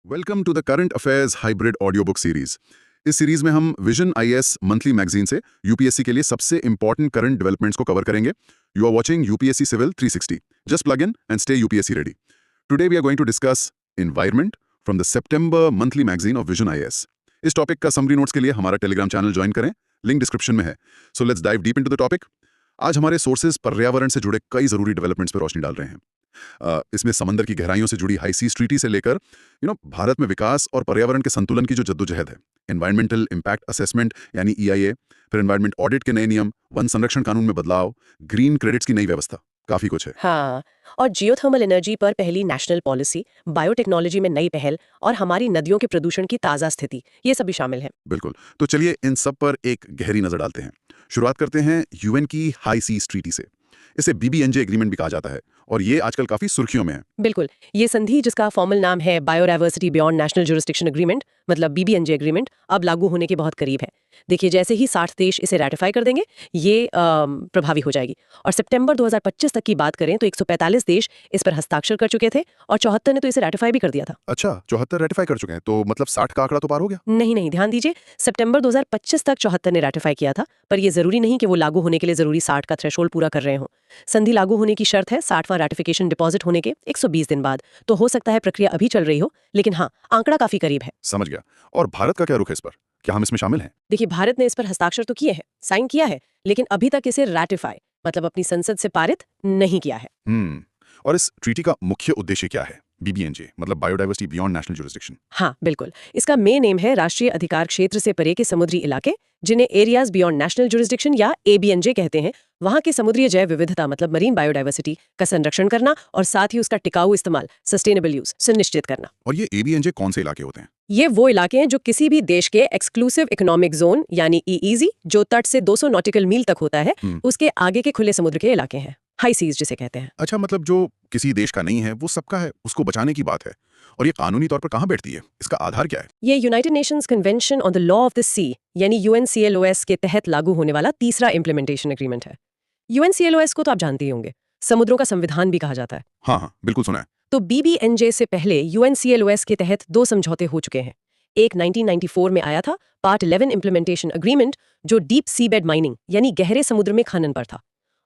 Welcome to the current affairs hybrid audio book series. इस series में हम Vision IAS monthly magazine से UPSC के लिए सबसे इंपॉर्टेंट करंट डेवलपमेंट्स को कवर करेंगे। You are watching UPSC civil 360। Just plug in and stay UPSC ready. Today we are going to discuss environment from the September monthly magazine of Vision IAS. इस topic का summary notes के लिए हमारा Telegram channel join करें, link description में है। So let's dive deep into the topic. आज हमारे सोर्सेज पर्यावरण से जुड़े कई जरूरी डेवलपमेंट्स पर रोशनी डाल रहे हैं। इसमें समंदर की गहराइयों से जुड़ी हाई सीज ट्रीटी से लेकर भारत में विकास और पर्यावरण के संतुलन की जो जद्दोजहद है, एनवायरमेंटल इंपैक्ट असेसमेंट यानी ईआईए, फिर एनवायरमेंट ऑडिट के नए नियम, वन संरक्षण कानून में बदलाव, ग्रीन क्रेडिट्स की नई व्यवस्था, काफी कुछ है। हाँ, और जियोथर्मल एनर्जी पर पहली नेशनल पॉलिसी, बायोटेक्नोलॉजी में नई पहल और हमारी नदियों के प्रदूषण की ताज़ा स्थिति, ये सभी शामिल है। बिल्कुल, तो चलिए इन सब पर एक गहरी नजर डालते हैं। शुरुआत करते हैं यूएन की हाई सीज ट्रीटी से। इसे बीबीएनजे एग्रीमेंट भी कहा जाता है और ये आजकल काफी सुर्खियों में है। बिल्कुल, ये संधि जिसका फॉर्मल नाम है biodiversity beyond national jurisdiction agreement, मतलब बीबीएनजे एग्रीमेंट, अब लागू होने के बहुत करीब है। देखिए, जैसे ही 60 देश इसे रेटिफाई कर देंगे, ये प्रभावी हो जाएगी। और सितंबर 2025 तक की बात करें तो 145 देश इस पर हस्ताक्षर कर चुके थे और 74 ने तो इसे रेटिफाई भी कर दिया था। अच्छा, 74 रेटिफाई कर चुके हैं, तो मतलब 60 का आंकड़ा तो पार हो गया? नहीं, ध्यान दीजिए, सितंबर 2025 तक 74 ने रेटिफाई किया था, पर यह जरूरी नहीं कि वो लागू होने के लिए जरूरी 60 का थ्रेशोल्ड पूरा कर रहे हों। संधि लागू होने की शर्त है 60वां रेटिफिकेशन डिपॉजिट होने के 120 दिन बाद। तो हो सकता है प्रक्रिया अभी चल रही हो, लेकिन हाँ, आंकड़ा काफी करीब है। समझ गया। और भारत का क्या रुख है इस पर? क्या हम इसमें शामिल हैं? देखिए, भारत ने इस पर हस्ताक्षर तो किए हैं, साइन किया है, लेकिन अभी तक इसे रैटिफाई मतलब अपनी संसद से पारित नहीं किया है। और इस ट्रीटी का मुख्य उद्देश्य क्या है? बीबीएनजे मतलब बायोडायवर्सिटी बियॉन्ड नेशनल जुरिस्डिक्शन। हाँ, बिल्कुल, इसका मेन एम है राष्ट्रीय अधिकार क्षेत्र से परे के समुद्री इलाके, जिन्हें एरियाज बियॉन्ड नेशनल जुरिस्डिक्शन या एबीएनजे कहते हैं, वहाँ के समुद्री जैव विविधता मतलब मरीन बायोडायवर्सिटी का संरक्षण करना और साथ ही उसका टिकाऊ इस्तेमाल सस्टेनेबल यूज सुनिश्चित करना। और ये एबीएनजे कौन से इलाके होते हैं? ये वो इलाके हैं जो किसी भी देश के एक्सक्लूसिव इकोनॉमिक जोन यानी ईईजी, जो तट से 200 नॉटिकल मील तक होता है, उसके आगे के खुले समुद्र के इलाके हैं, हाई सीज जिसे कहते हैं। अच्छा, मतलब जो किसी देश का नहीं है वो सबका है, उसको बचाने की बात है। और ये कानूनी तौर पर कहाँ बैठती है? इसका आधार क्या है? ये United Nations convention on the law of the sea यानी यूएनसीएलओएस के तहत लागू होने वाला तीसरा इम्प्लीमेंटेशन एग्रीमेंट है। यूएनसीएलओएस को तो आप जानते ही होंगे, समुद्रों का संविधान भी कहा जाता है। हाँ, बिल्कुल सुना है। तो बीबीएनजे से पहले यूएनसीएलओएस के तहत 2 समझौते हो चुके हैं। एक 1994 में आया था, पार्ट 11 इम्प्लीमेंटेशन एग्रीमेंट, जो डीप सीबेड माइनिंग यानी गहरे समुद्र में खनन पर था,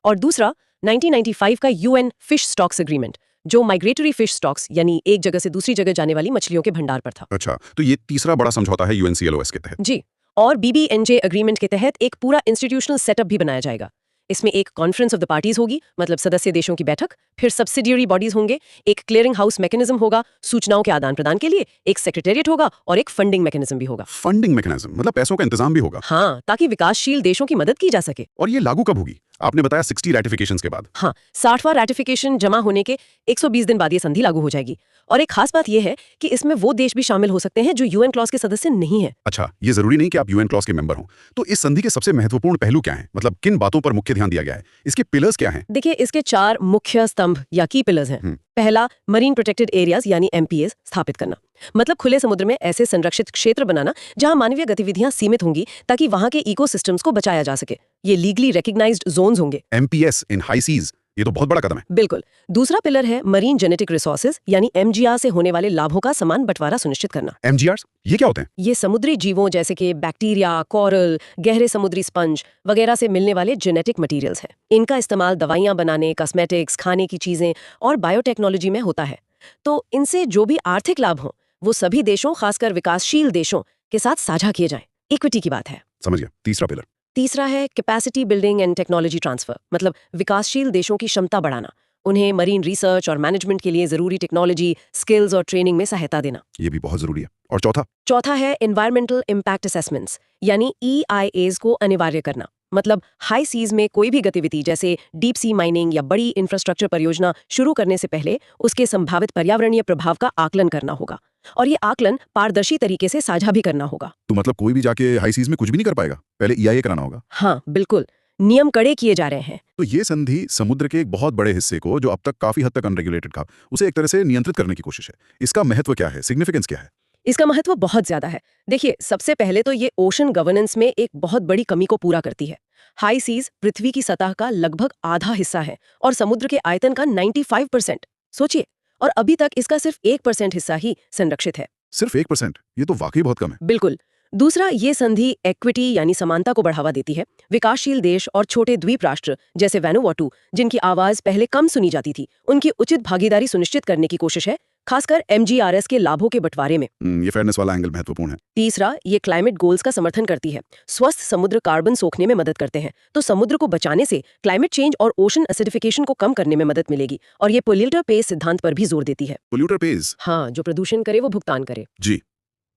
और दूसरा 1995 का यूएन फिश स्टॉक्स एग्रीमेंट, जो माइग्रेटरी फिश स्टॉक्स यानी एक जगह से दूसरी जगह जाने वाली मछलियों के भंडार पर था। अच्छा, तो ये तीसरा बड़ा समझौता है यूएनसीएलओएस के तहत? जी, और बीबीएनजे एग्रीमेंट के तहत एक पूरा इंस्टीट्यूशनल सेटअप भी बनाया जाएगा। इसमें एक कॉन्फ्रेंस ऑफ द पार्टीज होगी, मतलब सदस्य देशों की बैठक, फिर सब्सिडियरी बॉडीज होंगे, एक क्लियरिंग हाउस मैकेनिज्म होगा सूचनाओं के आदान प्रदान के लिए, एक सेक्रेटेरिएट होगा और एक फंडिंग मैकेनिज्म भी होगा। फंडिंग मैकेनिज्म मतलब पैसों का इंतजाम भी होगा? हाँ, ताकि विकासशील देशों की मदद की जा सके। और ये लागू कब होगी? आपने बताया 60 रेटिफिकेशंस के बाद। हाँ, 60वां रेटिफिकेशन जमा होने के 120 दिन बाद ये संधि लागू हो जाएगी। और एक खास बात यह है कि इसमें वो देश भी शामिल हो सकते हैं जो यूएन क्लॉज के सदस्य नहीं है। अच्छा, ये जरूरी नहीं कि आप यूएन क्लॉज के मेंबर हों। तो इस संधि के सबसे महत्वपूर्ण पहलू क्या हैं? मतलब किन बातों पर मुख्य ध्यान दिया गया है? इसके पिलर्स क्या हैं? देखिए, इसके 4 मुख्य स्तंभ या की पिलर्स हैं। पहला, मरीन प्रोटेक्टेड एरियाज यानी एमपीएस स्थापित करना, मतलब खुले समुद्र में ऐसे संरक्षित क्षेत्र बनाना जहां मानवीय गतिविधियां सीमित होंगी, ताकि वहां के इकोसिस्टम्स को बचाया जा सके। ये लीगली रिकॉग्नाइज्ड जोन्स होंगे। एमपीएस इन हाई सीज, ये तो बहुत बड़ा कदम है। बिल्कुल। दूसरा पिलर है मरीन जेनेटिक रिसोर्सेज यानी एमजीआर से होने वाले लाभों का समान बंटवारा सुनिश्चित करना। एमजीआर ये क्या होते हैं? ये समुद्री जीवों जैसे कि बैक्टीरिया, कोरल, गहरे समुद्री स्पंज वगैरह से मिलने वाले जेनेटिक मटेरियल्स हैं। इनका इस्तेमाल दवाइयां बनाने, कॉस्मेटिक्स, खाने की चीजें और बायोटेक्नोलॉजी में होता है। तो इनसे जो भी आर्थिक लाभ हों, वो सभी देशों, खासकर विकासशील देशों के साथ साझा किए जाएं। इक्विटी की बात है। समझ गया। तीसरा पिलर? तीसरा है capacity building and technology transfer, मतलब विकासशील देशों की क्षमता बढ़ाना, उन्हें मरीन रिसर्च और मैनेजमेंट के लिए जरूरी टेक्नोलॉजी, स्किल्स और ट्रेनिंग में सहायता देना। ये भी बहुत जरूरी है। और चौथा है एनवायरमेंटल इम्पैक्ट असेसमेंट्स यानी EIAs को अनिवार्य करना, मतलब हाई सीज में कोई भी गतिविधि जैसे डीप सी माइनिंग या बड़ी इंफ्रास्ट्रक्चर परियोजना शुरू करने से पहले उसके संभावित पर्यावरणीय प्रभाव का आकलन करना होगा, और ये आकलन पारदर्शी तरीके से साझा भी करना होगा। तो मतलब कोई भी जाके हाई सीज में कुछ भी नहीं कर पाएगा, पहले EIA कराना होगा? हाँ, बिल्कुल, नियम कड़े किए जा रहे हैं। तो ये संधि समुद्र के एक बहुत बड़े हिस्से को, जो अब तक काफी हद तक अनरेगुलेटेड था, उसे एक तरह से नियंत्रित करने की कोशिश है। इसका महत्व क्या है? सिग्निफिकेंस क्या है? इसका महत्व बहुत ज्यादा है। देखिए, सबसे पहले तो ये ओशन गवर्नेंस में एक बहुत बड़ी कमी को पूरा करती है। हाई सीज पृथ्वी की सतह का लगभग आधा हिस्सा है और समुद्र के आयतन का 95%। सोचिए, और अभी तक इसका सिर्फ 1% हिस्सा ही संरक्षित है। सिर्फ 1%, ये तो वाकई बहुत कम है। बिल्कुल। दूसरा, ये संधि इक्विटी यानी समानता को बढ़ावा देती है। विकासशील देश और छोटे द्वीप राष्ट्र जैसे वैनुअटू, जिनकी आवाज पहले कम सुनी जाती थी, उनकी उचित भागीदारी सुनिश्चित करने की कोशिश है, खासकर MGRS के लाभों के बंटवारे में। ये फेयरनेस वाला एंगल महत्वपूर्ण है। तीसरा, ये क्लाइमेट गोल्स का समर्थन करती है। स्वस्थ समुद्र कार्बन सोखने में मदद करते हैं, तो समुद्र को बचाने से क्लाइमेट चेंज और ओशन एसिडिफिकेशन को कम करने में मदद मिलेगी। और ये पोल्यूटर पेज सिद्धांत पर भी जोर देती है। Polluter page. हाँ, जो प्रदूषण करे वो भुगतान करे। जी।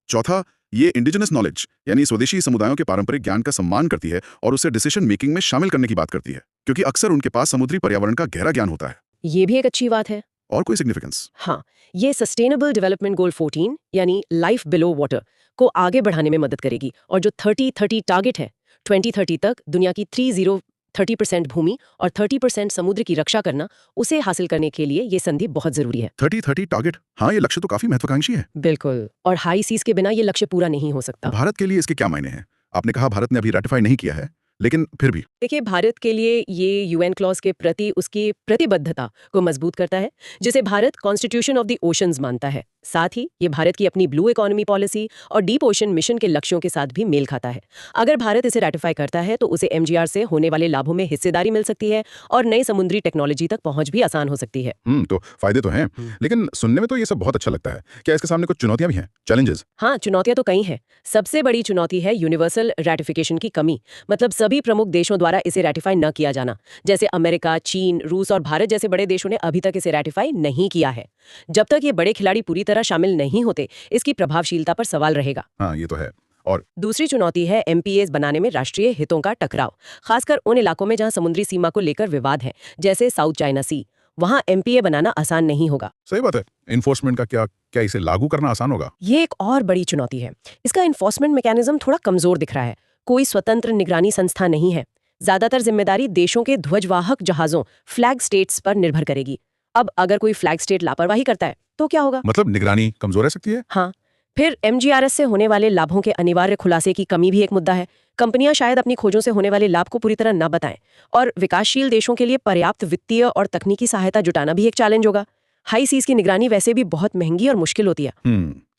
चौथा, ये इंडिजिनस नॉलेज यानी स्वदेशी समुदायों के पारंपरिक ज्ञान का सम्मान करती है और उसे डिसीजन मेकिंग में शामिल करने की बात करती है, क्योंकि अक्सर उनके पास समुद्री पर्यावरण का गहरा ज्ञान होता है। ये भी एक अच्छी बात है। और कोई सिग्निफिकेंस? हाँ, ये सस्टेनेबल डेवलपमेंट गोल 14 यानी लाइफ बिलो वाटर को आगे बढ़ाने में मदद करेगी। और जो 30-30 टारगेट है, 2030 तक दुनिया की 30% भूमि और 30% समुद्र की रक्षा करना, उसे हासिल करने के लिए ये संधि बहुत जरूरी है। 30-30 टारगेट, हाँ ये लक्ष्य तो काफी महत्वाकांक्षी है। बिल्कुल। और हाई सीज के बिना ये लक्ष्य पूरा नहीं हो सकता। भारत के लिए इसके क्या मायने हैं? आपने कहा भारत ने अभी रेटिफाई नहीं किया है, लेकिन फिर भी देखिए, भारत के लिए ये UN क्लॉज के प्रति उसकी प्रतिबद्धता को मजबूत करता है, जिसे Bharat constitution of the oceans मानता है। साथ ही ये भारत की अपनी ब्लू इकोनॉमी पॉलिसी और डीप ओशन मिशन के लक्ष्यों के साथ भी मेल खाता है। अगर भारत इसे रेटिफाई करता है तो उसे MGR से होने वाले लाभों में हिस्सेदारी मिल सकती है और नई समुद्री टेक्नोलॉजी तक पहुंच भी आसान हो सकती है। तो फायदे तो हैं, लेकिन सुनने में तो ये सब बहुत अच्छा लगता है। क्या इसके सामने कुछ चुनौतियां भी हैं, चैलेंजेस? हाँ, चुनौतियां तो कई हैं। सबसे बड़ी चुनौती है यूनिवर्सल रेटिफिकेशन की कमी, मतलब सभी प्रमुख देशों द्वारा इसे रेटिफाई न किया जाना। जैसे अमेरिका, चीन, रूस और भारत जैसे बड़े देशों ने अभी तक इसे रेटिफाई नहीं किया है। जब तक ये बड़े खिलाड़ी पूरी तरह शामिल नहीं होते, इसकी प्रभावशीलता पर सवाल रहेगा। हाँ, ये तो है। और दूसरी चुनौती है MPAs बनाने में राष्ट्रीय हितों का टकराव, खासकर उन इलाकों में जहां समुद्री सीमा को लेकर विवाद है, जैसे साउथ चाइना सी। वहां MPA बनाना आसान नहीं होगा। सही बात है। इन्फोर्समेंट का क्या इसे लागू करना आसान होगा? ये एक और बड़ी चुनौती है। इसका इन्फोर्समेंट मैकेनिज्म थोड़ा कमजोर दिख रहा है। कोई स्वतंत्र निगरानी संस्था नहीं है। ज्यादातर जिम्मेदारी देशों के ध्वजवाहक जहाजों, फ्लैग स्टेट्स पर निर्भर करेगी। अब अगर कोई फ्लैग स्टेट लापरवाही करता है तो क्या होगा? मतलब निगरानी कमजोर रह सकती है। हाँ, फिर MGRS से होने वाले लाभों के अनिवार्य खुलासे की कमी भी एक मुद्दा है। कंपनियां शायद अपनी खोजों से होने वाले लाभ को पूरी तरह न बताएं। और विकासशील देशों के लिए पर्याप्त वित्तीय और तकनीकी सहायता जुटाना भी एक चैलेंज होगा। हाई सीज की निगरानी वैसे भी बहुत महंगी और मुश्किल होती है।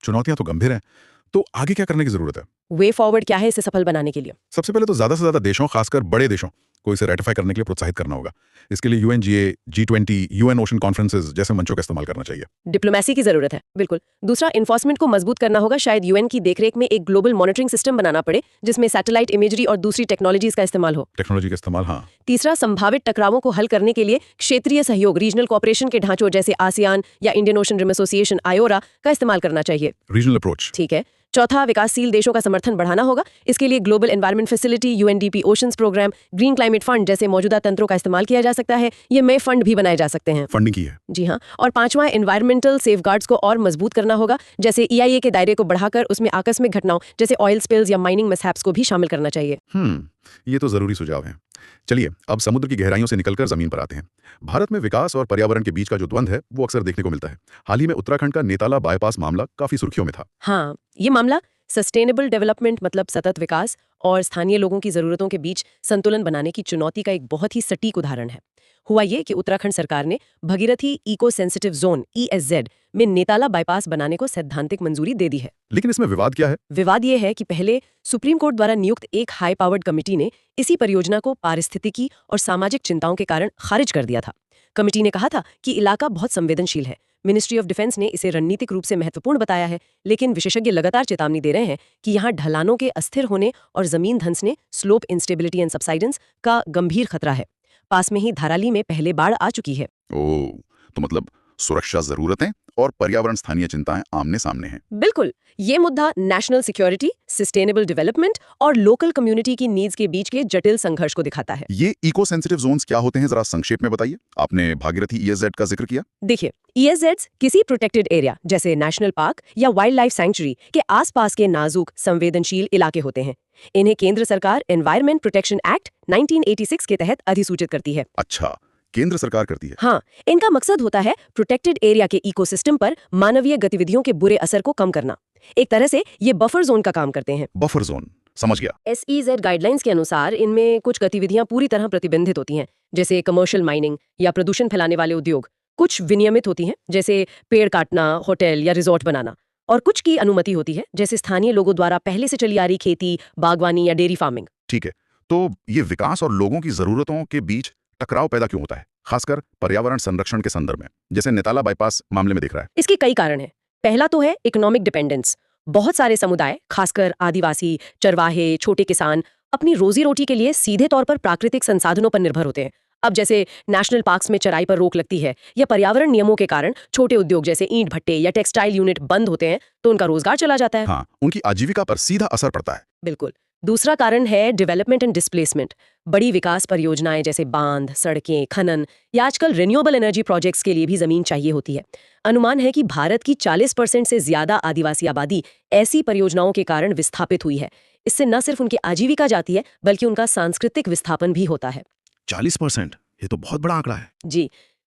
चुनौतियां तो गंभीर हैं। तो आगे क्या करने की जरूरत है? वे फॉरवर्ड क्या है इसे सफल बनाने के लिए? सबसे पहले तो ज्यादा से ज्यादा देशों, खासकर बड़े देशों को इसे रेटिफाई करने के लिए प्रोत्साहित करना होगा। इसके लिए UNGA, G20, UN ocean conferences जैसे मंचों का इस्तेमाल करना चाहिए। डिप्लोमेसी की जरूरत है, बिल्कुल। दूसरा, इन्फोर्समेंट को मजबूत करना होगा। शायद UN की देखरेख में एक ग्लोबल मॉनिटरिंग सिस्टम बनाना पड़े, जिसमें सैटेलाइट इमेजरी और दूसरी टेक्नोलॉजीज का इस्तेमाल हो। टेक्नोलॉजी का इस्तेमाल, हाँ। तीसरा, संभावित टकरावों को हल करने के लिए क्षेत्रीय सहयोग, रीजनल कोऑपरेशन के ढांचों जैसे ASEAN या Indian ocean rim association IORA का इस्तेमाल करना चाहिए। Regional approach. ठीक है। चौथा, विकासशील देशों का समर्थन बढ़ाना होगा। इसके लिए global environment facility, UNDP oceans programme, green climate fund जैसे मौजूदा तंत्रों का इस्तेमाल किया जा सकता है। ये नए फंड भी बनाए जा सकते हैं। फंडिंग की है। जी हाँ। और पांचवा, एनवायरमेंटल सेफगार्ड्स को और मजबूत करना होगा, जैसे EIA के दायरे को बढ़ाकर उसमें आकस्मिक घटनाओं जैसे ऑयल स्पिल्स या माइनिंग मिसहैप्स को भी शामिल करना चाहिए। ये तो जरूरी सुझाव हैं। चलिए अब समुद्र की गहराइयों से निकलकर जमीन पर आते हैं। भारत में विकास और पर्यावरण के बीच का जो द्वंद्व है वो अक्सर देखने को मिलता है। हाल ही में उत्तराखंड का नेताला बाईपास मामला काफी सुर्खियों में था। हाँ, ये मामला सस्टेनेबल डेवलपमेंट मतलब सतत विकास और स्थानीय लोगों की जरूरतों के बीच संतुलन बनाने की चुनौती का एक बहुत ही सटीक उदाहरण है। हुआ ये कि उत्तराखंड सरकार ने Bhagirathi eco sensitive zone ESZ में नेताला बाईपास बनाने को सैद्धांतिक मंजूरी दे दी है। लेकिन इसमें विवाद क्या है? विवाद ये है कि पहले सुप्रीम कोर्ट द्वारा नियुक्त एक हाई पावर्ड कमेटी ने इसी परियोजना को पारिस्थितिकी और सामाजिक चिंताओं के कारण खारिज कर दिया था। कमेटी ने कहा था कि इलाका बहुत संवेदनशील है। मिनिस्ट्री ऑफ डिफेंस ने इसे रणनीतिक रूप से महत्वपूर्ण बताया है, लेकिन विशेषज्ञ लगातार चेतावनी दे रहे हैं कि यहाँ ढलानों के अस्थिर होने और जमीन धंसने, स्लोप इंस्टेबिलिटी एंड सबसाइडेंस का गंभीर खतरा है। पास में ही धाराली में पहले बाढ़ आ चुकी है। तो मतलब सुरक्षा जरूरतें और पर्यावरण स्थानीय चिंताएं आमने सामने हैं। बिल्कुल। ये मुद्दा नेशनल सिक्योरिटी, सस्टेनेबल डेवलपमेंट और लोकल कम्युनिटी की नीड्स के बीच के जटिल संघर्ष को दिखाता है। ये इको सेंसिटिव जोन्स क्या होते हैं, जरा संक्षेप में बताइए। आपने भागीरथी ESZ का जिक्र किया। देखिए, ESZs किसी प्रोटेक्टेड एरिया जैसे नेशनल पार्क या वाइल्ड लाइफ सैंक्चुरी के आसपास के नाजुक संवेदनशील इलाके होते हैं। इन्हें केंद्र सरकार एनवायरमेंट प्रोटेक्शन एक्ट 1986 के तहत अधिसूचित करती है। अच्छा, केंद्र सरकार करती है। हाँ, इनका मकसद होता है प्रोटेक्टेड एरिया के इकोसिस्टम पर मानवीय गतिविधियों के बुरे असर को कम करना। एक तरह से ये बफर जोन का काम करते हैं। बफर जोन, समझ गया। SEZ गाइडलाइंस के अनुसार इनमें कुछ गतिविधियां पूरी तरह प्रतिबंधित होती हैं, जैसे कमर्शियल माइनिंग या प्रदूषण फैलाने वाले उद्योग। कुछ विनियमित होती हैं, जैसे पेड़ काटना, होटल या रिजॉर्ट बनाना। और कुछ की अनुमति होती है, जैसे स्थानीय लोगों द्वारा पहले से चली आ रही खेती, बागवानी या डेयरी फार्मिंग। ठीक है, तो ये विकास और लोगों की जरूरतों के बीच टकराव पैदा क्यों होता है, खासकर पर्यावरण संरक्षण के संदर्भ में, जैसे नेताला बाईपास मामले में दिख रहा है? इसके कई कारण हैं। पहला तो है इकोनॉमिक डिपेंडेंस। बहुत सारे समुदाय, खासकर आदिवासी, चरवाहे, छोटे किसान, अपनी रोजी रोटी के लिए सीधे तौर पर प्राकृतिक संसाधनों पर निर्भर होते हैं। अब जैसे नेशनल पार्क्स में चराई पर रोक लगती है या पर्यावरण नियमों के कारण छोटे उद्योग जैसे ईंट भट्टे या टेक्सटाइल यूनिट बंद होते हैं, तो उनका रोजगार चला जाता है। हाँ, उनकी आजीविका पर सीधा असर पड़ता है। बिल्कुल। दूसरा कारण है डेवलपमेंट एंड डिस्प्लेसमेंट। बड़ी विकास परियोजनाएं जैसे बांध, सड़कें, खनन या आजकल रिन्यूएबल एनर्जी प्रोजेक्ट्स के लिए भी जमीन चाहिए होती है। अनुमान है कि भारत की 40% से ज्यादा आदिवासी आबादी ऐसी परियोजनाओं के कारण विस्थापित हुई है। इससे न सिर्फ उनकी आजीविका जाती है, बल्कि उनका सांस्कृतिक विस्थापन भी होता है। 40%, ये तो बहुत बड़ा आंकड़ा है। जी।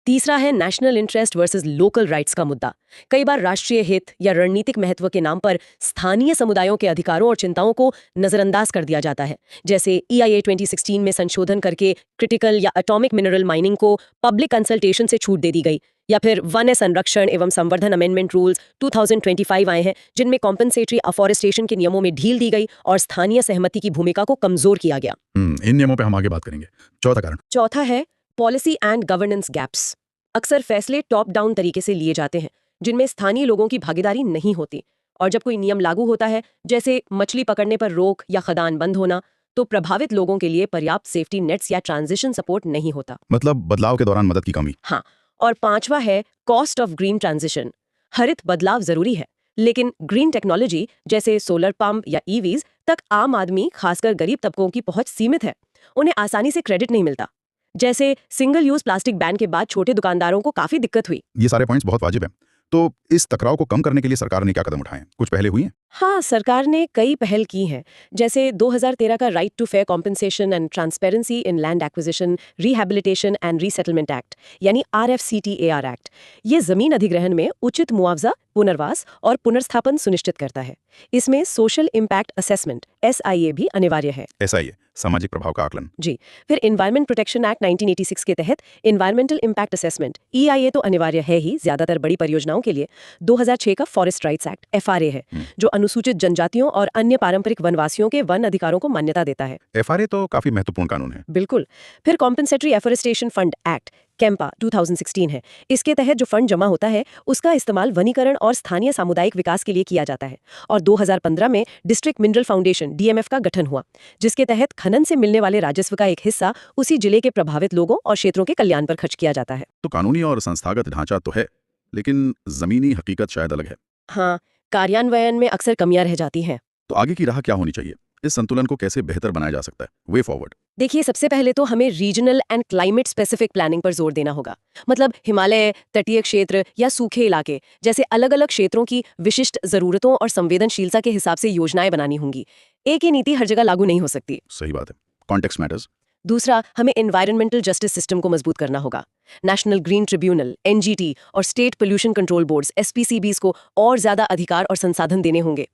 तीसरा है national interest versus local rights का मुद्दा। कई बार राष्ट्रीय हित या रणनीतिक महत्व के नाम पर स्थानीय समुदायों के अधिकारों और चिंताओं को नजरअंदाज कर दिया जाता है। जैसे EIA 2016 में संशोधन करके क्रिटिकल या एटॉमिक मिनरल माइनिंग को पब्लिक कंसल्टेशन से छूट दे दी गई, या फिर वन संरक्षण एवं संवर्धन अमेंडमेंट रूल्स 2025 आए हैं, जिनमें कॉम्पनसेटरी अफॉरेस्टेशन के नियमों में ढील दी गई और स्थानीय सहमति की भूमिका को कमजोर किया गया। इन नियमों पे हम आगे बात करेंगे। चौथा कारण। चौथा है पॉलिसी एंड गवर्नेंस गैप्स। अक्सर फैसले टॉप डाउन तरीके से लिए जाते हैं, जिनमें स्थानीय लोगों की भागीदारी नहीं होती। और जब कोई नियम लागू होता है, जैसे मछली पकड़ने पर रोक या खदान बंद होना, तो प्रभावित लोगों के लिए पर्याप्त सेफ्टी नेट्स या ट्रांजिशन सपोर्ट नहीं होता। मतलब बदलाव के दौरान मदद की कमी। हाँ, और पांचवा है कॉस्ट ऑफ ग्रीन ट्रांजिशन। हरित बदलाव जरूरी है, लेकिन ग्रीन टेक्नोलॉजी जैसे सोलर पंप या EVs तक आम आदमी, खासकर गरीब तबकों की पहुंच सीमित है। उन्हें आसानी से क्रेडिट नहीं मिलता। जैसे सिंगल यूज प्लास्टिक बैन के बाद छोटे दुकानदारों को काफी दिक्कत हुई। ये सारे पॉइंट्स बहुत वाजिब हैं। तो इस टकराव को कम करने के लिए सरकार ने क्या कदम उठाए हैं? कुछ पहले हुई हैं? हाँ, सरकार ने कई पहल की हैं, जैसे 2013 का right to fair compensation and transparency in land acquisition, rehabilitation and resettlement act, यानी RFCTAR एक्ट। ये जमीन अधिग्रहण में उचित मुआवजा, पुनर्वास और पुनर्स्थापन सुनिश्चित करता है। इसमें सोशल इम्पैक्ट असेसमेंट SIA भी अनिवार्य है। SIA, सामाजिक प्रभाव का आकलन। जी। फिर एनवायरमेंट प्रोटेक्शन एक्ट 1986 के तहत एनवायरमेंटल इम्पैक्ट असेसमेंट EIA तो अनिवार्य है ही ज्यादातर बड़ी परियोजनाओं के लिए। 2006 का फॉरेस्ट राइट्स एक्ट FRA है, जो अनुसूचित जनजातियों और अन्य पारंपरिक वनवासियों के वन अधिकारों को मान्यता देता है। FRA तो काफी महत्वपूर्ण कानून है। बिल्कुल। फिर compensatory afforestation fund act Campa 2016 है। इसके तहत जो फंड जमा होता है, उसका इस्तेमाल वनीकरण और स्थानीय सामुदायिक विकास के लिए किया जाता है। और 2015 में डिस्ट्रिक्ट मिनरल फाउंडेशन DMF का गठन हुआ, जिसके तहत खनन से मिलने वाले राजस्व का एक हिस्सा उसी जिले के प्रभावित लोगों और क्षेत्रों के कल्याण पर खर्च किया जाता है। तो कानूनी और संस्थागत ढांचा तो है, लेकिन जमीनी हकीकत शायद अलग है। हाँ, कार्यान्वयन में अक्सर कमियां रह जाती हैं। तो आगे की राह क्या होनी चाहिए? इस संतुलन को कैसे बेहतर बनाया जा सकता है? Way forward. देखिए, सबसे पहले तो हमें regional and climate specific planning पर जोर देना होगा। मतलब हिमालय, तटीय क्षेत्र या सूखे इलाके जैसे अलग अलग क्षेत्रों की विशिष्ट जरूरतों और संवेदनशीलता के हिसाब से योजनाएं बनानी होंगी। एक ही नीति हर जगह लागू नहीं हो सकती। सही बात है, कॉन्टेक्स्ट मैटर्स। दूसरा, हमें एनवायरमेंटल जस्टिस सिस्टम को मजबूत करना होगा। नेशनल ग्रीन ट्रिब्यूनल NGT और state pollution control boards SPCBs को और ज्यादा अधिकार और संसाधन देने होंगे।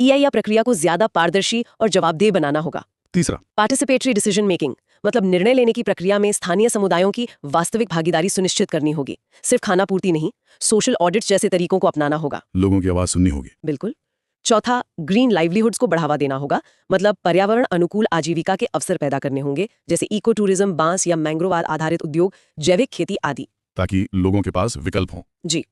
EIA प्रक्रिया को ज्यादा पारदर्शी और जवाबदेह बनाना होगा। तीसरा, पार्टिसिपेटरी डिसीजन मेकिंग, मतलब निर्णय लेने की प्रक्रिया में स्थानीय समुदायों की वास्तविक भागीदारी सुनिश्चित करनी होगी। सिर्फ खानापूर्ति नहीं, सोशल ऑडिट्स जैसे तरीकों को अपनाना होगा। लोगों की आवाज सुननी होगी। बिल्कुल। चौथा, ग्रीन लाइवलीहुड्स को बढ़ावा देना होगा। मतलब पर्यावरण अनुकूल आजीविका के अवसर पैदा करने होंगे, जैसे इको टूरिज्म, बांस या मैंग्रोव आधारित उद्योग, जैविक खेती आदि, ताकि लोगों के पास विकल्प हों। जी।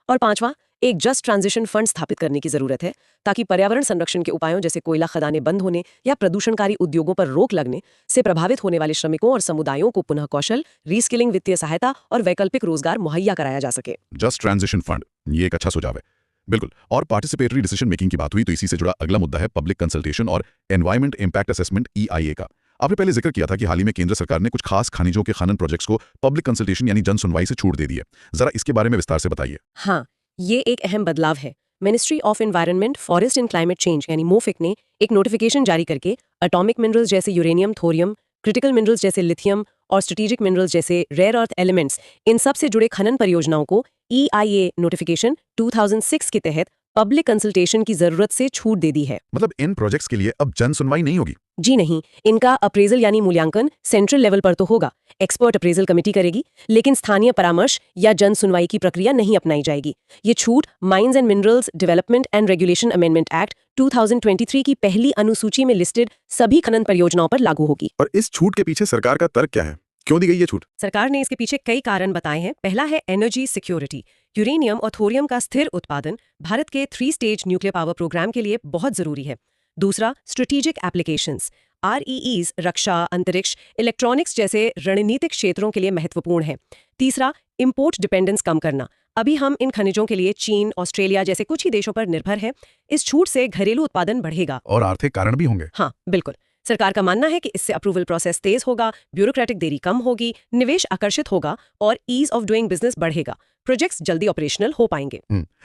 और पांचवा, एक जस्ट ट्रांजिशन फंड स्थापित करने की जरूरत है, ताकि पर्यावरण संरक्षण के उपायों जैसे कोयला खदानें बंद होने या प्रदूषणकारी उद्योगों पर रोक लगने से प्रभावित होने वाले श्रमिकों और समुदायों को पुनः कौशल, रीस्किलिंग, वित्तीय सहायता और वैकल्पिक रोजगार मुहैया कराया जा सके। जस्ट ट्रांजिशन फंड, ये एक अच्छा सुझाव है। बिल्कुल। और पार्टिसिपेटरी डिसीजन मेकिंग की बात हुई, तो इसी से जुड़ा अगला मुद्दा है पब्लिक कंसल्टेशन और एनवायरमेंट इम्पैक्ट असेसमेंट EIA का। आपने पहले जिक्र किया था कि हाल ही में केंद्र सरकार ने कुछ खास खनिजों के खनन प्रोजेक्ट्स को पब्लिक कंसल्टेशन यानी जन सुनवाई से छूट दे दी है। जरा इसके बारे में विस्तार से बताइए। हाँ, ये एक अहम बदलाव है। Ministry of environment, forest and climate change यानी MOFIC ने एक नोटिफिकेशन जारी करके एटॉमिक मिनरल्स जैसे यूरेनियम, थोरियम, क्रिटिकल मिनरल्स जैसे लिथियम और स्ट्रेटेजिक मिनरल्स जैसे रेयर अर्थ एलिमेंट्स, इन सब से जुड़े खनन परियोजनाओं को EIA नोटिफिकेशन 2006 के तहत पब्लिक कंसल्टेशन की जरूरत से छूट दे दी है। मतलब इन प्रोजेक्ट्स के लिए अब जन सुनवाई नहीं होगी। जी नहीं, इनका अप्रेजल यानी मूल्यांकन सेंट्रल लेवल पर तो होगा, एक्सपर्ट अप्रेजल कमेटी करेगी, लेकिन स्थानीय परामर्श या जन सुनवाई की प्रक्रिया नहीं अपनाई जाएगी। ये छूट mines and minerals development and regulation amendment act 2023 की पहली अनुसूची में लिस्टेड सभी खनन परियोजनाओं पर लागू होगी। और इस छूट के पीछे सरकार का तर्क क्या है? क्यों दी गई ये छूट? सरकार ने इसके पीछे कई कारण बताए हैं। पहला है एनर्जी सिक्योरिटी। यूरेनियम और थोरियम का स्थिर उत्पादन भारत के 3 स्टेज न्यूक्लियर पावर प्रोग्राम के लिए बहुत जरूरी है। दूसरा, स्ट्रेटेजिक एप्लीकेशंस। REEs रक्षा, अंतरिक्ष, इलेक्ट्रॉनिक्स जैसे रणनीतिक क्षेत्रों के लिए महत्वपूर्ण है। तीसरा, इंपोर्ट डिपेंडेंस कम करना। अभी हम इन खनिजों के लिए चीन, ऑस्ट्रेलिया जैसे कुछ ही देशों पर निर्भर हैं। इस छूट से घरेलू उत्पादन बढ़ेगा। और आर्थिक कारण भी होंगे। हाँ, बिल्कुल। सरकार का मानना है कि इससे अप्रूवल प्रोसेस तेज होगा, ब्यूरोक्रेटिक देरी कम होगी, निवेश आकर्षित होगा और ईज ऑफ डूइंग बिजनेस बढ़ेगा। प्रोजेक्ट्स जल्दी ऑपरेशनल हो पाएंगे।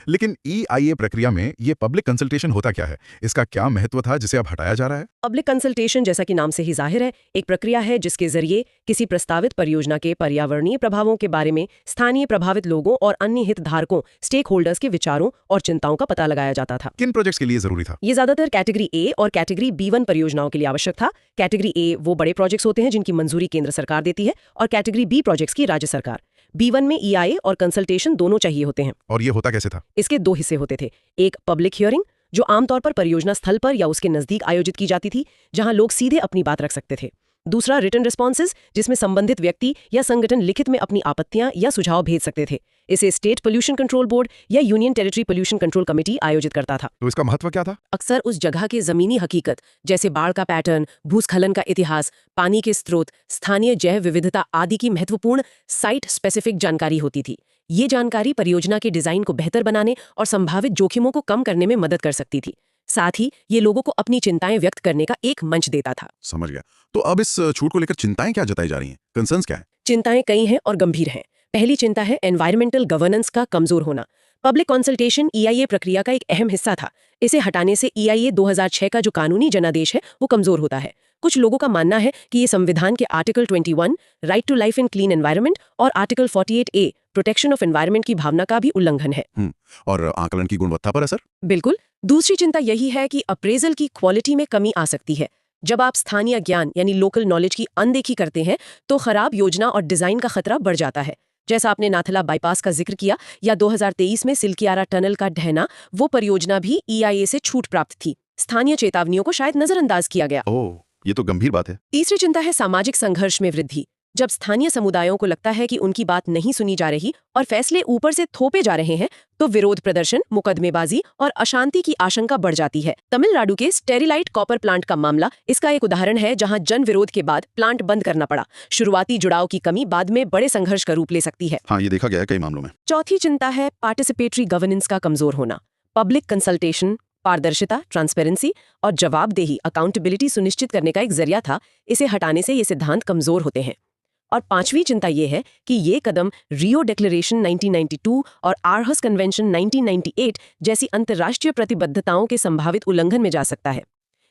लेकिन EIA प्रक्रिया में ये पब्लिक कंसल्टेशन होता क्या है? इसका क्या महत्व था जिसे अब हटाया जा रहा है? पब्लिक कंसल्टेशन, जैसा कि नाम से ही जाहिर है, एक प्रक्रिया है जिसके जरिए किसी प्रस्तावित परियोजना के पर्यावरणीय प्रभावों के बारे में स्थानीय प्रभावित लोगों और अन्य हितधारकों स्टेक होल्डर्स के विचारों और चिंताओं का पता लगाया जाता था। किन प्रोजेक्ट्स के लिए जरूरी था? ये ज्यादातर कैटेगरी ए और कैटेगरी B1 परियोजनाओं के लिए आवश्यक था। कैटेगरी ए वो बड़े प्रोजेक्ट्स होते हैं जिनकी मंजूरी केंद्र सरकार देती है, और कैटेगरी B प्रोजेक्ट्स की राज्य सरकार। B1 में EIA और कंसल्टेशन दोनों चाहिए होते हैं। और ये होता कैसे था? इसके 2 हिस्से होते थे। एक पब्लिक हियरिंग, जो आमतौर पर परियोजना स्थल पर या उसके नजदीक आयोजित की जाती थी, जहां लोग सीधे अपनी बात रख सकते थे। दूसरा, रिटन रिस्पॉन्सेज, जिसमें संबंधित व्यक्ति या संगठन लिखित में अपनी आपत्तियां या सुझाव भेज सकते थे। इसे स्टेट पोल्यूशन कंट्रोल बोर्ड या union territory pollution control committee आयोजित करता था। तो इसका महत्व क्या था? अक्सर उस जगह की जमीनी हकीकत, जैसे बाढ़ का पैटर्न, भूस्खलन का इतिहास, पानी के स्रोत, स्थानीय जैव विविधता आदि की महत्वपूर्ण साइट स्पेसिफिक जानकारी होती थी। ये जानकारी परियोजना के डिजाइन को बेहतर बनाने और संभावित जोखिमों को कम करने में मदद कर सकती थी। साथ ही ये लोगों को अपनी चिंताएं व्यक्त करने का एक मंच देता था। समझ गया। तो अब इस छूट को लेकर चिंताएं क्या जताई जा रही हैं? कंसर्न्स क्या है? चिंताएं कई हैं और गंभीर हैं। पहली चिंता है एनवायरमेंटल गवर्नेंस का कमजोर होना। पब्लिक कंसल्टेशन EIA प्रक्रिया का एक अहम हिस्सा था। इसे हटाने से EIA 2006 का जो कानूनी जनादेश है वो कमजोर होता है। कुछ लोगों का मानना है कि ये संविधान के article 21 right to life in clean environment और article 48A protection of environment की भावना का भी उल्लंघन है। और आकलन की गुणवत्ता पर असर? बिल्कुल। दूसरी चिंता यही है कि अप्रेजल की क्वालिटी में कमी आ सकती है। जब आप स्थानीय ज्ञान यानी लोकल नॉलेज की अनदेखी करते हैं तो खराब योजना और डिजाइन का खतरा बढ़ जाता है। जैसा आपने नाथला बाईपास का जिक्र किया या 2023 में सिल्कियारा टनल का ढहना, वो परियोजना भी EIA से छूट प्राप्त थी। स्थानीय चेतावनियों को शायद नजरअंदाज किया गया। ओह, ये तो गंभीर बात है। तीसरी चिंता है सामाजिक संघर्ष में वृद्धि। जब स्थानीय समुदायों को लगता है कि उनकी बात नहीं सुनी जा रही और फैसले ऊपर से थोपे जा रहे हैं, तो विरोध प्रदर्शन, मुकदमेबाजी और अशांति की आशंका बढ़ जाती है। तमिलनाडु के स्टेरिलाइट कॉपर प्लांट का मामला इसका एक उदाहरण है, जहां जन विरोध के बाद प्लांट बंद करना पड़ा। शुरुआती जुड़ाव की कमी बाद में बड़े संघर्ष का रूप ले सकती है। हाँ, ये देखा गया है कई मामलों में। चौथी चिंता है पार्टिसिपेटरी गवर्नेंस का कमजोर होना। पब्लिक कंसल्टेशन पारदर्शिता, ट्रांसपेरेंसी और जवाबदेही, अकाउंटेबिलिटी सुनिश्चित करने का एक जरिया था। इसे हटाने से ये सिद्धांत कमजोर होते हैं। और पांचवी चिंता ये है कि ये कदम रियो डिक्लेरेशन 1992 और आर्हस कन्वेंशन 1998 जैसी अंतर्राष्ट्रीय प्रतिबद्धताओं के संभावित उल्लंघन में जा सकता है।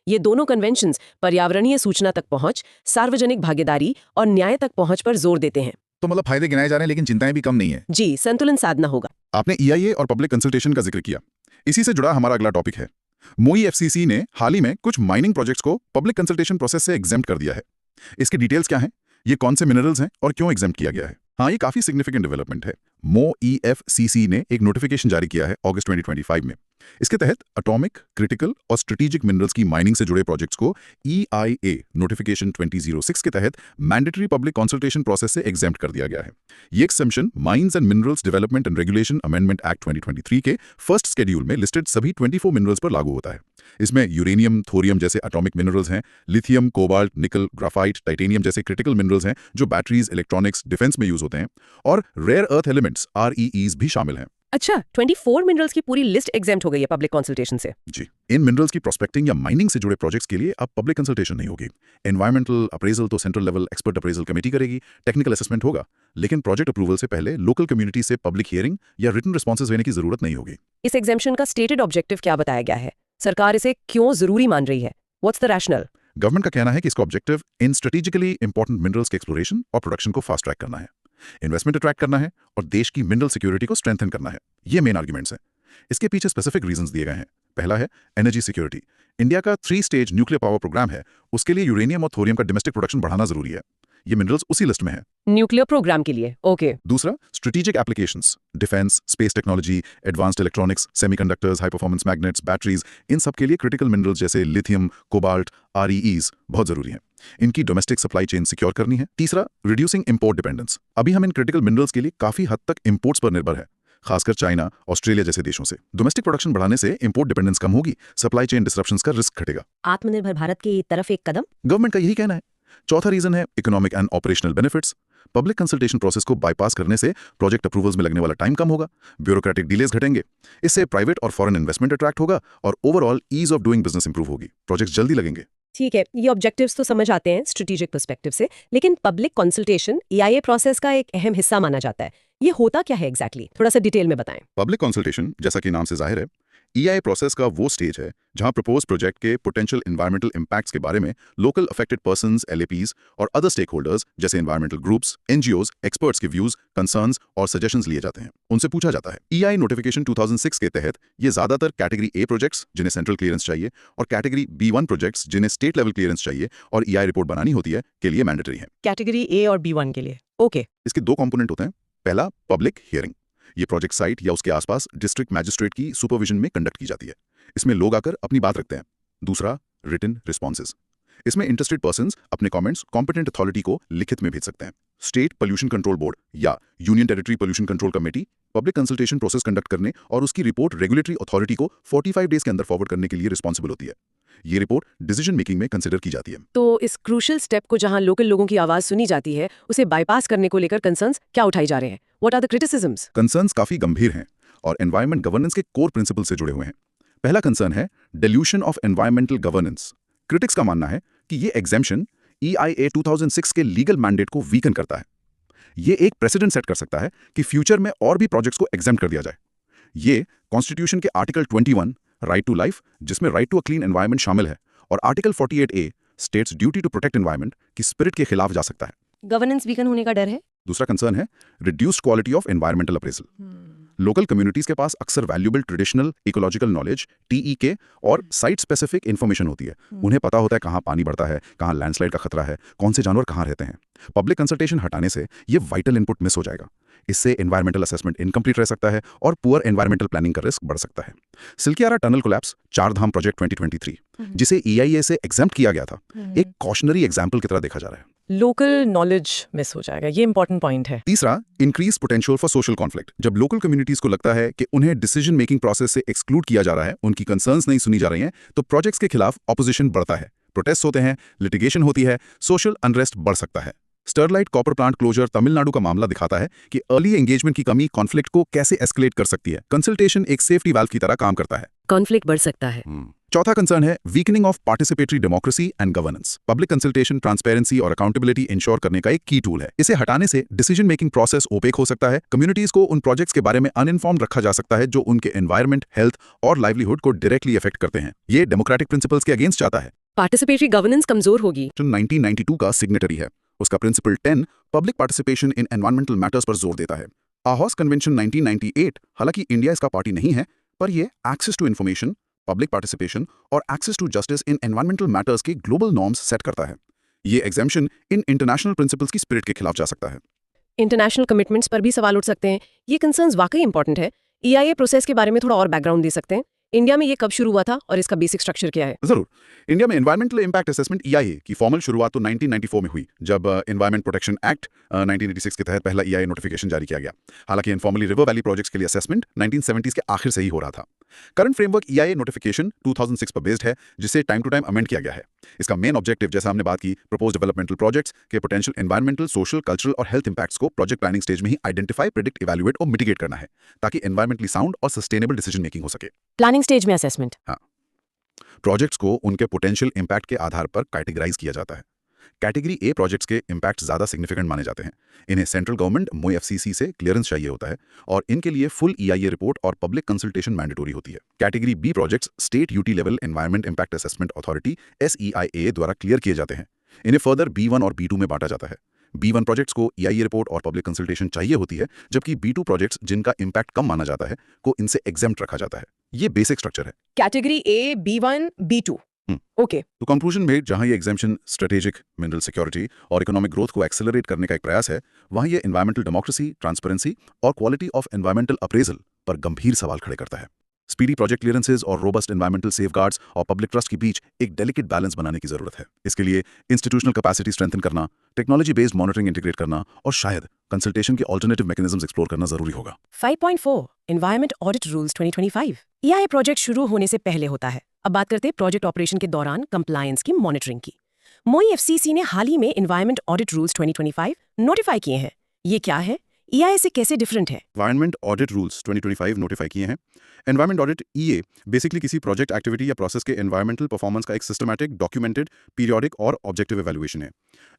ये दोनों कन्वेंशंस पर्यावरणीय सूचना तक पहुंच, सार्वजनिक भागीदारी और न्याय तक पहुंच पर जोर देते हैं। तो मतलब फायदे गिनाए जा रहे हैं लेकिन चिंताएं भी कम नहीं है। जी, संतुलन साधना होगा। आपने EIA और पब्लिक कंसल्टेशन का जिक्र किया। इसी से जुड़ा हमारा अगला टॉपिक है। मोई FCC ने हाल ही में कुछ माइनिंग प्रोजेक्ट्स को पब्लिक कंसल्टेशन प्रोसेस से एग्जेम्प्ट कर दिया है। इसके डिटेल्स क्या हैं? ये कौन से मिनरल्स हैं और क्यों एग्जेम्प्ट किया गया है? हाँ, ये काफी सिग्निफिकेंट डेवलपमेंट है। मोई FCC ने एक नोटिफिकेशन जारी किया है अगस्त 2025 में। इसके तहत एटॉमिक, क्रिटिकल और स्ट्रेटेजिक मिनरल्स की माइनिंग से जुड़े प्रोजेक्ट्स को EIA नोटिफिकेशन 2006 के तहत मैंडेटरी पब्लिक कंसल्टेशन प्रोसेस से एग्जेम्प्ट कर दिया गया है। ये exemption mines and minerals development and regulation amendment act 2023 के फर्स्ट शेड्यूल में लिस्टेड सभी 24 मिनरल्स पर लागू होता है। इसमें यूरेनियम, थोरियम जैसे एटॉमिक मिनरल्स हैं, लिथियम, कोबाल्ट, निकल, ग्राफाइट, टाइटेनियम जैसे क्रिटिकल मिनरल्स हैं जो बैटरीज, इलेक्ट्रॉनिक्स, डिफेंस में यूज होते हैं, और रेयर अर्थ एलिमेंट्स REEs भी शामिल हैं। अच्छा, 24 मिनरल्स की पूरी लिस्ट एग्जेम्प्ट हो गई है पब्लिक कंसल्टेशन से। जी, इन मिनरल्स की प्रोस्पेक्टिंग या माइनिंग से जुड़े प्रोजेक्ट्स के लिए अब पब्लिक कंसल्टेशन नहीं होगी। एनवायरमेंटल अप्रेजल तो central level expert appraisal committee करेगी, टेक्निकल असेसमेंट होगा, लेकिन प्रोजेक्ट अप्रूवल से पहले लोकल कम्युनिटी से पब्लिक हियरिंग या रिटन रिस्पॉन्सेज लेने की जरूरत नहीं होगी। इस एग्जेम्पशन का स्टेटेड ऑब्जेक्टिव क्या बताया गया है? सरकार इसे क्यों जरूरी मान रही है? What's the rational? गवर्नमेंट का कहना है कि इसका ऑब्जेक्टिव इन स्ट्रेटेजिकली इंपॉर्टेंट मिनरल्स के एक्सप्लोरेशन और प्रोडक्शन को फास्ट ट्रैक करना है, इन्वेस्टमेंट अट्रैक्ट करना है और देश की मिनरल सिक्योरिटी को स्ट्रेंथन करना है। ये मेन आर्ग्यूमेंट्स हैं। इसके पीछे स्पेसिफिक रीजंस दिए गए हैं। पहला है एनर्जी सिक्योरिटी। इंडिया का 3 स्टेज न्यूक्लियर पावर प्रोग्राम है, उसके लिए यूरेनियम और थोरियम का डोमेस्टिक प्रोडक्शन बढ़ाना जरूरी है। ये मिनरल्स उसी लिस्ट में है। न्यूक्लियर प्रोग्राम के लिए ओके। दूसरा strategic applications, defence, space technology, advanced electronics, semiconductors, high performance magnets, batteries, इन सब के लिए क्रिटिकल मिनरल्स जैसे लिथियम, कोबाल्ट, REEs बहुत जरूरी हैं। इनकी डोमेस्टिक सप्लाई चेन सिक्योर करनी है। तीसरा रिड्यूसिंग इंपोर्ट डिपेंडेंस। अभी हम इन क्रिटिकल मिनरल्स के लिए काफी हद तक इंपोर्ट्स पर निर्भर है, खासकर चाइना, ऑस्ट्रेलिया जैसे देशों से। डोमेस्टिक प्रोडक्शन बढ़ाने से इंपोर्ट डिपेंडेंस कम होगी, सप्लाई चेन डिसरप्शंस का रिस्क घटेगा। आत्मनिर्भर भारत की तरफ एक कदम। गवर्नमेंट का यही कहना है। चौथा रीजन है economic and operational benefits. Public consultation process को बाईपास करने से प्रोजेक्ट अप्रूवल्स में लगने वाला टाइम कम होगा, ब्यूरोक्रेटिक डिलेज घटेंगे। इससे प्राइवेट और फॉरेन इन्वेस्टमेंट अट्रैक्ट होगा और overall ease of doing business improve होगी, प्रोजेक्ट्स जल्दी लगेंगे। ठीक है, ये ऑब्जेक्टिव्स तो समझ आते हैं स्ट्रेटेजिक पर्सपेक्टिव से, लेकिन पब्लिक कंसल्टेशन EIA प्रोसेस का एक अहम हिस्सा माना जाता है। ये होता क्या है एग्जैक्टली थोड़ा सा डिटेल में बताएं। पब्लिक कंसल्टेशन, जैसा कि नाम से जाहिर है, EIA प्रोसेस का वो स्टेज है जहां प्रपोज प्रोजेक्ट के पोटेंशियल एनवायरमेंटल इंपैक्ट्स के बारे में लोकल अफेक्टेड पर्संस, LAPs और अदर स्टेक होल्डर्स जैसे एनवायरमेंटल ग्रुप्स, NGOs, एक्सपर्ट्स के व्यूज, कंसर्न्स और सजेशंस लिए जाते हैं। उनसे पूछा जाता है। EIA नोटिफिकेशन 2006 के तहत ये ज्यादातर कैटेगरी A प्रोजेक्ट्स जिन्हें सेंट्रल क्लियरेंस चाहिए और कैटेगरी B1 प्रोजेक्ट्स जिन्हें स्टेट लेवल क्लियरेंस चाहिए और EIA रिपोर्ट बनानी होती है के लिए मैंडेटरी है। कैटेगरी A और B1 के लिए ओके। इसके 2 कंपोनेंट होते हैं। पहला पब्लिक हियरिंग। ये प्रोजेक्ट साइट या उसके आसपास डिस्ट्रिक्ट मैजिस्ट्रेट की सुपरविजन में कंडक्ट की जाती है। इसमें लोग आकर अपनी बात रखते हैं। दूसरा रिटन रिस्पॉन्सेज। इसमें इंटरेस्टेड पर्संस अपने कमेंट्स कॉम्पिटेंट अथॉरिटी को लिखित में भेज सकते हैं। स्टेट पोल्यूशन कंट्रोल बोर्ड या union territory pollution control committee public consultation process conduct करने और उसकी रिपोर्ट रेगुलेटरी अथॉरिटी को 45 डेज के अंदर फॉरवर्ड करने के लिए रिस्पॉन्सिबल होती है। ये रिपोर्ट डिसीजन मेकिंग में कंसिडर की जाती है। तो इस क्रूशियल स्टेप को जहां लोकल लोगों की आवाज सुनी जाती है, उसे बाईपास करने को लेकर कंसर्न्स क्या उठाई जा रहे हैं? What are the criticisms? Concerns काफी गंभीर हैं और एनवायरमेंट गवर्नेंस के कोर प्रिंसिपल से जुड़े हुए हैं। पहला कंसर्न है dilution of environmental governance. Critics का मानना है कि ये एग्जेम्पशन EIA 2006 के लीगल मैंडेट को वीकन करता है। ये एक प्रेसिडेंट सेट कर सकता है कि फ्यूचर में और भी प्रोजेक्ट्स को एग्जेम्प्ट कर दिया जाए। ये कॉन्स्टिट्यूशन के आर्टिकल 21 राइट टू लाइफ, जिसमें right to a clean environment शामिल है, और article 48A state's duty to protect environment की स्पिरिट के खिलाफ जा सकता है। गवर्नेंस वीकन होने का डर है। दूसरा कंसर्न है reduced quality of environmental appraisal. Local communities के पास अक्सर valuable traditional ecological knowledge TEK और साइट स्पेसिफिक इन्फॉर्मेशन होती है। उन्हें पता होता है कहाँ पानी बढ़ता है, कहाँ लैंडस्लाइड का खतरा है, कौन से जानवर कहाँ रहते हैं। पब्लिक कंसल्टेशन हटाने से ये वाइटल इनपुट मिस हो जाएगा। इससे एनवायरमेंटल असेसमेंट इनकम्प्लीट रह सकता है और पुअर एनवायरमेंटल प्लानिंग का रिस्क बढ़ सकता है। सिल्कियारा टनल कोलैप्स, चार धाम प्रोजेक्ट 2023, जिसे EIA से एग्जेम्प्ट किया गया था, एक कॉशनरी एग्जाम्पल की तरह देखा जा रहा है। लोकल नॉलेज मिस हो जाएगा, ये इंपॉर्टेंट पॉइंट है। तीसरा increase potential for social conflict. जब लोकल कम्युनिटीज को लगता है कि उन्हें डिसीजन मेकिंग प्रोसेस से एक्सक्लूड किया जा रहा है, उनकी कंसर्न्स नहीं सुनी जा रही हैं, तो प्रोजेक्ट्स के खिलाफ ऑपोजिशन बढ़ता है, प्रोटेस्ट होते हैं, लिटिगेशन होती है, सोशल अनरेस्ट बढ़ सकता है। Sterlite copper plant closure Tamil Nadu का मामला दिखाता है कि अर्ली एंगेजमेंट की कमी कॉन्फ्लिक्ट को कैसे एस्केलेट कर सकती है। कंसल्टेशन एक सेफ्टी वाल्व की तरह काम करता है। कॉन्फ्लिक्ट बढ़ सकता है। चौथा कंसर्न है weakening of participatory democracy and governance. Public consultation transparency और अकाउंटेबिलिटी इंश्योर करने का एक की टूल है। इसे हटाने से डिसीजन मेकिंग प्रोसेस ओपेक हो सकता है। कम्युनिटीज को उन प्रोजेक्ट्स के बारे में अनइन्फॉर्म्ड रखा जा सकता है जो उनके एनवायरमेंट, हेल्थ और लाइवलीहुड को डायरेक्टली अफेक्ट करते हैं। ये डेमोक्रेटिक प्रिंसिपल्स के अगेंस्ट जाता है। पार्टिसिपेटरी गवर्नेंस कमजोर होगी। जो 1992 का सिग्नेटरी है, उसका principle 10 public participation in environmental matters पर जोर देता है। आहोस कन्वेंशन 1998, हालांकि इंडिया इसका पार्टी नहीं है, पर ये access to information, public participation और access to justice in environmental matters के ग्लोबल नॉर्म्स सेट करता है। ये एग्जेम्पशन इन इंटरनेशनल प्रिंसिपल्स की स्पिरिट के खिलाफ जा सकता है। इंटरनेशनल कमिटमेंट्स पर भी सवाल उठ सकते हैं। ये कंसर्न्स वाकई इंपॉर्टेंट है। EIA प्रोसेस के बारे में थोड़ा और बैकग्राउंड दे सकते हैं। इंडिया में ये कब शुरू हुआ था और इसका बेसिक स्ट्रक्चर क्या है? जरूर। इंडिया में एनवायरमेंटल इंपैक्ट असेसमेंट EIA की फॉर्मल शुरुआत तो 1994 में हुई, जब एनवायरमेंट प्रोटेक्शन एक्ट 1986 के तहत पहला EIA नोटिफिकेशन जारी किया गया। हालांकि इनफॉर्मली रिवर वैली प्रोजेक्ट्स के लिए असेसमेंट 1970s के आखिर से ही हो रहा था। करंट फ्रेमवर्क EIA नोटिफिकेशन 2006 पर बेस्ड है, जिसे टाइम टू टाइम अमेंड किया गया है। इसका मेन ऑब्जेक्टिव, जैसा हमने बात की, प्रपोज डेवलपमेंटल प्रोजेक्ट्स के पोटेंशियल एनवायरमेंटल, सोशल, कल्चरल और हेल्थ इंपैक्ट्स को प्रोजेक्ट प्लानिंग स्टेज में ही आइडेंटिफाई, प्रेडिक्ट, इवैल्यूएट और मिटिगेट करना है, ताकि एनवायरमेंटली साउंड और सस्टेनेबल डिसीजन मेकिंग हो सके। प्लानिंग स्टेज में असेसमेंट। हाँ, प्रोजेक्ट्स को उनके पोटेंशियल इंपैक्ट के आधार पर कैटेगराइज किया जाता है। कैटेगरी A प्रोजेक्ट्स के इंपैक्ट ज्यादा सिग्निफिकेंट माने जाते हैं। इन्हें सेंट्रल गवर्नमेंट MoEFCC से क्लियरेंस चाहिए होता है और इनके लिए फुल EIA रिपोर्ट और पब्लिक कंसल्टेशन मैंडेटरी होती है। Category B projects state UT level environment impact assessment authority SEIA द्वारा क्लियर किए जाते हैं। इन्हें फर्दर B1 और B2 में बांटा जाता है। B1 प्रोजेक्ट्स को EIA रिपोर्ट और पब्लिक कंसल्टेशन चाहिए होती है, जबकि B2 प्रोजेक्ट्स जिनका इम्पैक्ट कम माना जाता है को इनसे एग्जेम्प्ट रखा जाता है। ये बेसिक स्ट्रक्चर है। Category A, B1, B2। Okay. तो कंक्लूजन में जहां ये एग्जेम्पशन स्ट्रेटेजिक, मिनरल सिक्योरिटी और इकोनॉमिक ग्रोथ को एक्सेलरेट करने का एक प्रयास है, वहां ये एनवायरमेंटल डेमोक्रेसी, ट्रांसपेरेंसी और क्वालिटी ऑफ एनवायरमेंटल अप्रेजल पर गंभीर सवाल खड़े करता है। स्पीडी प्रोजेक्ट क्लियरेंसेज और रोबस्ट एनवायरमेंटल सेफगार्ड्स और पब्लिक ट्रस्ट के बीच एक डेलिकेट बैलेंस बनाने की जरूरत है। इसके लिए इंस्टीट्यूशनल कैपेसिटी स्ट्रेंथन करना, टेक्नोलॉजी बेस्ड मॉनिटरिंग इंटीग्रेट करना और शायद कंसल्टेशन के ऑल्टरनेटिव मैकेनिज्म्स एक्सप्लोर करना जरूरी होगा। 5.4 environment audit rules 2025 EIA project शुरू होने से पहले होता है। अब बात करते हैं प्रोजेक्ट ऑपरेशन के दौरान कंप्लायंस की मॉनिटरिंग की। मोई FCC ने हाल ही में एनवायरमेंट ऑडिट रूल्स 2025 नोटिफाई किए हैं। ये क्या है? EIA से कैसे डिफरेंट है? एनवायरमेंट ऑडिट रूल्स 2025 नोटिफाई किए हैं। एनवायरमेंट ऑडिट EA बेसिकली किसी प्रोजेक्ट एक्टिविटी या प्रोसेस के एनवायरमेंटल परफॉर्मेंस का एक सिस्टमैटिक, डॉक्यूमेंटेड, पीरियोडिक और ऑब्जेक्टिव इवैल्यूएशन है।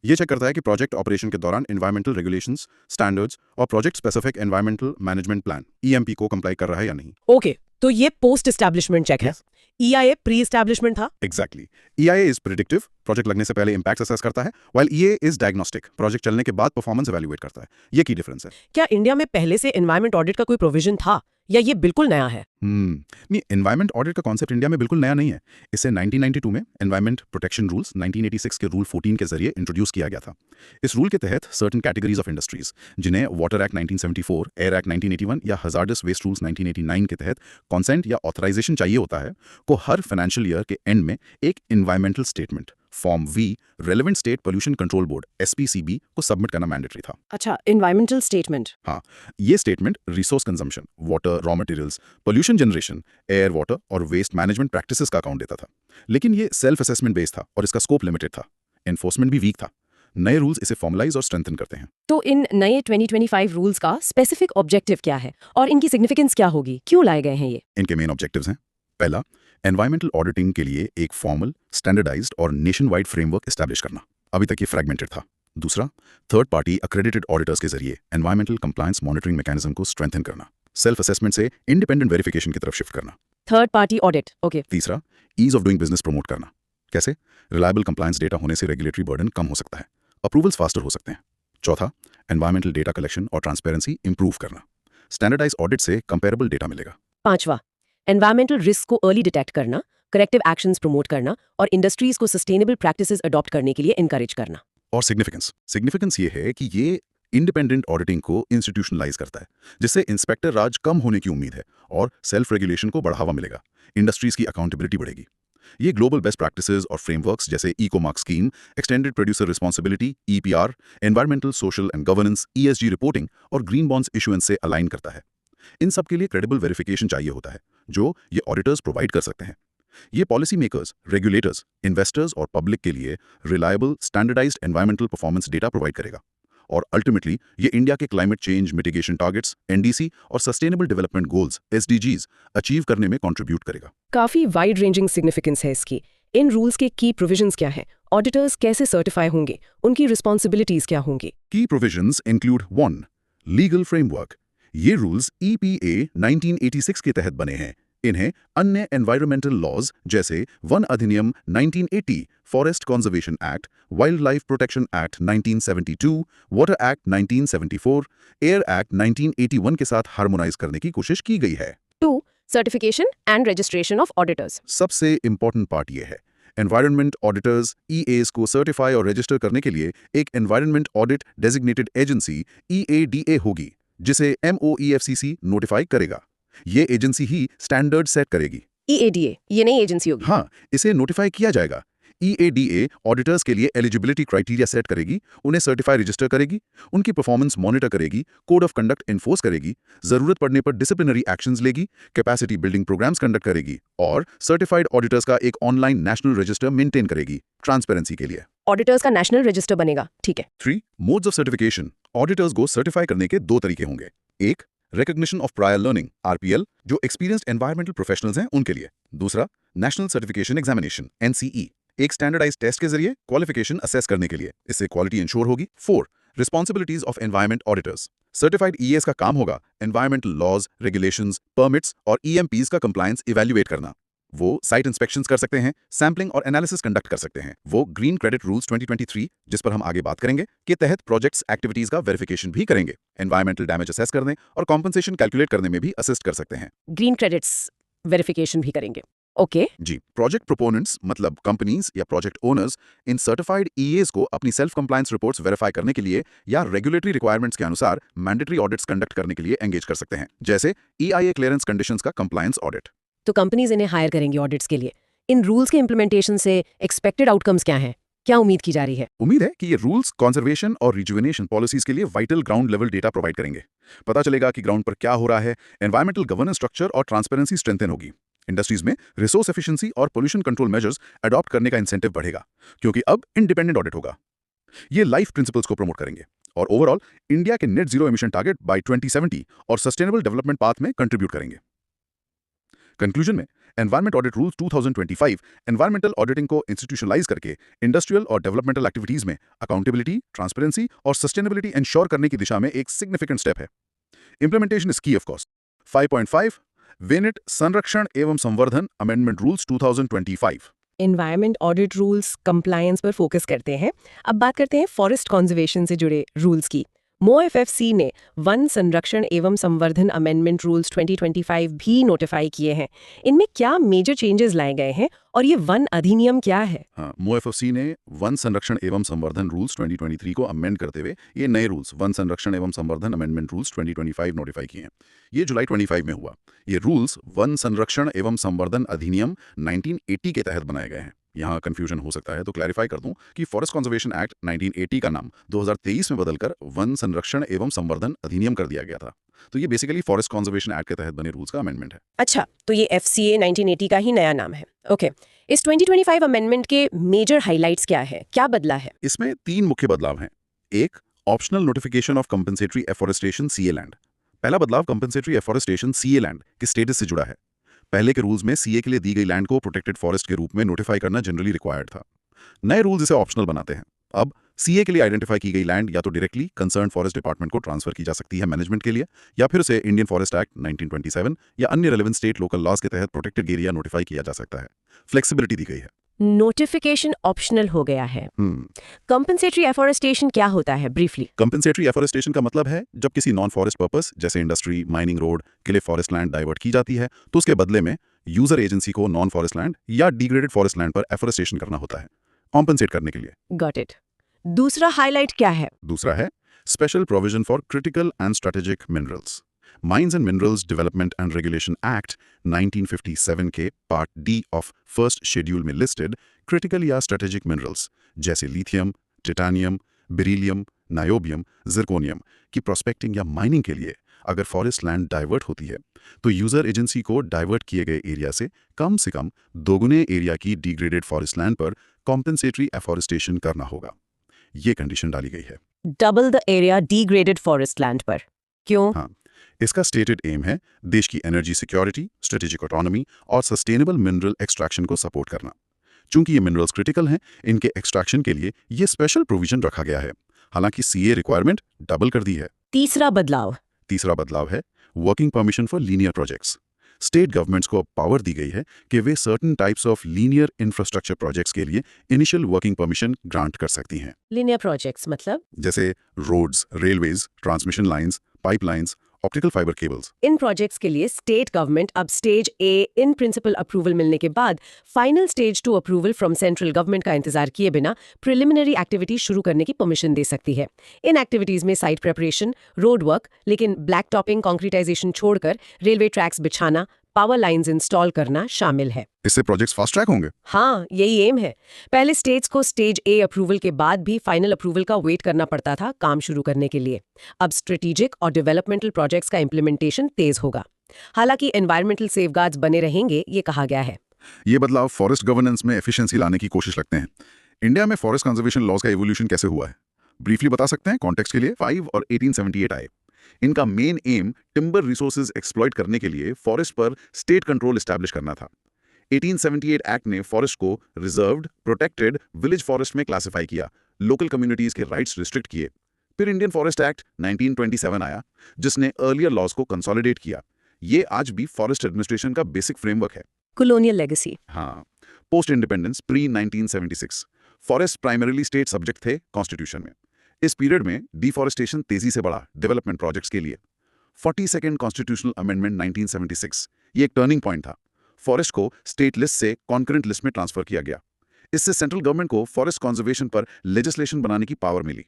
ये चेक करता है कि प्रोजेक्ट ऑपरेशन के दौरान एनवायरमेंटल रेगुलेशंस, स्टैंडर्ड्स और project specific environmental management plan EMP को कंप्लाई कर रहा है या नहीं। ओके, तो ये पोस्ट एस्टैब्लिशमेंट चेक है। EIA प्री एस्टैब्लिशमेंट था। Exactly. EIA is predictive, project लगने से पहले इंपैक्ट असेस करता है, while EA is diagnostic, project चलने के बाद परफॉर्मेंस इवैल्यूएट करता है। ये की डिफरेंस है। क्या इंडिया में पहले से एनवायरमेंट ऑडिट का कोई प्रोविजन था या ये बिल्कुल नया है? नहीं, एनवायरमेंट ऑडिट का कॉन्सेप्ट इंडिया में बिल्कुल नया नहीं है। इसे 1992 में एनवायरमेंट प्रोटेक्शन रूल्स 1986 के रूल 14 के जरिए इंट्रोड्यूस किया गया था। इस रूल के तहत सर्टेन कैटेगरीज ऑफ इंडस्ट्रीज, जिन्हें वाटर एक्ट 1974, एयर एक्ट 1981 या हजार्डस वेस्ट रूल्स 1989 के तहत कॉन्सेंट या ऑथराइजेशन चाहिए होता है, को हर फाइनेंशियल ईयर के एंड में एक environmental statement form V relevant state pollution control board SPCB को सबमिट करना मैंडेटरी था। अच्छा, एनवायरमेंटल स्टेटमेंट। हाँ, ये statement resource consumption, water, raw materials, pollution generation, air, water और वेस्ट मैनेजमेंट प्रैक्टिसेस का अकाउंट देता था। लेकिन ये सेल्फ असेसमेंट बेस्ड था और इसका स्कोप लिमिटेड था। एनफोर्समेंट भी वीक था। नए रूल्स इसे फॉर्मलाइज और स्ट्रेंथन करते हैं। तो इन नए 2025 रूल्स का स्पेसिफिक ऑब्जेक्टिव क्या है और इनकी सिग्निफिकेंस क्या होगी? क्यों लाए गए हैं ये? इनके मेन ऑब्जेक्टिव्स हैं। पहला, एनवायरमेंटल ऑडिटिंग के लिए एक फॉर्मल, स्टैंडर्डाइज्ड और नेशन वाइड फ्रेमवर्क एस्टैब्लिश करना। अभी तक ये फ्रैगमेंटेड था। दूसरा, थर्ड पार्टी अक्रेडिटेड ऑडिटर्स के जरिए एनवायरमेंटल कंप्लायंस मॉनिटरिंग मैकेनिज्म को स्ट्रेंथन करना। सेल्फ असेसमेंट से इंडिपेंडेंट वेरिफिकेशन की तरफ शिफ्ट करना। Third party audit, okay. तीसरा, ease of doing business promote करना। कैसे? रिलायबल कंप्लायंस डेटा होने से रेगुलेटरी बर्डन कम हो सकता है, अप्रूवल्स फास्टर हो सकते हैं। चौथा, एनवायरमेंटल डेटा कलेक्शन और ट्रांसपेरेंसी इंप्रूव करना। स्टैंडर्डाइज ऑडिट से कंपेरेबल डेटा मिलेगा। पांचवा, एनवायरमेंटल रिस्क को अर्ली डिटेक्ट करना, करेक्टिव एक्शंस प्रमोट करना और इंडस्ट्रीज को सस्टेनेबल प्रैक्टिसेस अडॉप्ट करने के लिए एनकरेज करना। और सिग्निफिकेंस ये है कि ये इंडिपेंडेंट ऑडिटिंग को इंस्टीट्यूशनलाइज करता है, जिससे इंस्पेक्टर राज कम होने की उम्मीद है और सेल्फ रेगुलेशन को बढ़ावा मिलेगा। इंडस्ट्रीज की अकाउंटेबिलिटी बढ़ेगी। ये ग्लोबल बेस्ट प्रैक्टिसेस और फ्रेमवर्क्स जैसे Ecomark scheme, extended producer responsibility EPR, environmental, social and governance ESG reporting और ग्रीन बॉन्ड्स इशुएंस से अलाइन करता है। इन सब के लिए क्रेडिबल वेरिफिकेशन चाहिए होता है, जो ये ऑडिटर्स प्रोवाइड कर सकते हैं। ये पॉलिसी मेकर्स, रेगुलेटर्स, इन्वेस्टर्स और पब्लिक के लिए reliable, standardised environmental performance data provide करेगा। और अल्टीमेटली ये इंडिया के climate change mitigation targets NDC और sustainable development goals SDGs achieve करने में कंट्रीब्यूट करेगा। काफी वाइड रेंजिंग सिग्निफिकेंस है इसकी। इन रूल्स के की प्रोविजंस क्या हैं? ऑडिटर्स कैसे सर्टिफाई होंगे? उनकी रिस्पॉन्सिबिलिटीज क्या होंगी? की प्रोविजंस इंक्लूड 1. Legal framework. ये रूल्स EPA 1986 के तहत बने हैं। इन्हें अन्य एनवायरमेंटल लॉज जैसे वन अधिनियम 1980, forest conservation act, wild life protection act 1972, water act 1974, air act 1981 के साथ हार्मोनाइज करने की कोशिश की गई है। 2. Certification and registration of auditors. सबसे इंपॉर्टेंट पार्ट ये है, एनवायरमेंट ऑडिटर्स EAs को सर्टिफाई और रजिस्टर करने के लिए एक environment audit designated agency EADA होगी, जिसे MOEFCC नोटिफाई करेगा। ये एजेंसी ही स्टैंडर्ड सेट करेगी। EADA ये नई एजेंसी होगी। हाँ, इसे नोटिफाई किया जाएगा। EADA ऑडिटर्स के लिए एलिजिबिलिटी क्राइटेरिया सेट करेगी, उन्हें सर्टिफाई रजिस्टर करेगी, उनकी परफॉर्मेंस मॉनिटर करेगी, कोड ऑफ कंडक्ट इन्फोर्स करेगी, जरूरत पड़ने पर डिसिप्लिनरी एक्शंस लेगी, कैपेसिटी बिल्डिंग प्रोग्राम्स कंडक्ट करेगी और सर्टिफाइड ऑडिटर्स का एक ऑनलाइन नेशनल रजिस्टर मेंटेन करेगी ट्रांसपेरेंसी के लिए। ऑडिटर्स का नेशनल रजिस्टर बनेगा, ठीक है। 3. Modes of certification. ऑडिटर्स को सर्टिफाई करने के 2 तरीके होंगे। एक, recognition of prior learning RPL, जो एक्सपीरियंस्ड एनवायरमेंटल प्रोफेशनल्स हैं उनके लिए। दूसरा, नेशनल सर्टिफिकेशन एग्जामिनेशन NCE, एक स्टैंडर्डाइज्ड टेस्ट के जरिए क्वालिफिकेशन असेस करने के लिए। इससे क्वालिटी इंश्योर होगी। 4. Responsibilities of environment auditors. Certified EAs का काम होगा एनवायरमेंटल लॉज, रेगुलेशंस, परमिट्स और EMPs का कंप्लायंस इवैल्यूएट करना। वो साइट इंस्पेक्शंस कर सकते हैं, सैम्पलिंग और एनालिसिस कंडक्ट कर सकते हैं। वो ग्रीन क्रेडिट रूल्स 2023, जिस पर हम आगे बात करेंगे, के तहत प्रोजेक्ट्स एक्टिविटीज का वेरिफिकेशन भी करेंगे। एनवायरमेंटल डैमेज असेस करने और कॉम्पनसेशन कैलकुलेट करने में भी असिस्ट कर सकते हैं। ग्रीन क्रेडिट्स वेरिफिकेशन भी करेंगे। ओके। जी, प्रोजेक्ट प्रोपोनेंट्स मतलब कंपनीज या project owners in certified ES को अपनी सेल्फ कंप्लायंस रिपोर्ट्स वेरीफाई करने के लिए या रेगुलेटरी रिक्वायरमेंट्स के अनुसार मैंडेटरी ऑडिट्स कंडक्ट करने के लिए एंगेज कर सकते हैं, जैसे ईआईए क्लियरेंस कंडीशंस का कंप्लायंस ऑडिट। तो कंपनीज इन्हें हायर करेंगी ऑडिट्स के लिए। इन रूल्स के इम्प्लीमेंटेशन से एक्सपेक्टेड आउटकम्स क्या हैं? क्या उम्मीद की जा रही है? उम्मीद है कि ये रूल्स कंजर्वेशन और रिजुविनेशन पॉलिसीज के लिए vital ground level data provide करेंगे। पता चलेगा कि ग्राउंड पर क्या हो रहा है, एनवायरमेंटल गवर्नेंस स्ट्रक्चर और ट्रांसपेरेंसी स्ट्रेंथन होगी। इंडस्ट्रीज में रिसोर्स एफिशिएंसी और पोल्यूशन कंट्रोल मेजर्स अडॉप्ट करने का इंसेंटिव बढ़ेगा, क्योंकि अब इंडिपेंडेंट ऑडिट होगा। ये लाइफ प्रिंसिपल्स को प्रमोट करेंगे और ओवरऑल इंडिया के net zero emission target by 2070 और सस्टेनेबल डेवलपमेंट पाथ में कंट्रीब्यूट करेंगे। कंक्लूजन में, environment audit rules 2025 environmental auditing को इंस्टीट्यूशनलाइज करके इंडस्ट्रियल और डेवलपमेंटल एक्टिविटीज में अकाउंटेबिलिटी, ट्रांसपेरेंसी और सस्टेनेबिलिटी इंश्योर करने की दिशा में एक सिग्निफिकेंट स्टेप है। Implementation is key of course. 5.5 वेनिट संरक्षण एवं संवर्धन amendment rules 2025। Environment audit rules compliance पर फोकस करते हैं। अब बात करते हैं फॉरेस्ट कंजर्वेशन से जुड़े रूल्स की। MoFFC ने वन संरक्षण एवं संवर्धन अमेंडमेंट रूल्स 2025 भी नोटिफाई किए हैं। इनमें क्या मेजर चेंजेस लाए गए हैं और ये वन अधिनियम क्या है? हाँ, MoFFC ने वन संरक्षण एवं संवर्धन रूल्स 2023 को अमेंड करते हुए ये नए रूल्स वन संरक्षण एवं संवर्धन अमेंडमेंट रूल्स 2025 नोटिफाई किए हैं। ये जुलाई 25 में हुआ। ये रूल्स वन संरक्षण एवं संवर्धन अधिनियम 1980 के तहत बनाए गए हैं। यहाँ कंफ्यूजन हो सकता है, तो क्लैरिफाई कर दूं कि फॉरेस्ट कंजर्वेशन एक्ट 1980 का नाम 2023 में बदलकर वन संरक्षण एवं संवर्धन अधिनियम कर दिया गया था। तो ये बेसिकली फॉरेस्ट कंजर्वेशन एक्ट के तहत बने रूल्स का अमेंडमेंट है। अच्छा, तो ये FCA 1980 का ही नया नाम है। ओके। इस 2025 अमेंडमेंट के मेजर हाइलाइट्स क्या है? क्या बदला है? इसमें 3 मुख्य बदलाव हैं। एक, optional notification of compensatory afforestation CA land. पहला बदलाव कंपनसेटरी एफॉरेस्टेशन सीए लैंड के स्टेटस से जुड़ा है। पहले के रूल्स में सीए के लिए दी गई लैंड को प्रोटेक्टेड फॉरेस्ट के रूप में नोटिफाई करना जनरली रिक्वायर्ड था। नए रूल्स इसे ऑप्शनल बनाते हैं। अब सीए के लिए आइडेंटिफाई की गई लैंड या तो डायरेक्टली कंसर्न फॉरेस्ट डिपार्टमेंट को ट्रांसफर की जा सकती है मैनेजमेंट के लिए, या फिर उसे इंडियन फॉरेस्ट एक्ट 1927 या अन्य रेलेवेंट स्टेट लोकल लॉज के तहत प्रोटेक्टेड एरिया नोटिफाई किया जा सकता है। फ्लेक्सिबिलिटी दी गई है। नोटिफिकेशन ऑप्शनल हो गया है। कंपनसेटरी एफॉरेस्टेशन क्या होता है ब्रीफली? कंपनसेटरी एफॉरेस्टेशन का मतलब है जब किसी नॉन फॉरेस्ट पर्पस जैसे इंडस्ट्री, माइनिंग, रोड के लिए फॉरेस्ट लैंड डाइवर्ट की जाती है, तो उसके बदले में यूजर एजेंसी को नॉन फॉरेस्ट लैंड या डिग्रेडेड फॉरेस्ट लैंड पर एफॉरेस्टेशन करना होता है कॉम्पनसेट करने के लिए। Got it. दूसरा हाईलाइट क्या है? दूसरा है special provision for critical and strategic minerals. Mines and minerals development and regulation act 1957 के part D of first schedule में लिस्टेड क्रिटिकल या स्ट्रेटेजिक मिनरल्स जैसे lithium, titanium, beryllium, niobium, zirconium की प्रोस्पेक्टिंग या माइनिंग के लिए अगर फॉरेस्ट लैंड डाइवर्ट होती है, तो यूजर एजेंसी को डाइवर्ट किए गए एरिया से कम दोगुने एरिया की डिग्रेडेड फॉरेस्ट लैंड पर कॉम्पनसेटरी एफॉरेस्टेशन करना होगा। ये कंडीशन डाली गई है। Double the area degraded forest land पर। क्यों? हाँ, इसका स्टेटेड एम है देश की एनर्जी सिक्योरिटी, स्ट्रेटेजिक ऑटोनॉमी और सस्टेनेबल मिनरल एक्सट्रैक्शन को सपोर्ट करना। चूंकि ये मिनरल्स क्रिटिकल हैं, इनके एक्सट्रैक्शन के लिए ये स्पेशल प्रोविजन रखा गया है। हालांकि सीए रिक्वायरमेंट डबल कर दी है। तीसरा बदलाव है working permission for linear projects. State governments को पावर दी गई है कि वे certain types of linear infrastructure projects के लिए इनिशियल वर्किंग परमिशन ग्रांट कर सकती हैं। लीनियर प्रोजेक्ट्स मतलब? जैसे roads, railways, transmission lines, pipelines, optical fibre cables. इन प्रोजेक्ट्स के लिए स्टेट गवर्नमेंट अब stage A in principle approval मिलने के बाद final stage 2 approval from central government का इंतजार किए बिना प्रिलिमिनरी एक्टिविटीज शुरू करने की परमिशन दे सकती है। इन एक्टिविटीज में साइट प्रिपरेशन, रोड वर्क, लेकिन ब्लैक टॉपिंग, कंक्रीटाइजेशन छोड़कर रेलवे ट्रैक्स बिछाना, पावर लाइंस इंस्टॉल करना शामिल है। इससे प्रोजेक्ट्स फास्ट ट्रैक होंगे। हाँ, यही एम है। पहले स्टेट्स को स्टेज ए अप्रूवल के बाद भी फाइनल अप्रूवल का वेट करना पड़ता था काम शुरू करने के लिए। अब स्ट्रेटेजिक और डेवलपमेंटल प्रोजेक्ट्स का इंप्लीमेंटेशन तेज होगा। हालांकि एनवायरमेंटल सेफगार्ड्स बने रहेंगे, ये कहा गया है। ये बदलाव फॉरेस्ट गवर्नेंस में एफिशिएंसी लाने की कोशिश लगते हैं। इंडिया में फॉरेस्ट कंजर्वेशन लॉज का इवोल्यूशन कैसे हुआ है, ब्रीफली बता सकते हैं कॉन्टेक्स्ट के लिए। 5 और 1878 आए। इनका main M timber resources exploit करने के लिए फॉरेस्ट पर स्टेट कंट्रोल एस्टैब्लिश करना था। 1878 एक्ट ने फॉरेस्ट को रिजर्व्ड, प्रोटेक्टेड, विलेज फॉरेस्ट में क्लासिफाई किया, लोकल कम्युनिटीज के राइट्स रिस्ट्रिक्ट किए। फिर इंडियन फॉरेस्ट एक्ट 1927 आया, जिसने अर्लियर लॉज को कंसोलिडेट किया। ये आज भी फॉरेस्ट एडमिनिस्ट्रेशन का बेसिक फ्रेमवर्क है। colonial legacy. हाँ, post independence pre 1976 forest primarily state subject थे कॉन्स्टिट्यूशन में। इस पीरियड में डिफॉरेस्टेशन तेजी से बढ़ा डेवलपमेंट प्रोजेक्ट्स के लिए। 42nd कॉन्स्टिट्यूशनल अमेंडमेंट 1976 ये एक टर्निंग पॉइंट था। फॉरेस्ट को स्टेट लिस्ट से कॉन्करेंट लिस्ट में ट्रांसफर किया गया। इससे सेंट्रल गवर्नमेंट को फॉरेस्ट कंजर्वेशन पर लेजिस्लेशन बनाने की पावर मिली।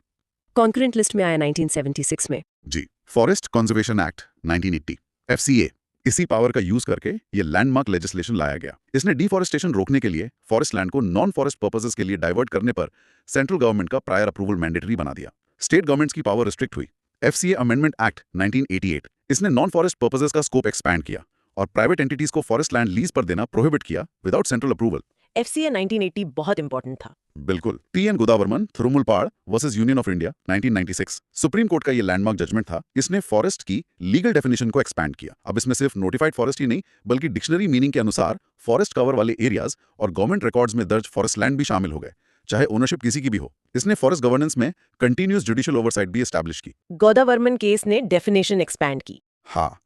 Concurrent list में आया 1976 में। जी, फॉरेस्ट कंजर्वेशन एक्ट 1980 FCA इसी पावर का यूज करके ये लैंडमार्क लेजिस्लेशन लाया गया। इसने डिफॉरेस्टेशन रोकने के लिए फॉरेस्ट लैंड को नॉन फॉरेस्ट पर्पसेस के लिए डाइवर्ट करने पर सेंट्रल गवर्नमेंट का प्रायर अप्रूवल मैंडेटरी बना दिया। स्टेट गवर्नमेंट्स की पावर रिस्ट्रिक्ट हुई। FCA अमेंडमेंट एक्ट 1988 इसने नॉन फॉरेस्ट पर्पसेस का स्कोप एक्सपैंड किया और प्राइवेट एंटिटीज को फॉरेस्ट लैंड लीज पर देना प्रोहिबिट किया विदाउट सेंट्रल अप्रूवल। FCA 1980 बहुत इंपॉर्टेंट था। बिल्कुल। TN Godavarman Thirumulpad versus Union of India 1996 Supreme Court का ये लैंडमार्क जजमेंट था। इसने फॉरेस्ट की लीगल डेफिनेशन को एक्सपैंड किया। अब इसमें सिर्फ नोटिफाइड फॉरेस्ट ही नहीं बल्कि डिक्शनरी मीनिंग के अनुसार फॉरेस्ट कवर वाले एरियाज और गवर्नमेंट रिकॉर्ड्स में दर्ज फॉरेस्ट लैंड भी शामिल हो गए, चाहे ओनरशिप किसी की भी हो। इसने फॉरेस्ट गवर्नेंस में कंटिन्यूअस जुडिशियल ओवरसाइट भी एस्टैब्लिश की। गोदावर्मन केस ने डेफिनेशन एक्सपैंड की। हाँ,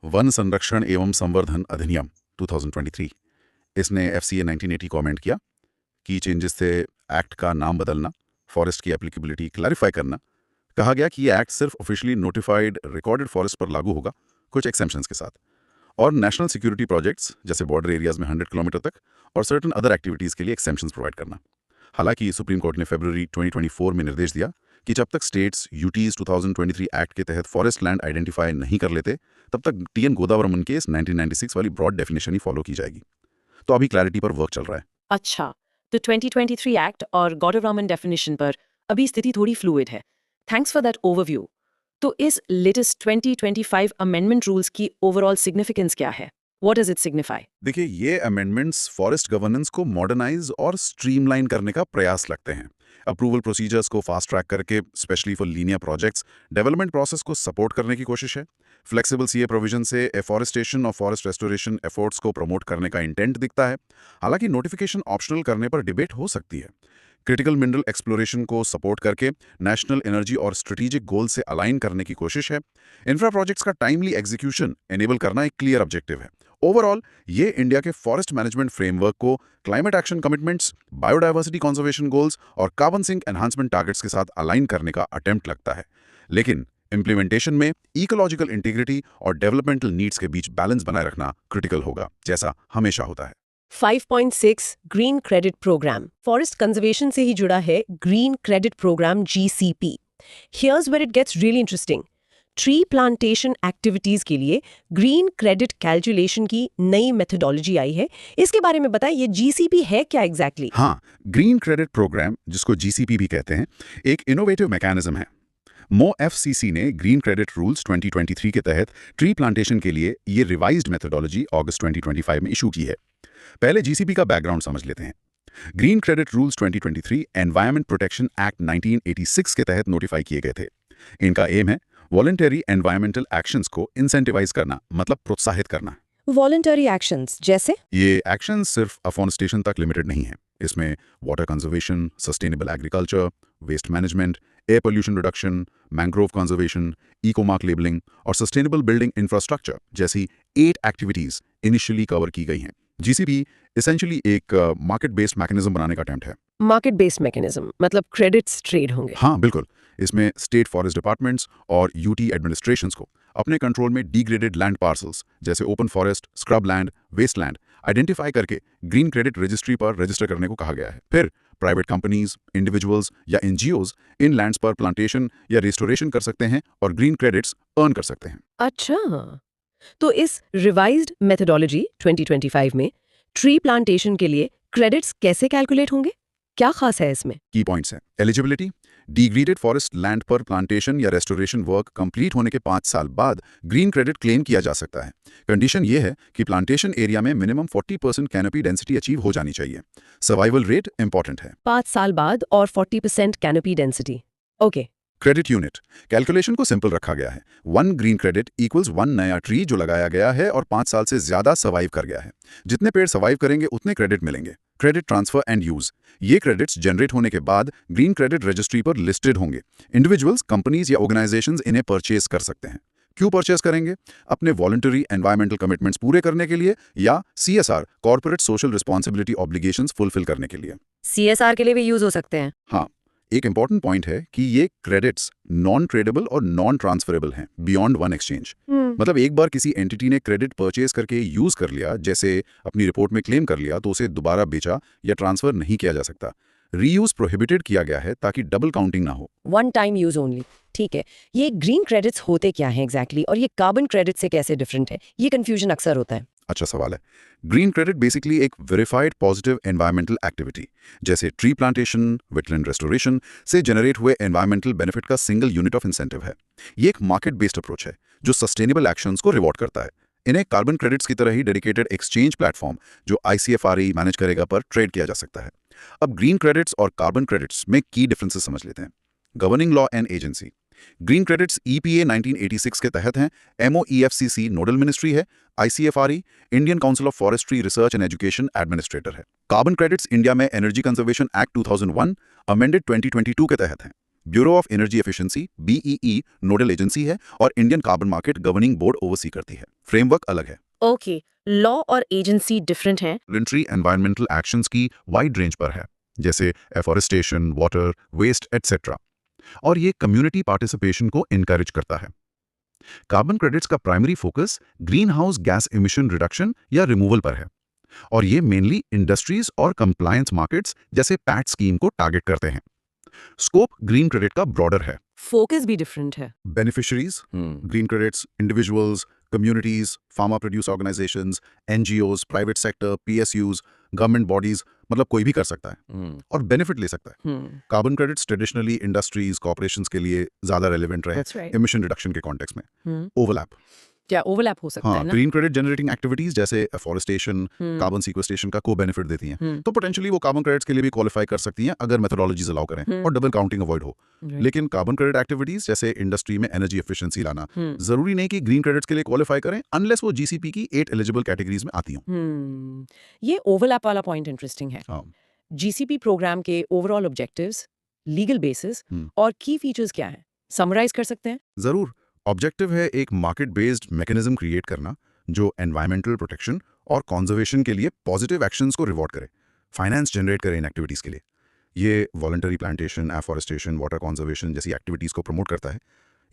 वन संरक्षण एवं संवर्धन अधिनियम 2023 इसने FCA 1980 को अमेंड किया। की चेंजेस थे एक्ट का नाम बदलना, फॉरेस्ट की एप्लीकेबिलिटी क्लैरिफाई करना। कहा गया कि ये एक्ट सिर्फ ऑफिशियली नोटिफाइड रिकॉर्डेड फॉरेस्ट पर लागू होगा, कुछ एक्सेप्शंस के साथ, और नेशनल सिक्योरिटी प्रोजेक्ट्स जैसे बॉर्डर एरियाज में 100 किलोमीटर तक और सर्टन अदर एक्टिविटीज के लिए एक्सेप्शंस प्रोवाइड करना। हालांकि सुप्रीम कोर्ट ने फरवरी 2024 में निर्देश दिया कि जब तक स्टेट्स यूटीज 2023 एक्ट के तहत फॉरेस्ट लैंड आइडेंटिफाई नहीं कर लेते तब तक TN गोदावरमन केस 1996 वाली ब्रॉड डेफिनेशन ही फॉलो की जाएगी। तो अभी क्लैरिटी पर वर्क चल रहा है। अच्छा, तो 2023 एक्ट और गोदावर्मन डेफिनेशन पर अभी स्थिति थोड़ी फ्लूइड है। Thanks for that overview. तो इस लेटेस्ट 2025 अमेंडमेंट रूल्स की ओवरऑल सिग्निफिकेंस क्या है? What does it signify? देखिए, ये अमेंडमेंट्स फॉरेस्ट गवर्नेंस को मॉडर्नाइज और स्ट्रीमलाइन करने का प्रयास लगते हैं। अप्रूवल प्रोसीजर्स को फास्ट ट्रैक करके specially for linear projects development process को सपोर्ट करने की कोशिश है। फ्लेक्सिबल CA प्रोविजन से एफॉरेस्टेशन और फॉरेस्ट रेस्टोरेशन एफर्ट्स को प्रमोट करने का इंटेंट दिखता है। हालांकि नोटिफिकेशन ऑप्शनल करने पर डिबेट हो सकती है। क्रिटिकल मिनरल एक्सप्लोरेशन को सपोर्ट करके नेशनल एनर्जी और स्ट्रेटेजिक गोल से अलाइन करने की कोशिश है। इंफ्रा प्रोजेक्ट्स का टाइमली एग्जीक्यूशन एनेबल करना एक क्लियर ऑब्जेक्टिव है। ओवरऑल ये इंडिया के फॉरेस्ट मैनेजमेंट फ्रेमवर्क को climate action commitments, biodiversity conservation goals और कार्बन सिंक एनहांसमेंट टारगेट्स के साथ अलाइन करने का अटेम्प्ट लगता है। लेकिन इम्प्लीमेंटेशन में इकोलॉजिकल इंटीग्रिटी और डेवलपमेंटल नीड्स के बीच बैलेंस बनाए रखना क्रिटिकल होगा, जैसा हमेशा होता है। 5.6 green credit programme forest conservation से ही जुड़ा है। Green credit programme GCP। Here's where it gets really interesting. Tree plantation activities के लिए ग्रीन क्रेडिट कैलकुलेशन की नई मेथोडोलॉजी आई है। इसके बारे में बताएं, ये GCP है क्या एग्जैक्टली? हाँ, ग्रीन क्रेडिट प्रोग्राम, जिसको GCP भी कहते हैं, एक इनोवेटिव मैकेनिज्म है। MoFCC ने ग्रीन क्रेडिट रूल्स 2023 के तहत ट्री प्लांटेशन के लिए ये रिवाइज्ड मेथोडोलॉजी अगस्त 2025 में इशू की है। पहले GCP का बैकग्राउंड समझ लेते हैं। Green credit rules 2023 environment protection act 1986 के तहत नोटिफाई किए गए थे। इनका एम है वॉलंटरी एनवायरमेंटल एक्शंस को इंसेंटिवाइज करना, मतलब प्रोत्साहित करना। वॉलंटरी एक्शंस जैसे? ये एक्शंस सिर्फ अफॉरेस्टेशन तक लिमिटेड नहीं है। इसमें water conservation, sustainable agriculture, waste management, air pollution reduction, mangrove conservation, eco mark labelling और सस्टेनेबल बिल्डिंग इंफ्रास्ट्रक्चर जैसी 8 एक्टिविटीज इनिशियली कवर की गई हैं। GCP एसेंशियली एक मार्केट बेस्ड मैकेनिज्म बनाने का अटेम्प्ट है। मार्केट बेस्ड मैकेनिज्म मतलब क्रेडिट्स ट्रेड होंगे? हाँ, बिल्कुल। इसमें स्टेट फॉरेस्ट डिपार्टमेंट्स और UT एडमिनिस्ट्रेशंस को अपने कंट्रोल में डिग्रेडेड लैंड पार्सल्स जैसे open forest, scrub land, waste land identify करके ग्रीन क्रेडिट रजिस्ट्री पर रजिस्टर करने को कहा गया है। फिर प्राइवेट कंपनीज, इंडिविजुअल्स या NGOs इन लैंड्स पर प्लांटेशन या रिस्टोरेशन कर सकते हैं और ग्रीन क्रेडिट्स अर्न कर सकते हैं। अच्छा, तो इस रिवाइज्ड मेथोडोलॉजी 2025 में ट्री प्लांटेशन के लिए क्रेडिट्स कैसे कैलकुलेट होंगे? क्या खास है इसमें? की पॉइंट्स हैं। एलिजिबिलिटी, डिग्रेडेड फॉरेस्ट लैंड पर प्लांटेशन या रेस्टोरेशन वर्क कंप्लीट होने के 5 साल बाद ग्रीन क्रेडिट क्लेम किया जा सकता है। कंडीशन ये है कि प्लांटेशन एरिया में मिनिमम 40% कैनोपी डेंसिटी अचीव हो जानी चाहिए। सर्वाइवल रेट इंपॉर्टेंट है। 5 साल बाद और 40% canopy density. Okay. Credit unit calculation को सिंपल रखा गया है। 1 ग्रीन क्रेडिट इक्वल्स 1 नया ट्री जो लगाया गया है और 5 साल से ज्यादा सर्वाइव कर गया है। जितने पेड़ सर्वाइव करेंगे उतने क्रेडिट मिलेंगे। क्रेडिट ट्रांसफर एंड यूज, ये क्रेडिट्स जनरेट होने के बाद ग्रीन क्रेडिट रजिस्ट्री पर लिस्टेड होंगे। इंडिविजुअल्स, कंपनीज या ऑर्गेनाइजेशंस इन्हें परचेज कर सकते हैं। क्यों परचेस करेंगे? अपने वॉलंटरी एनवायरमेंटल कमिटमेंट्स पूरे करने के लिए या CSR corporate social responsibility obligations fulfil करने के लिए। CSR के लिए भी यूज हो सकते हैं। हाँ, एक इंपॉर्टेंट पॉइंट है कि ये क्रेडिट्स नॉन ट्रेडेबल और नॉन ट्रांसफरेबल हैं बियॉन्ड वन एक्सचेंज। मतलब एक बार किसी एंटिटी ने क्रेडिट परचेज करके यूज कर लिया, जैसे अपनी रिपोर्ट में क्लेम कर लिया, तो उसे दोबारा बेचा या ट्रांसफर नहीं किया जा सकता। रीयूज प्रोहिबिटेड किया गया है ताकि डबल काउंटिंग ना हो। One time use only. ठीक है, ये ग्रीन क्रेडिट्स होते क्या हैं एग्जैक्टली और ये कार्बन क्रेडिट से कैसे डिफरेंट है? ये कंफ्यूजन अक्सर होता है। अच्छा सवाल है। ग्रीन क्रेडिट बेसिकली एक वेरीफाइड पॉजिटिव एनवायरमेंटल एक्टिविटी जैसे ट्री प्लांटेशन, वेटलैंड रेस्टोरेशन से जनरेट हुए एनवायरमेंटल बेनिफिट का सिंगल यूनिट ऑफ इंसेंटिव है। ये एक मार्केट बेस्ड अप्रोच है जो सस्टेनेबल एक्शंस को रिवॉर्ड करता है। इन्हें कार्बन क्रेडिट्स की तरह ही डेडिकेटेड एक्सचेंज प्लेटफॉर्म जो ICFRE मैनेज करेगा पर ट्रेड किया जा सकता है। अब ग्रीन क्रेडिट्स और कार्बन क्रेडिट्स में की डिफरेंसेस समझ लेते हैं। Governing law and agency. Green credits EPA 1986 के तहत हैं। MOEFCC नोडल मिनिस्ट्री है। ICFRE Indian council of forestry research and education administrator है। कार्बन क्रेडिट्स इंडिया में एनर्जी कंजर्वेशन एक्ट 2001 अमेंडेड 2022 के तहत हैं। Bureau of energy efficiency BEE nodal agency है और Indian carbon market governing board oversee करती है। फ्रेमवर्क अलग है। ओके, लॉ और एजेंसी डिफरेंट हैं। वॉलंटरी एनवायरमेंटल एक्शंस की वाइड रेंज पर है, जैसे एफॉरेस्टेशन, वाटर, वेस्ट एटसेट्रा, और ये कम्युनिटी पार्टिसिपेशन को इनकरेज करता है। कार्बन क्रेडिट्स का primary focus green house gas emission reduction या रिमूवल पर है और ये मेनली इंडस्ट्रीज और कंप्लायंस मार्केट्स जैसे पैट स्कीम को टारगेट करते हैं। स्कोप ग्रीन क्रेडिट का ब्रॉडर है। फोकस भी डिफरेंट है। Beneficiaries green credits individuals, communities, pharma produce organisations, NGOs, private sector, PSUs, government bodies, मतलब कोई भी कर सकता है और बेनिफिट ले सकता है। Carbon credits traditionally industries, corporations के लिए ज्यादा रेलेवेंट रहे That's right. इमिशन रिडक्शन के कॉन्टेक्स्ट में। ओवरलैप। क्या ओवरलैप हो सकता है हाँ, ना? ग्रीन क्रेडिट जनरेटिंग एक्टिविटीज जैसे एफॉरेस्टेशन, कार्बन सीक्वेस्ट्रेशन का को बेनिफिट देती हैं, तो पोटेंशियली वो कार्बन क्रेडिट्स के लिए भी क्वालिफाई कर सकती हैं अगर मेथोडोलॉजीज अलाउ करें और डबल काउंटिंग अवॉइड हो। लेकिन कार्बन क्रेडिट एक्टिविटीज जैसे इंडस्ट्री में एनर्जी एफिशिएंसी लाना जरूरी नहीं कि ग्रीन क्रेडिट्स के लिए क्वालिफाई करें अनलेस वो GCP की 8 एलिजिबल कैटेगरीज में आती हों। ये ओवरलैप वाला पॉइंट इंटरेस्टिंग है। हाँ, GCP प्रोग्राम के ओवरऑल ऑब्जेक्टिव्स, लीगल बेसिस हम्म। और की फीचर्स क्या हैं? समराइज कर सकते हैं? जरूर। ऑब्जेक्टिव है एक मार्केट बेस्ड मैकेनिज्म क्रिएट करना जो एनवायरमेंटल प्रोटेक्शन और कॉन्जर्वेशन के लिए पॉजिटिव एक्शंस को रिवॉर्ड करे, फाइनेंस जनरेट करे इन एक्टिविटीज के लिए। ये voluntary plantation, afforestation, water conservation जैसी एक्टिविटीज को प्रमोट करता है।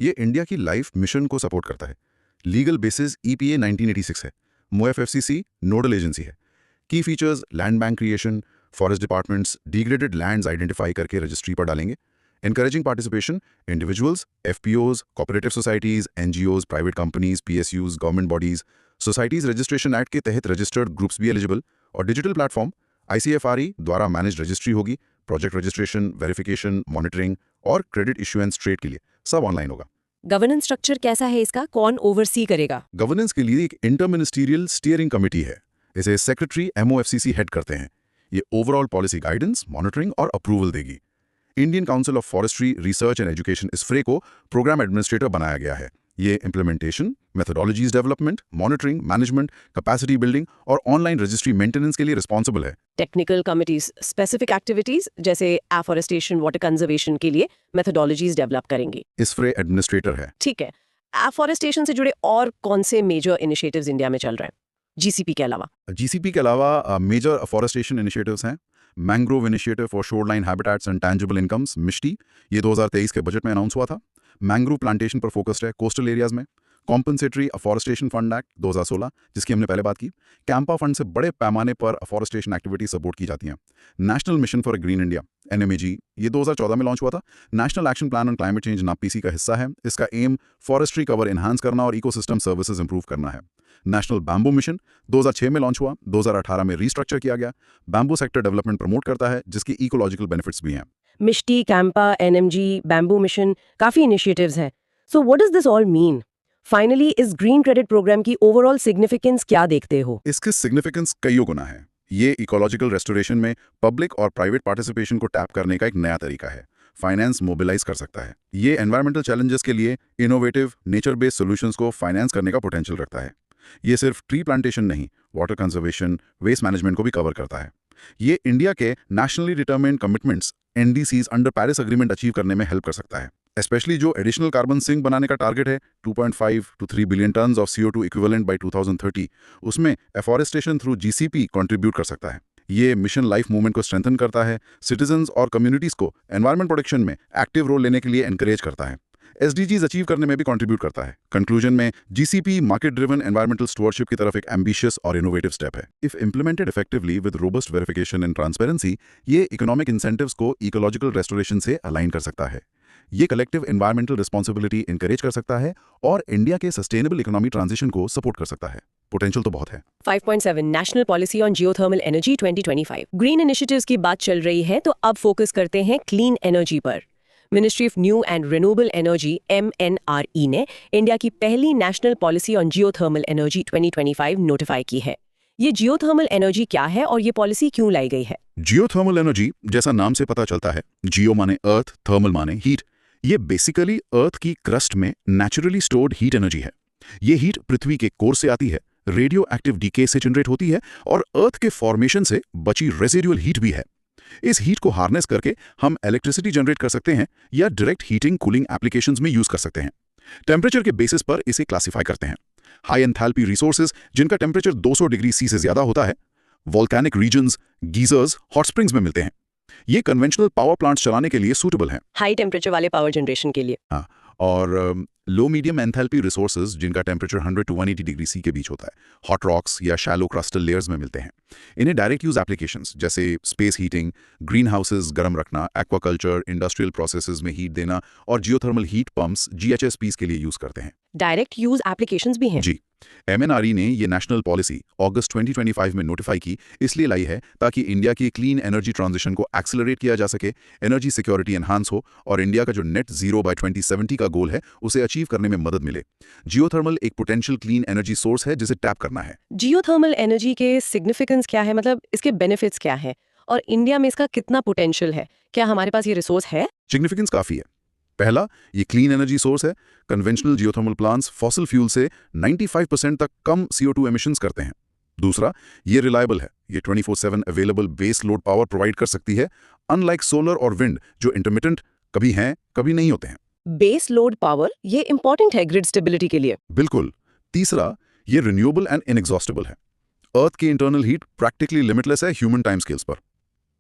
ये इंडिया की लाइफ मिशन को सपोर्ट करता है। लीगल बेसिस EPA 1986 है। MOEFCC नोडल एजेंसी है। की features land bank creation, forest departments degraded lands identify करके रजिस्ट्री पर डालेंगे। Encouraging participation, individuals, FPOs, cooperative societies, NGOs, private companies, PSUs, government bodies, Societies Registration Act के तहत registered groups भी eligible और digital platform ICFRE द्वारा managed registry होगी, project registration, verification, monitoring और credit issuance trade के लिए सब ऑनलाइन होगा। गवर्नेंस स्ट्रक्चर कैसा है इसका? कौन ओवरसी करेगा? गवर्नेंस के लिए एक इंटरमिनिस्टीरियल स्टीयरिंग कमेटी है। इसे सेक्रेटरी MOFCC हेड करते हैं। ये ओवरऑल पॉलिसी गाइडेंस, मॉनिटरिंग और अप्रूवल देगी। Indian council of forestry research and education ISFRE को प्रोग्राम एडमिनिस्ट्रेटर बनाया गया है। ये implementation, methodologies development, monitoring, management, capacity building और ऑनलाइन रजिस्ट्री मेंटेनेंस के लिए रिस्पॉन्सिबल है। टेक्निकल कमिटीज स्पेसिफिक एक्टिविटीज जैसे एफॉरेस्टेशन, वाटर कंजर्वेशन के लिए मेथोडोलॉजीज डेवलप करेंगी। ISFRE एडमिनिस्ट्रेटर है। ठीक है, एफॉरेस्टेशन से जुड़े और कौन से मेजर इनिशिएटिव्स इंडिया में चल रहे हैं GCP के अलावा? GCP के अलावा मेजर अफॉरेस्टेशन इनिशिएटिव्स हैं। Mangrove initiative for shoreline habitats and tangible incomes Mishti, ये 2023 के बजट में अनाउंस हुआ था। मैंग्रोव प्लांटेशन पर फोकस्ड है कोस्टल एरियाज में। कॉम्पनसेटरी अफॉरेस्टेशन फंड एक्ट 2016 जिसकी हमने पहले बात की। कैंपा फंड से बड़े पैमाने पर अफॉरेस्टेशन एक्टिविटी सपोर्ट की जाती हैं। National mission for green India NMAG ये 2014 में लॉन्च हुआ था। National action plan on climate change NAPC का हिस्सा है। इसका एम फॉरेस्ट्री कवर एनहांस करना और इकोसिस्टम सर्विसेज इंप्रूव करना है। नेशनल बैम्बू मिशन 2006 में लॉन्च हुआ, 2018 में रीस्ट्रक्चर किया गया। बैम्बू सेक्टर डेवलपमेंट प्रमोट करता है जिसकी इकोलॉजिकल बेनिफिट्स भी हैं। मिष्टी, कैंपा, NMG, बैम्बू मिशन, काफी इनिशिएटिव्स हैं। So what does this all mean? Finally इस ग्रीन क्रेडिट प्रोग्राम की ओवरऑल सिग्निफिकेंस क्या देखते हो? इसकी सिग्निफिकेंस कईयों गुना है। ये इकोलॉजिकल रेस्टोरेशन में पब्लिक और प्राइवेट पार्टिसिपेशन को टैप करने का एक नया तरीका है। फाइनेंस मोबिलाइज कर सकता है। ये एनवायरमेंटल चैलेंजेस के लिए इनोवेटिव नेचर बेस्ड सॉल्यूशंस को फाइनेंस करने का पोटेंशियल रखता है। ये सिर्फ ट्री प्लांटेशन नहीं, वाटर कंजर्वेशन, वेस्ट मैनेजमेंट को भी कवर करता है। ये इंडिया के nationally determined commitments NDCs under Paris agreement achieve करने में हेल्प कर सकता है। स्पेशली जो एडिशनल कार्बन सिंक बनाने का टारगेट है 2.5 to 3 billion tons of CO2 equivalent by 2030, उसमें एफॉरेस्टेशन थ्रू GCP कंट्रीब्यूट कर सकता है। ये मिशन लाइफ मूवमेंट को स्ट्रेंथन करता है, सिटीजन्स और कम्युनिटीज को एनवायरमेंट प्रोटेक्शन में एक्टिव रोल लेने के लिए एनकरेज करता है, SDGs अचीव करने में भी कंट्रीब्यूट करता है। कंक्लूजन में GCP मार्केट ड्रिवन एनवायरमेंटल स्टुअर्डशिप की तरफ एक एम्बिशियस और इनोवेटिव स्टेप है। If implemented effectively with robust verification and transparency, ये इकोनॉमिक इंसेंटिव्स को इकोलॉजिकल रेस्टोरेशन से अलाइन कर सकता है। ये कलेक्टिव एनवायरमेंटल रिस्पॉन्सिबिलिटी इंकरेज कर सकता है और इंडिया के सस्टेनेबल इकोनॉमी ट्रांजिशन को सपोर्ट कर सकता है। पोटेंशियल तो बहुत है। 5.7 national policy on geothermal energy 2025। Green initiatives की बात चल रही है तो अब फोकस करते हैं क्लीन एनर्जी पर। Ministry of new and renewable energy MNRE ने इंडिया की पहली national policy on geothermal energy 2025 notify की है। ये जियोथर्मल एनर्जी क्या है और ये पॉलिसी क्यों लाई गई है? जियोथर्मल एनर्जी, जैसा नाम से पता चलता है, जियो माने अर्थ, थर्मल माने हीट। ये बेसिकली अर्थ की क्रस्ट में नेचुरली स्टोर्ड हीट एनर्जी है। ये हीट पृथ्वी के कोर से आती है, रेडियो एक्टिव डीके से जनरेट होती है और अर्थ के फॉर्मेशन से बची रेसिडुअल हीट भी है। इस हीट को हार्नेस करके हम इलेक्ट्रिसिटी जनरेट कर सकते हैं या डायरेक्ट हीटिंग कूलिंग एप्लीकेशंस में यूज कर सकते हैं। टेम्परेचर के बेसिस पर इसे क्लासिफाई करते हैं। हाई एंथैल्पी रिसोर्सेज जिनका टेम्परेचर 200 डिग्री सी से ज्यादा होता है, volcanic regions, geysers, hot springs में मिलते हैं। ये कन्वेंशनल पावर प्लांट्स चलाने के लिए सूटेबल हैं। हाई टेम्परेचर वाले पावर जनरेशन के लिए। हाँ, और लो मीडियम एंथैल्पी रिसोर्सेज जिनका टेम्परेचर 100 to 180 डिग्री सी के बीच होता है, हॉट रॉक्स या शैलो क्रस्टल लेयर्स में मिलते हैं। इन्हें डायरेक्ट यूज एप्लीकेशंस जैसे स्पेस हीटिंग, ग्रीन हाउसेज गर्म रखना, एक्वाकल्चर, इंडस्ट्रियल प्रोसेसेस में हीट देना और जियोथर्मल हीट पंप्स GHSPs के लिए यूज करते हैं। डायरेक्ट यूज एप्लीकेशंस भी हैं। जी, MNRE ने ये नेशनल पॉलिसी अगस्त 2025 में नोटिफाई की, इसलिए लाई है ताकि इंडिया की क्लीन एनर्जी ट्रांजिशन को एक्सेलरेट किया जा सके, एनर्जी सिक्योरिटी एनहांस हो और इंडिया का जो नेट जीरो बाय 2070 का गोल है उसे अचीव करने में मदद मिले। जियोथर्मल एक पोटेंशियल क्लीन एनर्जी सोर्स है जिसे टैप करना है। जियोथर्मल एनर्जी के सिग्निफिकेंस क्या है, मतलब इसके बेनिफिट्स क्या है और इंडिया में इसका कितना पोटेंशियल है? क्या हमारे पास ये रिसोर्स है? सिग्निफिकेंस काफी है। पहला, ये क्लीन एनर्जी सोर्स है। Conventional geothermal plants fossil fuel से 95% तक कम CO2 एमिशंस करते हैं। दूसरा, ये रिलायबल है। ये 24/7 available base load power provide कर सकती है, अनलाइक सोलर और विंड जो इंटरमिटेंट कभी हैं कभी नहीं होते हैं। बेस लोड पावर ये इंपॉर्टेंट है ग्रिड स्टेबिलिटी के लिए। बिल्कुल। तीसरा, ये रिन्यूएबल एंड इनएग्जॉस्टेबल है। अर्थ की इंटरनल हीट प्रैक्टिकली लिमिटलेस है ह्यूमन टाइम स्केल्स पर।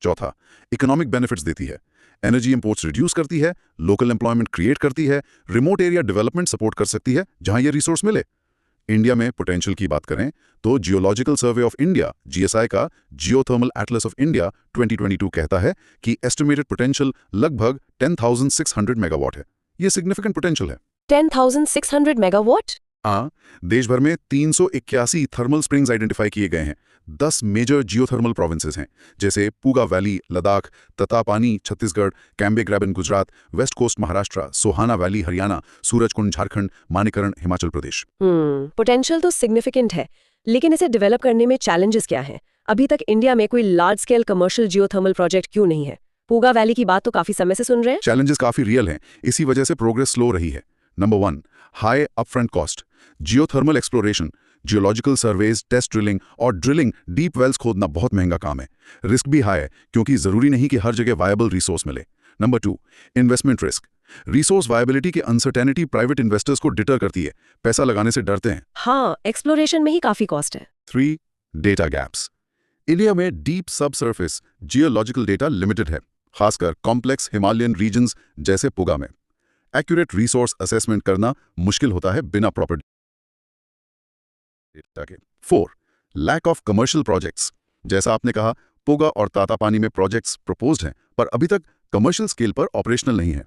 चौथा, इकोनॉमिक बेनिफिट्स देती है। एनर्जी इंपोर्ट्स रिड्यूस करती है, लोकल एम्प्लॉयमेंट क्रिएट करती है, रिमोट एरिया डेवलपमेंट सपोर्ट कर सकती है जहां ये रिसोर्स मिले। इंडिया में पोटेंशियल की बात करें तो geological survey of India GSI का जियोथर्मल एटलस ऑफ इंडिया 2022 कहता है कि एस्टिमेटेड पोटेंशियल लगभग 10,600 मेगावाट है। ये सिग्निफिकेंट पोटेंशियल है। 10,600 मेगावाट? हाँ, देश भर में 381 थर्मल स्प्रिंग्स आइडेंटिफाई किए गए हैं। 10 मेजर जियोथर्मल प्रोविंसेस हैं जैसे Puga valley Ladakh, Tatapani Chhattisgarh, Cambay graben Gujarat, west coast Maharashtra, Sohana valley Haryana, Surajkund Jharkhand, Manikaran Himachal Pradesh. Potential तो सिग्निफिकेंट है, लेकिन इसे डेवलप करने में चैलेंजेस क्या हैं? अभी तक इंडिया में कोई large scale commercial geothermal project क्यों नहीं है? पूगा वैली की बात तो काफी समय से सुन रहे हैं। चैलेंजेस काफी रियल हैं, इसी वजह से प्रोग्रेस स्लो रही है। Number 1, high upfront cost. Geothermal exploration, geological surveys, test drilling और ड्रिलिंग डीप वेल्स खोदना बहुत महंगा काम है। रिस्क भी हाई है क्योंकि जरूरी नहीं कि हर जगह वायबल रिसोर्स मिले। Number 2, investment risk. Resource viability की अनसर्टेनिटी प्राइवेट इन्वेस्टर्स को डिटर करती है, पैसा लगाने से डरते हैं। हाँ, एक्सप्लोरेशन में ही काफी कॉस्ट है। 3, डेटा गैप्स। इंडिया में डीप सब सर्फेस जियोलॉजिकल डेटा लिमिटेड है, खासकर कॉम्प्लेक्स हिमालयन रीजन्स जैसे पुगा में। एक्यूरेट रिसोर्स असेसमेंट करना मुश्किल होता है बिना प्रॉपर डेटा के। 4, लैक ऑफ कमर्शियल प्रोजेक्ट्स। जैसा आपने कहा, पुगा और तातापानी में प्रोजेक्ट्स प्रपोज्ड हैं पर अभी तक कमर्शियल स्केल पर ऑपरेशनल नहीं है।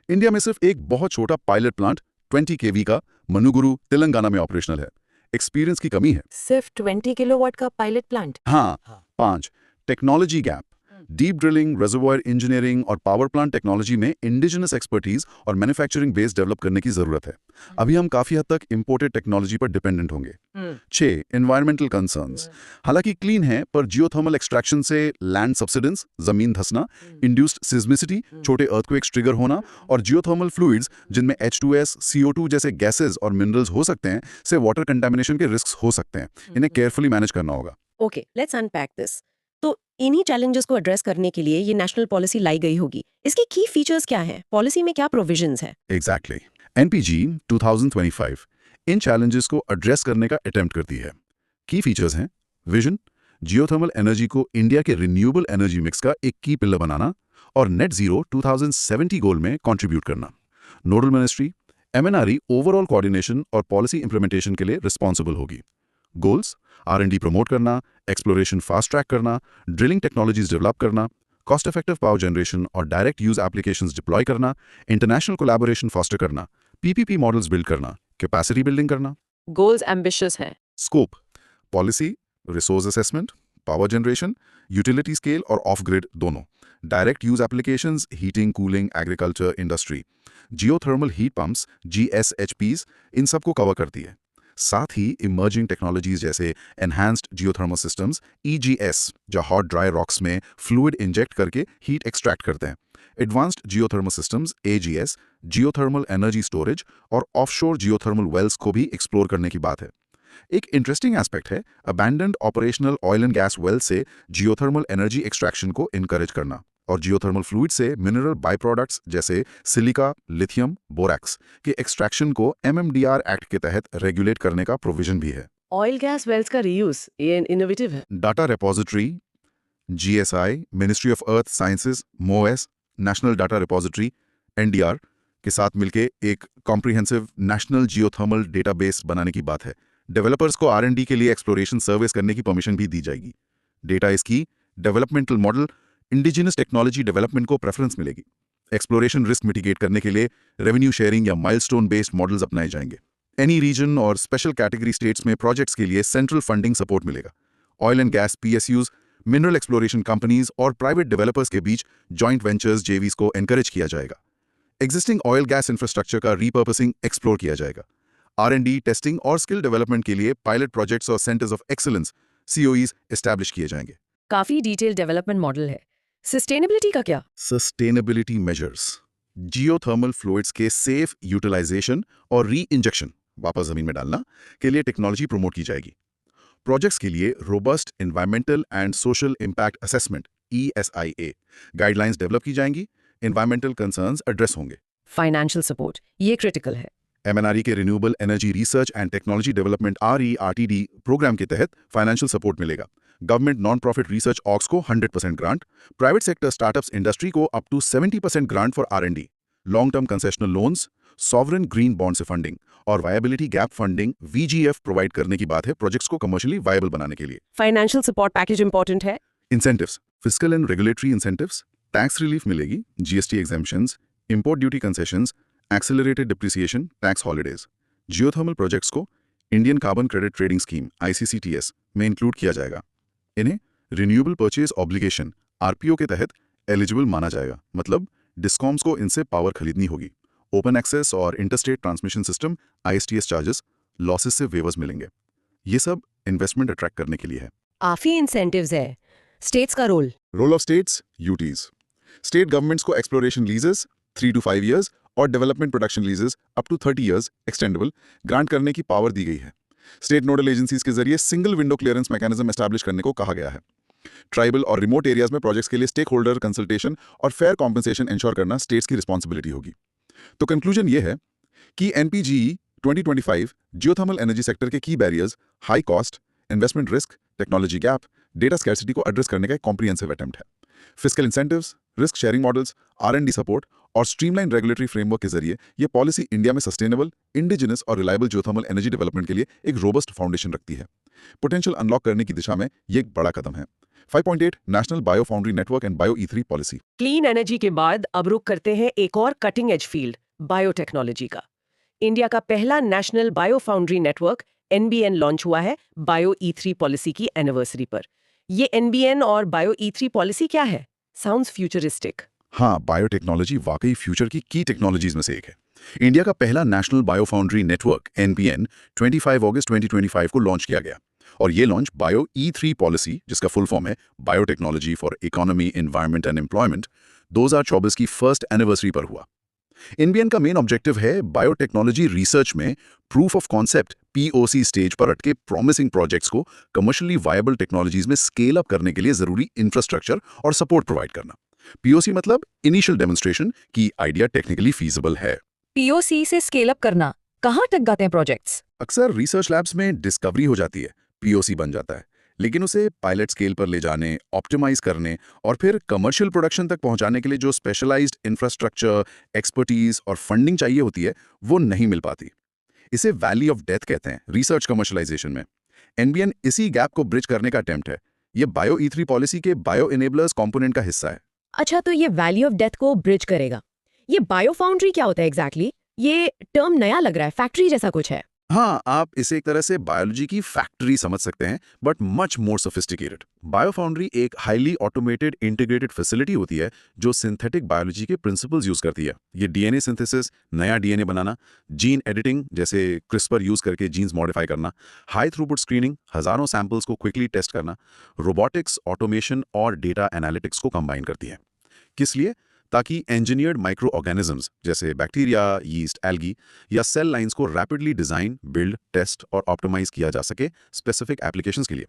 इंडिया में सिर्फ एक बहुत छोटा पायलट प्लांट 20 kV का मनुगुरु तेलंगाना में ऑपरेशनल है। एक्सपीरियंस की कमी है। सिर्फ 20 किलोवाट का पायलट प्लांट? हाँ। 5, technology gap. Deep drilling, reservoir engineering और पावर प्लांट टेक्नोलॉजी में इंडिजिनस एक्सपर्टीज और मैन्युफैक्चरिंग बेस डेवलप करने की जरूरत है। अभी हम काफी हद तक इंपोर्टेड टेक्नोलॉजी पर डिपेंडेंट होंगे। 6, एनवायरमेंटल कंसर्न्स। हालांकि क्लीन है पर जियोथर्मल एक्सट्रैक्शन से लैंड सब्सिडेंस, जमीन धंसना, इंड्यूस्ड सिस्मिसिटी, छोटे अर्थक्वेक्स ट्रिगर होना और जियोथर्मल फ्लूइड्स जिनमें H2S, CO2 जैसे गैसेज और मिनरल्स हो सकते हैं से वाटर कंटामिनेशन के रिस्क हो सकते हैं। इन्हें केयरफुली मैनेज करना होगा। Okay, let's unpack this. तो इन्हीं चैलेंजेस को एड्रेस करने के लिए ये नेशनल पॉलिसी लाई गई होगी। इसकी की फीचर्स क्या हैं? पॉलिसी में क्या प्रोविजंस है? एग्जैक्टली। एनपीजी 2025 इन चैलेंजेस को एड्रेस करने का अटेम्प्ट करती है। की फीचर्स हैं विजन, जियोथर्मल एनर्जी को इंडिया के रिन्यूएबल एनर्जी मिक्स का एक की पिलर बनाना और नेट जीरो 2070 गोल में कंट्रीब्यूट करना। Nodal ministry MNRE overall coordination और पॉलिसी इंप्लीमेंटेशन के लिए रिस्पॉन्सिबल होगी। गोल्स आर&डी प्रमोट करना, एक्सप्लोरेशन फास्ट ट्रैक करना, ड्रिलिंग टेक्नोलॉजीज डेवलप करना, कॉस्ट इफेक्टिव पावर जनरेशन और डायरेक्ट यूज एप्लीकेशंस डिप्लॉय करना, इंटरनेशनल कोलैबोरेशन फॉस्टर करना, पीपीपी मॉडल्स बिल्ड करना, कैपेसिटी बिल्डिंग करना। गोल्स एम्बिशियस हैं। Scope policy, resource assessment, power generation, utility scale और of grid दोनों, direct use applications, heating, cooling, agriculture, industry, geothermal heat pumps, जीएसएचपीज, इन सब को cover करती है। साथ ही इमर्जिंग टेक्नोलॉजीज जैसे एनहांस्ड जियोथर्मल सिस्टम्स ईजीएस, जो हॉट ड्राई रॉक्स में फ्लूइड इंजेक्ट करके हीट एक्सट्रैक्ट करते हैं, advanced geothermal systems AGS, geothermal energy storage और ऑफशोर जियोथर्मल वेल्स को भी एक्सप्लोर करने की बात है। एक इंटरेस्टिंग एस्पेक्ट है abandoned operational oil and gas well से जियोथर्मल एनर्जी एक्सट्रैक्शन को इनकरेज करना और जियोथर्मल फ्लूइड से मिनरल बाय प्रोडक्ट्स जैसे सिलिका, लिथियम, बोरैक्स के एक्सट्रैक्शन को एमएमडीआर एक्ट के तहत रेगुलेट करने का प्रोविजन भी है। ऑयल गैस वेल्स का रीयूज ये इनोवेटिव है। Data repository, GSI, ministry of earth sciences, MOES, national data repository, NDR के साथ मिलकर एक कॉम्प्रिहेंसिव नेशनल जियोथर्मल डेटाबेस बनाने की बात है। डेवलपर्स को आर&डी के लिए एक्सप्लोरेशन सर्विस करने की परमिशन भी दी जाएगी। डेटा इसकी developmental model, indigenous technology development को प्रेफरेंस मिलेगी। एक्सप्लोरेशन रिस्क मिटिगेट करने के लिए रेवेन्यू शेयरिंग या माइलस्टोन बेस्ड मॉडल्स अपनाए जाएंगे। एनी रीजन और स्पेशल कैटेगरी स्टेट्स में प्रोजेक्ट्स के लिए सेंट्रल फंडिंग सपोर्ट मिलेगा। Oil and gas PSUs, mineral exploration companies और प्राइवेट डेवलपर्स के बीच जॉइंट वेंचर्स जेवीज को एनकरेज किया जाएगा। एग्जिस्टिंग ऑयल गैस इंफ्रास्ट्रक्चर का रीपर्पसिंग एक्सप्लोर किया जाएगा। आर&डी, टेस्टिंग और स्किल डेवलपमेंट के लिए पायलट प्रोजेक्ट्स और सेंटर्स ऑफ एक्सीलेंस सीओईज एस्टैब्लिश किए जाएंगे। काफी डिटेल डेवलपमेंट मॉडल है। सस्टेनेबिलिटी का क्या? सस्टेनेबिलिटी मेजर्स जियोथर्मल फ्लूइड्स के सेफ यूटिलाइजेशन और री इंजेक्शन वापस जमीन में डालना के लिए टेक्नोलॉजी प्रमोट की जाएगी। प्रोजेक्ट्स के लिए robust environmental and social impact assessment ESIA guidelines develop की जाएंगी। एनवायरमेंटल कंसर्न्स एड्रेस होंगे। फाइनेंशियल सपोर्ट ये क्रिटिकल है। एमएनआरई के renewable energy research and technology development RERTD programme के तहत फाइनेंशियल सपोर्ट मिलेगा। Government non profit research orgs को 100% grant, private sector startups industry को up to 70% grant for R&D, long term concessional loans, sovereign green bond से funding और viability gap funding VGF provide करने की बात है प्रोजेक्ट्स को कमर्शियली वायबल बनाने के लिए। फाइनेंशियल सपोर्ट पैकेज इंपॉर्टेंट है। Incentives, fiscal and regulatory incentives, tax relief मिलेगी, GST exemptions, import duty concessions, accelerated depreciation, tax holidays. Geothermal projects को Indian carbon credit trading scheme ICCTS में include किया जाएगा। इन्हें रिन्यूएबल परचेज ऑब्लिगेशन RPO के तहत eligible माना जाएगा, मतलब डिस्कॉम्स को इनसे पावर खरीदनी होगी। ओपन एक्सेस और interstate transmission system ISTS charges, losses से वेवर्स मिलेंगे। ये सब इन्वेस्टमेंट अट्रैक्ट करने के लिए है। काफी इंसेंटिव्स है। स्टेट्स का role of states, UTs, state governments को एक्सप्लोरेशन लीजेस 3 to 5 years और development production leases up to 30 years extendable grant करने की पावर दी गई है। स्टेट नोडल एजेंसीज के जरिए single window clearance mechanism establish करने को कहा गया है। ट्राइबल और रिमोट एरियाज में प्रोजेक्ट्स के लिए स्टेक होल्डर कंसल्टेशन और फेयर कॉम्पनसेशन इंश्योर करना स्टेट्स की रिस्पॉन्सिबिलिटी होगी। तो कंक्लूजन ये है कि NPGE 2025 जियोथर्मल एनर्जी सेक्टर के की barriers, high cost, investment risk, technology gap, data scarcity को एड्रेस करने का एक कॉम्प्रिहेंसिव अटेम्प्ट है। Fiscal incentives, risk sharing models, R&D support और स्ट्रीमलाइन रेगुलेटरी फ्रेमवर्क के जरिए ये पॉलिसी इंडिया में सस्टेनेबल, इंडिजिनस और रिलायबल जियोथर्मल एनर्जी डेवलपमेंट के लिए एक रोबस्ट फाउंडेशन रखती है। पोटेंशियल अनलॉक करने की दिशा में ये एक बड़ा कदम है। 5.8 national bio foundry network and bio E3 policy. Clean energy के बाद अब रुक करते हैं एक और कटिंग एज फील्ड, बायोटेक्नोलॉजी का। इंडिया का पहला national bio foundry network NBN launch हुआ है बायो E3 पॉलिसी की एनिवर्सरी पर। ये NBN और बायो E3 पॉलिसी क्या है? Sounds futuristic. हाँ, बायोटेक्नोलॉजी वाकई फ्यूचर की टेक्नोलॉजीज में से एक है। इंडिया का पहला national bio foundry network NBN 25 अगस्त 2025 को लॉन्च किया गया और ये लॉन्च बायो E3 पॉलिसी, जिसका फुल फॉर्म है biotechnology for economy, environment and employment, 2024 की फर्स्ट एनिवर्सरी पर हुआ। एनबीएन का मेन ऑब्जेक्टिव है बायोटेक्नोलॉजी रिसर्च में proof of concept POC stage पर अटके प्रॉमिसिंग प्रोजेक्ट्स को कमर्शियली वायबल टेक्नोलॉजीज में स्केल अप करने के लिए जरूरी इंफ्रास्ट्रक्चर और सपोर्ट प्रोवाइड करना। पीओसी मतलब इनिशियल डेमोन्स्ट्रेशन कि आइडिया टेक्निकली फीजिबल है। पीओसी से स्केल अप करना, कहाँ तक जाते हैं प्रोजेक्ट्स? अक्सर रिसर्च लैब्स में डिस्कवरी हो जाती है, पीओसी बन जाता है, लेकिन उसे पायलट स्केल पर ले जाने, ऑप्टिमाइज करने और फिर कमर्शियल प्रोडक्शन तक पहुंचाने के लिए जो स्पेशलाइज्ड इंफ्रास्ट्रक्चर, एक्सपर्टीज और फंडिंग चाहिए होती है, वो नहीं मिल पाती। इसे वैली ऑफ डेथ कहते हैं रिसर्च कमर्शलाइजेशन में। एनबीएन इसी गैप को ब्रिज करने का अटेम्प्ट है। ये बायो ई3 पॉलिसी के बायो इनेबलर्स कंपोनेंट का हिस्सा है। अच्छा, तो ये वैली ऑफ डेथ को ब्रिज करेगा। ये बायो फाउंड्री क्या होता है एग्जैक्टली? ये टर्म नया लग रहा है, फैक्ट्री जैसा कुछ है। हाँ, आप इसे एक तरह से बायोलॉजी की फैक्ट्री समझ सकते हैं, बट मच मोर सोफिस्टिकेटेड। बायोफाउंड्री एक हाईली ऑटोमेटेड इंटीग्रेटेड फैसिलिटी होती है जो सिंथेटिक बायोलॉजी के प्रिंसिपल्स यूज करती है। ये डीएनए सिंथेसिस, नया डीएनए बनाना, जीन एडिटिंग जैसे क्रिस्पर यूज करके जीन्स मॉडिफाई करना, हाई थ्रूपुट स्क्रीनिंग, हजारों सैंपल्स को क्विकली टेस्ट करना, रोबोटिक्स, ऑटोमेशन और डेटा एनालिटिक्स को कंबाइन करती है। किस लिए? ताकि इंजीनियर्ड माइक्रो ऑर्गेनिजम्स जैसे बैक्टीरिया, यीस्ट, एल्गी या सेल लाइंस को रैपिडली डिजाइन, बिल्ड, टेस्ट और ऑप्टिमाइज किया जा सके स्पेसिफिक एप्लीकेशंस के लिए,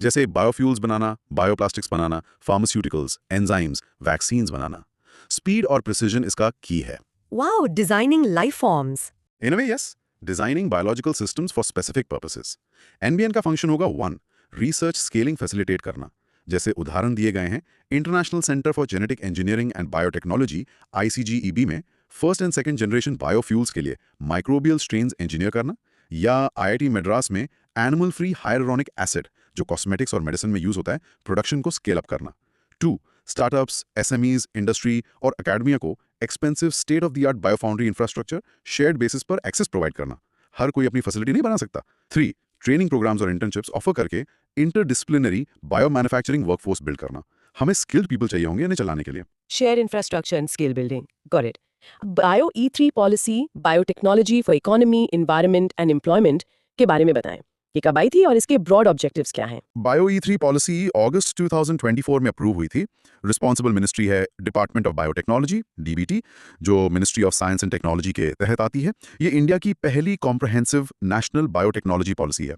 जैसे बायोफ्यूल्स बनाना, बायोप्लास्टिक्स बनाना, फार्मास्यूटिकल्स, एंजाइम्स, वैक्सीन्स बनाना। स्पीड और प्रिसिजन इसका की है। Wow, designing life forms. In a way, yes, designing biological systems for specific purposes. NBN का फंक्शन होगा 1, रिसर्च स्केलिंग फैसिलिटेट करना। जैसे उदाहरण दिए गए हैं international centre for genetic engineering and biotechnology ICGEB में first and second generation biofuels के लिए माइक्रोबियल स्ट्रेन्स इंजीनियर करना, या IIT मद्रास में एनिमल फ्री हाइलुरोनिक एसिड जो कॉस्मेटिक्स और मेडिसिन में यूज होता है, प्रोडक्शन को स्केल अप करना। 2, स्टार्टअप्स, SMEs, इंडस्ट्री और अकेडमिया को expensive state of the art biofoundry infrastructure shared basis पर एक्सेस प्रोवाइड करना। हर कोई अपनी फैसिलिटी नहीं बना सकता। 3, ट्रेनिंग प्रोग्राम्स और इंटर्नशिप्स ऑफर करके interdisciplinary bio manufacturing workforce build करना। हमें स्किल्ड पीपल चाहिए होंगे इन्हें चलाने के लिए। Share infrastructure and skill building, got it. Bio ई3 policy, biotechnology for economy, environment and employment के बारे में बताएं। ये कब आई थी और इसके ब्रॉड ऑब्जेक्टिव्स क्या हैं? बायो ई3 पॉलिसी अगस्त 2024 में अप्रूव हुई थी। रिस्पॉन्सिबल मिनिस्ट्री है डिपार्टमेंट ऑफ बायोटेक्नोलॉजी, DBT, जो ministry of science and technology के तहत आती है। ये इंडिया की पहली कॉम्प्रहेंसिव नेशनल बायोटेक्नोलॉजी पॉलिसी है।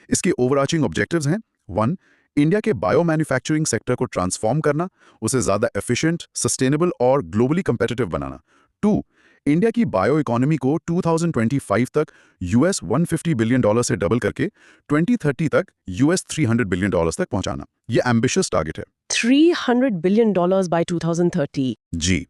इसके ओवरआर्चिंग ऑब्जेक्टिव्स हैं 1, इंडिया के बायो मैन्युफैक्चरिंग सेक्टर को ट्रांसफॉर्म करना, उसे ज्यादा एफिशिएंट, सस्टेनेबल और ग्लोबली कंपेटिटिव बनाना। 2, इंडिया की बायो इकोनॉमी को 2025 तक $150 बिलियन से डबल करके 2030 तक $300 बिलियन तक पहुंचाना। ये एम्बिशियस टारगेट है। $300 बिलियन बाय 2030। जी।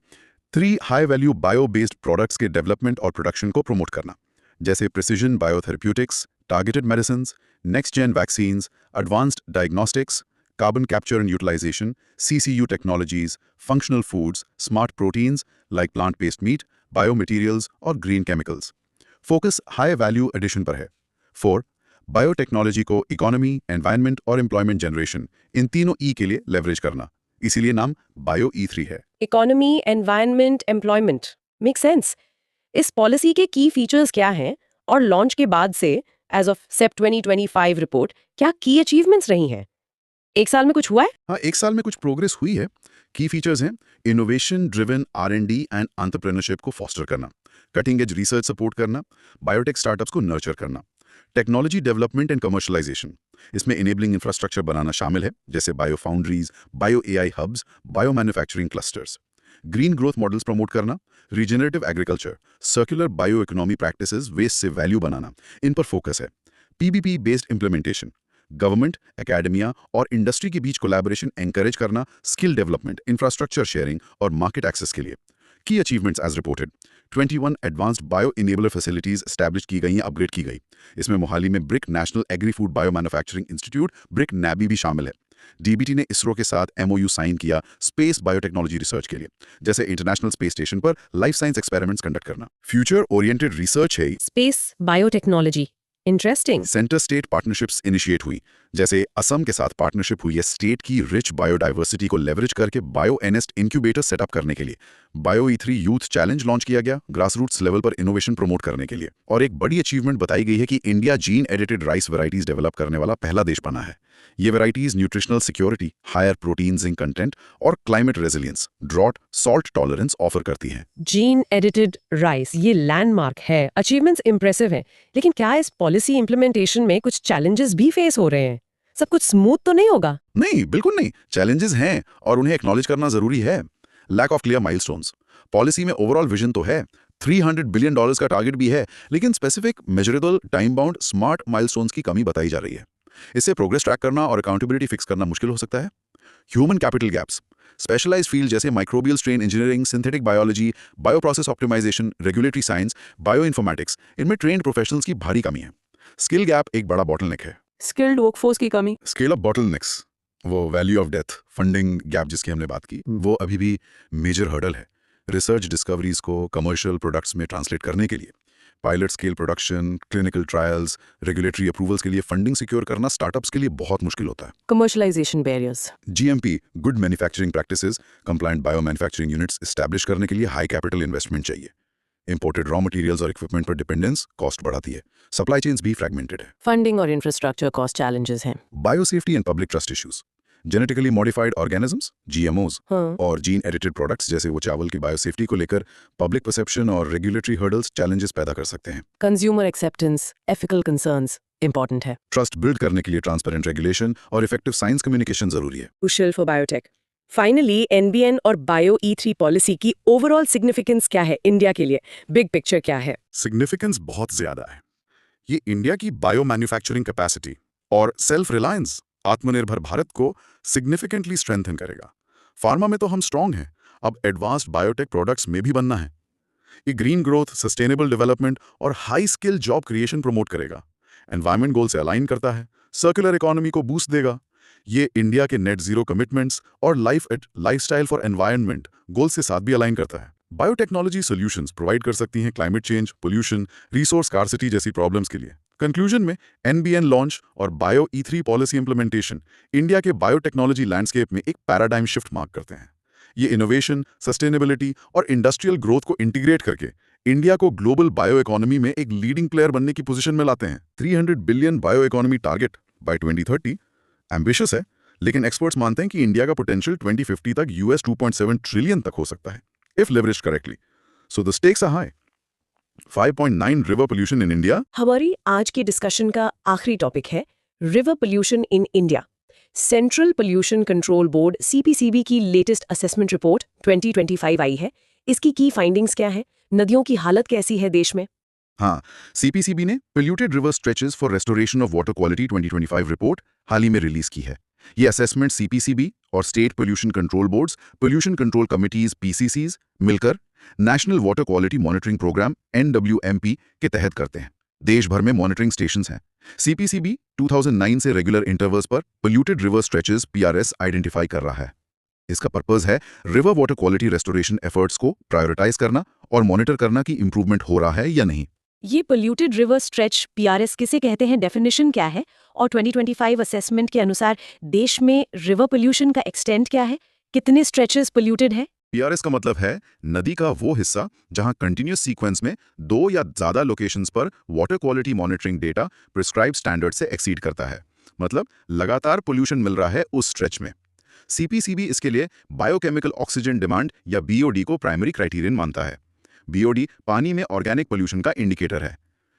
3, high value bio based products के डेवलपमेंट और प्रोडक्शन को प्रमोट करना, जैसे precision biotherapeutics, targeted medicine, next gen vaccines, advanced diagnostics, carbon capture and utilisation, CCU technologies, functional foods, smart proteins like plant based meat, biomaterials और green chemicals. Focus high value addition पर है। 4, biotechnology को economy, environment और employment generation, इन तीनों E के लिए leverage करना, इसीलिए नाम बायो ई3 है। Economy, environment, employment, make sense. इस पॉलिसी के की फीचर्स क्या हैं और लॉन्च के बाद से एज ऑफ सेप 2025 रिपोर्ट क्या की अचीवमेंट्स रही हैं? एक साल में कुछ हुआ है? हाँ, एक साल में कुछ प्रोग्रेस हुई है। की फीचर्स हैं innovation driven R&D and entrepreneurship को फॉस्टर करना, कटिंग एज रिसर्च सपोर्ट करना, बायोटेक स्टार्टअप्स को नर्चर करना, टेक्नोलॉजी डेवलपमेंट एंड कमर्शलाइजेशन, इसमें इनेबलिंग इंफ्रास्ट्रक्चर बनाना शामिल है, जैसे bio foundries, bio AI hubs, bio manufacturing clusters, green growth models promote करना, regenerative agriculture, circular bio economy practices, waste से वैल्यू बनाना, इन पर फोकस है। PBP based implementation, government, academia और इंडस्ट्री के बीच कोलैबोरेशन एनकरेज करना, स्किल डेवलपमेंट, इंफ्रास्ट्रक्चर शेयरिंग और मार्केट एक्सेस के लिए। Key achievements as reported 21 advanced bio enabler facilities establish की गई या अपग्रेड की गई। इसमें मोहाली में BRIC national agri food bio manufacturing institute BRIC NABI भी शामिल है। DBT ने इसरो के साथ MOU साइन किया स्पेस बायोटेक्नोलॉजी रिसर्च के लिए, जैसे इंटरनेशनल स्पेस स्टेशन पर लाइफ साइंस एक्सपेरिमेंट्स कंडक्ट करना। फ्यूचर ओरिएंटेड रिसर्च है। Space biotechnology, interesting. Centre state partnerships initiate हुई, जैसे असम के साथ पार्टनरशिप हुई है स्टेट की रिच बायोडाइवर्सिटी को लेवरेज करके बायो एनेस्ट इंक्यूबेटर सेटअप करने के लिए। Bio E3 youth challenge launch किया गया ग्रासरूट्स लेवल पर इनोवेशन प्रमोट करने के लिए। और एक बड़ी अचीवमेंट बताई गई है कि India gene edited rice varieties develop करने वाला पहला देश बना है। ये varieties nutritional security, higher protein zinc content और climate resilience, drought, salt tolerance offer करती हैं। जीन एडिटेड राइस ये लैंडमार्क है, अचीवमेंट्स इंप्रेसिव हैं, लेकिन क्या इस पॉलिसी इंप्लीमेंटेशन में कुछ चैलेंजेस भी फेस हो रहे हैं? सब कुछ स्मूथ तो नहीं होगा? नहीं, बिल्कुल नहीं। चैलेंजेस हैं और उन्हें एक्नॉलेज करना जरूरी है। Lack of clear milestones. Policy में ओवरऑल विजन तो है, $300 बिलियन का टारगेट भी है, लेकिन specific, measurable, time bound, smart milestones की कमी बताई जा रही है। इससे प्रोग्रेस ट्रैक करना और अकाउंटेबिलिटी फिक्स करना मुश्किल हो सकता है। Human capital gaps. Specialised field जैसे microbial strain engineering, synthetic biology, bioprocess optimisation, regulatory science, bio informatics, इनमें ट्रेन्ड प्रोफेशनल्स की भारी कमी है। स्किल गैप एक बड़ा बॉटलनेक है। स्किल्ड वर्कफोर्स की कमी। स्केल ऑफ बॉटलनेक्स, वो value of death, funding gap जिसकी हमने बात की, वो अभी भी मेजर हर्डल है। रिसर्च डिस्कवरीज को कमर्शियल प्रोडक्ट्स में ट्रांसलेट करने के लिए pilot scale production, clinical trials, regulatory approvals के लिए फंडिंग सिक्योर करना स्टार्टअप्स के लिए बहुत मुश्किल होता है। Commercialisation barriers. GMP, good manufacturing practices, compliant bio manufacturing units establish करने के लिए हाई कैपिटल इन्वेस्टमेंट चाहिए। इंपोर्टेड रॉ मटेरियल्स और इक्विपमेंट पर डिपेंडेंस कॉस्ट बढ़ाती है। सप्लाई चेन्स भी फ्रैगमेंटेड है। फंडिंग और इंफ्रास्ट्रक्चर कॉस्ट चैलेंजेस हैं। Biosafety and public trust issues, genetically modified organisms, GMOs और जीन एडिटेड प्रोडक्ट्स जैसे वो चावल की बायोसेफ्टी को लेकर पब्लिक परसेप्शन और रेगुलेटरी हर्डल्स चैलेंजेस पैदा कर सकते हैं। Consumer acceptance, ethical concerns important है। ट्रस्ट बिल्ड करने के लिए ट्रांसपेरेंट रेगुलेशन और इफेक्टिव साइंस कम्युनिकेशन जरूरी है। Crucial for biotech. Finally NBN और बायो E3 पॉलिसी की ओवरऑल सिग्निफिकेंस क्या है इंडिया के लिए? बिग पिक्चर क्या है? सिग्निफिकेंस बहुत ज्यादा है। ये इंडिया की बायो मैन्युफैक्चरिंग कैपेसिटी और सेल्फ रिलायंस, आत्मनिर्भर भारत को सिग्निफिकेंटली स्ट्रेंथन करेगा। फार्मा में तो हम स्ट्रांग हैं, अब एडवांस्ड बायोटेक प्रोडक्ट्स में भी बनना है। ये ग्रीन ग्रोथ, सस्टेनेबल डेवलपमेंट और high skill job creation promote करेगा। एनवायरमेंट गोल से अलाइन करता है, सर्कुलर इकोनॉमी को बूस्ट देगा। ये इंडिया के नेट जीरो कमिटमेंट्स और लाइफस्टाइल फॉर एनवायरनमेंट गोल से साथ भी अलाइन करता है। बायोटेक्नोलॉजी सॉल्यूशंस प्रोवाइड कर सकती हैं climate change, pollution, resource scarcity जैसी प्रॉब्लम्स के लिए। कंक्लूजन में NBN लॉन्च और bio E3 policy implementation India के बायोटेक्नोलॉजी लैंडस्केप में एक पैराडाइम शिफ्ट मार्क करते हैं। ये इनोवेशन, सस्टेनेबिलिटी और इंडस्ट्रियल ग्रोथ को इंटीग्रेट करके इंडिया को ग्लोबल बायो इकोनॉमी में एक लीडिंग प्लेयर बनने की पोजीशन में लाते हैं। 300 billion bio economy target by 2030 ambitious है, लेकिन एक्सपर्ट्स मानते हैं कि इंडिया का पोटेंशियल 2050 तक $2.7 ट्रिलियन तक हो सकता है, if leveraged correctly. So the stakes are high. 5.9 river pollution in India. हमारी आज की डिस्कशन का आखिरी टॉपिक है river pollution in India. Central pollution control board CPCB की लेटेस्ट असेसमेंट रिपोर्ट 2025 आई है। इसकी की फाइंडिंग्स क्या है? नदियों की हालत कैसी है देश में? हाँ, CPCB ने polluted river stretches for restoration of water quality 2025 report हाल ही में रिलीज की है। ये असेसमेंट CPCB और state pollution control boards, pollution control committees PCCs मिलकर national water quality monitoring programme NWMP के तहत करते हैं। देश भर में मॉनिटरिंग स्टेशंस हैं। CPCB 2009 से रेगुलर इंटरवल्स पर polluted river stretches PRS identify कर रहा है। इसका पर्पस है river water quality restoration efforts को प्रायोरिटाइज करना और मॉनिटर करना कि इंप्रूवमेंट हो रहा है या नहीं। ये पोल्यूटेड रिवर स्ट्रेच PRS किसे कहते हैं, डेफिनेशन क्या है, और 2025 असेसमेंट के अनुसार देश में रिवर पोल्यूशन का एक्सटेंट क्या है? कितने स्ट्रेचेस पोल्यूटेड है? PRS का मतलब है नदी का वो हिस्सा जहां कंटिन्यूस सीक्वेंस में 2 या ज्यादा लोकेशंस पर water quality monitoring data prescribe standard से एक्सीड करता है। मतलब लगातार पोल्यूशन मिल रहा है उस स्ट्रेच में। CPCB इसके लिए बायोकेमिकल ऑक्सीजन डिमांड या BOD को प्राइमरी क्राइटेरियन मानता है। BOD पानी में ऑर्गेनिक पोल्यूशन का इंडिकेटर है।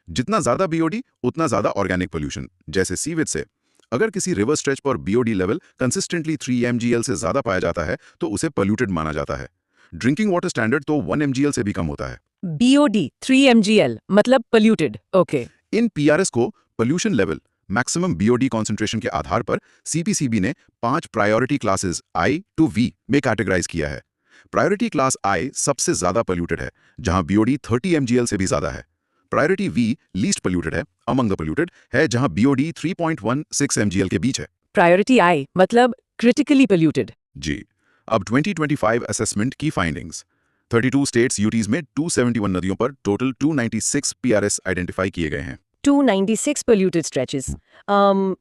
जितना ज्यादा BOD उतना ज्यादा ऑर्गेनिक पोल्यूशन। जैसे सीवेज से अगर किसी रिवर स्ट्रेच पर BOD लेवल कंसिस्टेंटली 3 mgl से ज्यादा पाया जाता है तो उसे पोल्यूटेड माना जाता है। ड्रिंकिंग वाटर स्टैंडर्ड तो 1 mgl से भी कम होता है। BOD 3 mgl मतलब पोल्यूटेड। ओके। इन PRS को pollution level, maximum BOD concentration के आधार पर CPCB ने 5 priority classes I to V में कैटेगराइज किया है। प्रायोरिटी क्लास I सबसे ज्यादा पोल्यूटेड है, जहां BOD 30 mgl से भी ज्यादा है। प्रायोरिटी V लीस्ट पोल्यूटेड है, अमंग द पोल्यूटेड है, जहां BOD 3.16 mgl के बीच है। प्रायोरिटी I मतलब क्रिटिकली पोल्यूटेड। जी। अब 2025 असेसमेंट की फाइंडिंग्स। 32 स्टेट्स UTs में 271 नदियों पर टोटल 296 PRS आइडेंटिफाई किए गए हैं। 296 पोल्यूटेड स्ट्रेचेस।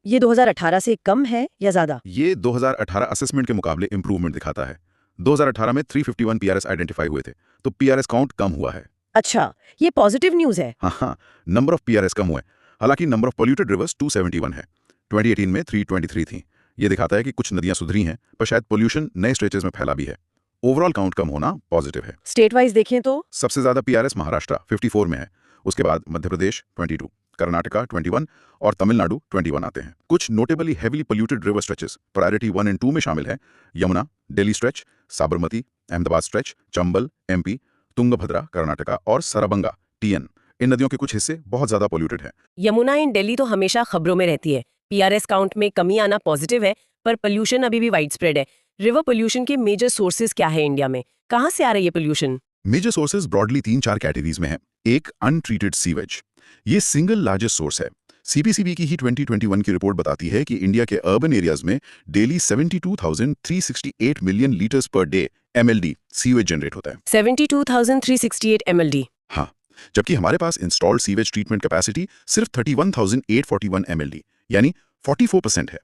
ये 2018 से कम है या ज्यादा? ये 2018 असेसमेंट के मुकाबले इंप्रूवमेंट दिखाता है। 2018 में 351 पीआरएस आइडेंटिफाई हुए थे, तो पीआरएस काउंट कम हुआ है। अच्छा, ये पॉजिटिव न्यूज है। हाँ, नंबर ऑफ पीआरएस कम हुए, हालांकि नंबर ऑफ पोल्यूटेड रिवर्स 271 है। 2018 में 323 थी। ये दिखाता है कि कुछ नदियां सुधरी हैं, पर शायद पोल्यूशन नए स्ट्रेचेस में फैला भी है। ओवरऑल काउंट कम होना पॉजिटिव है। स्टेट वाइज देखें तो सबसे ज्यादा पीआरएस महाराष्ट्र 54 में है, उसके बाद मध्य प्रदेश 22, कर्नाटका 21 और तमिलनाडु 21 आते हैं। कुछ notably heavily polluted river stretches priority 1 and 2 में शामिल है Yamuna, Delhi stretch, Sabarmati, Ahmedabad stretch, Chambal MP, Tungabhadra Karnataka और सरबंगा टीएन। इन नदियों के कुछ हिस्से बहुत ज्यादा पोल्यूटेड हैं। यमुना इन दिल्ली तो हमेशा खबरों में रहती है। पीआरएस काउंट में कमी आना पॉजिटिव है, पर पोल्यूशन अभी भी वाइड स्प्रेड है। रिवर पोल्यूशन के मेजर सोर्सेज क्या है इंडिया में? कहाँ से आ रही है pollution? Major sources broadly 3-4 categories में है। एक, अनट्रीटेड सीवेज, ये सिंगल लार्जेस्ट सोर्स है। सीपीसीबी की ही 2021 की रिपोर्ट बताती है कि इंडिया के अर्बन एरियाज में daily 72,368 million litres per day MLD sewage generate होता है। 72,368 एमएलडी। हाँ, जबकि हमारे पास इंस्टॉल्ड सीवेज ट्रीटमेंट कैपेसिटी सिर्फ 31,841 एमएलडी यानी 44% है,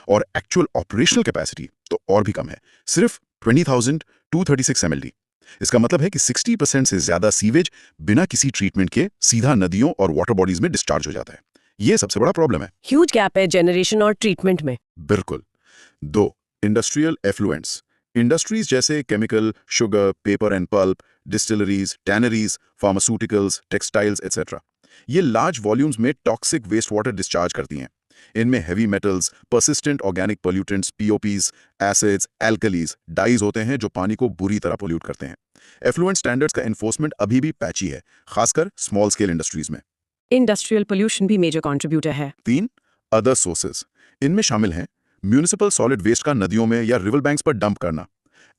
और एक्चुअल ऑपरेशनल कैपेसिटी तो और भी कम है, सिर्फ 20,236 एमएलडी। इसका मतलब है कि 60% से ज्यादा सीवेज बिना किसी ट्रीटमेंट के सीधा नदियों और वाटर बॉडीज में डिस्चार्ज हो जाता है। ये सबसे बड़ा प्रॉब्लम है। ह्यूज गैप है जनरेशन और ट्रीटमेंट में। बिल्कुल। 2, इंडस्ट्रियल एफ्लुएंट्स, इंडस्ट्रीज जैसे chemical, sugar, paper and pulp, distilleries, tanneries, pharmaceuticals, textiles etcetera, ये लार्ज वॉल्यूम्स में टॉक्सिक वेस्ट वाटर डिस्चार्ज करती हैं। इनमें heavy metals, persistent organic pollutants, POPs, acids, alkalis, dyes होते हैं जो पानी को बुरी तरह पोल्यूट करते हैं। एफ्लुएंट स्टैंडर्ड्स का एनफोर्समेंट अभी भी पैची है, खासकर स्मॉल स्केल इंडस्ट्रीज में। इंडस्ट्रियल पोल्यूशन भी मेजर कंट्रीब्यूटर है। 3, अदर सोर्सेज, इनमें शामिल हैं म्यूनिसिपल सॉलिड वेस्ट का नदियों में या रिवर बैंक्स पर डंप करना,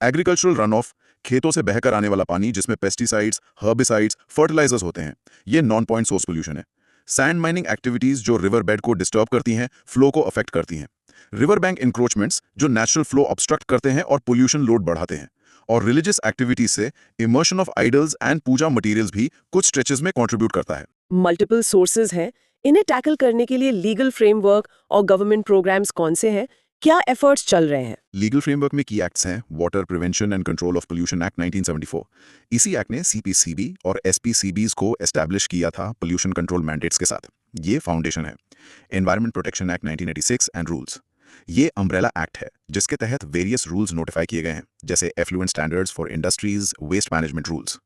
एग्रीकल्चरल रन ऑफ, खेतों से बहकर आने वाला पानी जिसमें पेस्टिसाइड्स, हर्बिसाइड्स, फर्टिलाइजर्स होते हैं, ये नॉन पॉइंट सोर्स पोल्यूशन है। सैंड माइनिंग एक्टिविटीज जो रिवर बेड को डिस्टर्ब करती हैं, फ्लो को अफेक्ट करती हैं। रिवर बैंक इंक्रोचमेंट्स जो नेचुरल फ्लो ऑब्स्ट्रक्ट करते हैं और पोल्यूशन लोड बढ़ाते हैं। और रिलीजियस एक्टिविटीज से immersion of idols and puja materials भी कुछ स्ट्रेचेस में कंट्रीब्यूट करता है। मल्टीपल सोर्सेज हैं, इन्हें टैकल करने के लिए लीगल फ्रेमवर्क और गवर्नमेंट प्रोग्राम्स कौन से हैं? क्या एफर्ट्स चल रहे हैं? लीगल फ्रेमवर्क में की एक्ट्स हैं water prevention and control of pollution act 1974। इसी एक्ट ने सीपीसीबी और एसपीसीबीज को एस्टैब्लिश किया था पोल्यूशन कंट्रोल मैंडेट्स के साथ। ये फाउंडेशन है। Environment protection act 1986 and rules, ये अम्ब्रेला एक्ट है जिसके तहत वेरियस रूल्स नोटिफाई किए गए हैं, जैसे effluent standards for industries, waste management rules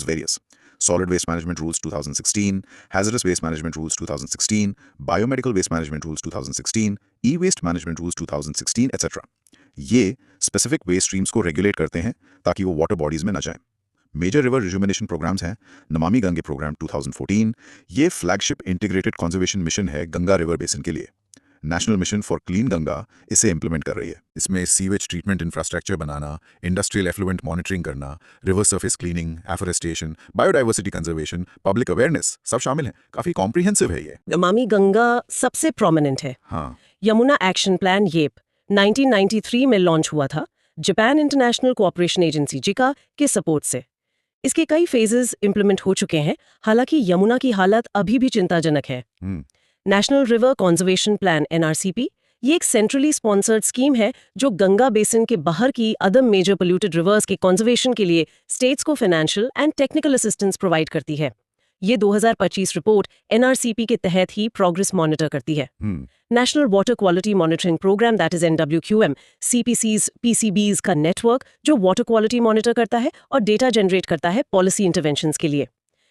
various, Solid Waste Management Rules 2016, Hazardous Waste Management Rules 2016, Biomedical Waste Management Rules 2016, E-Waste Management Rules 2016, etc. ये specific waste streams को regulate करते हैं ताकि वो वाटर बॉडीज में न जाएं। मेजर रिवर रिजुमिनेशन प्रोग्राम्स हैं नमामि गंगे प्रोग्राम 2014, ये फ्लैगशिप इंटीग्रेटेड कंजर्वेशन मिशन है गंगा रिवर बेसिन के लिए। National mission for clean Ganga इसे इंप्लीमेंट कर रही है। इसमें सीवेज ट्रीटमेंट इंफ्रास्ट्रक्चर बनाना, इंडस्ट्रियल एफ्लुएंट मॉनिटरिंग करना, river surface cleaning, afforestation, biodiversity conservation, public awareness सब शामिल है। काफी कॉम्प्रिहेंसिव है ये। नमामि गंगा सबसे प्रोमिनेंट है। हाँ, यमुना एक्शन प्लान येप 1993 में लॉन्च हुआ था जापान इंटरनेशनल कोऑपरेशन एजेंसी जिका के सपोर्ट से। इसके कई फेजेस इंप्लीमेंट हो चुके हैं, हालांकि यमुना की हालत अभी भी चिंताजनक है। National river conservation plan NRCP, ये एक सेंट्रली स्पॉन्सर्ड स्कीम है जो गंगा बेसिन के बाहर की अदर मेजर पोल्यूटेड रिवर्स के कंजर्वेशन के लिए स्टेट्स को financial and technical assistance provide करती है। ये 2025 रिपोर्ट एनआरसीपी के तहत ही प्रोग्रेस मॉनिटर करती है। National water quality monitoring programme that is NWQM, CPCs, PCBs का नेटवर्क जो वाटर क्वालिटी मॉनिटर करता है और डेटा जनरेट करता है पॉलिसी इंटरवेंशंस के लिए।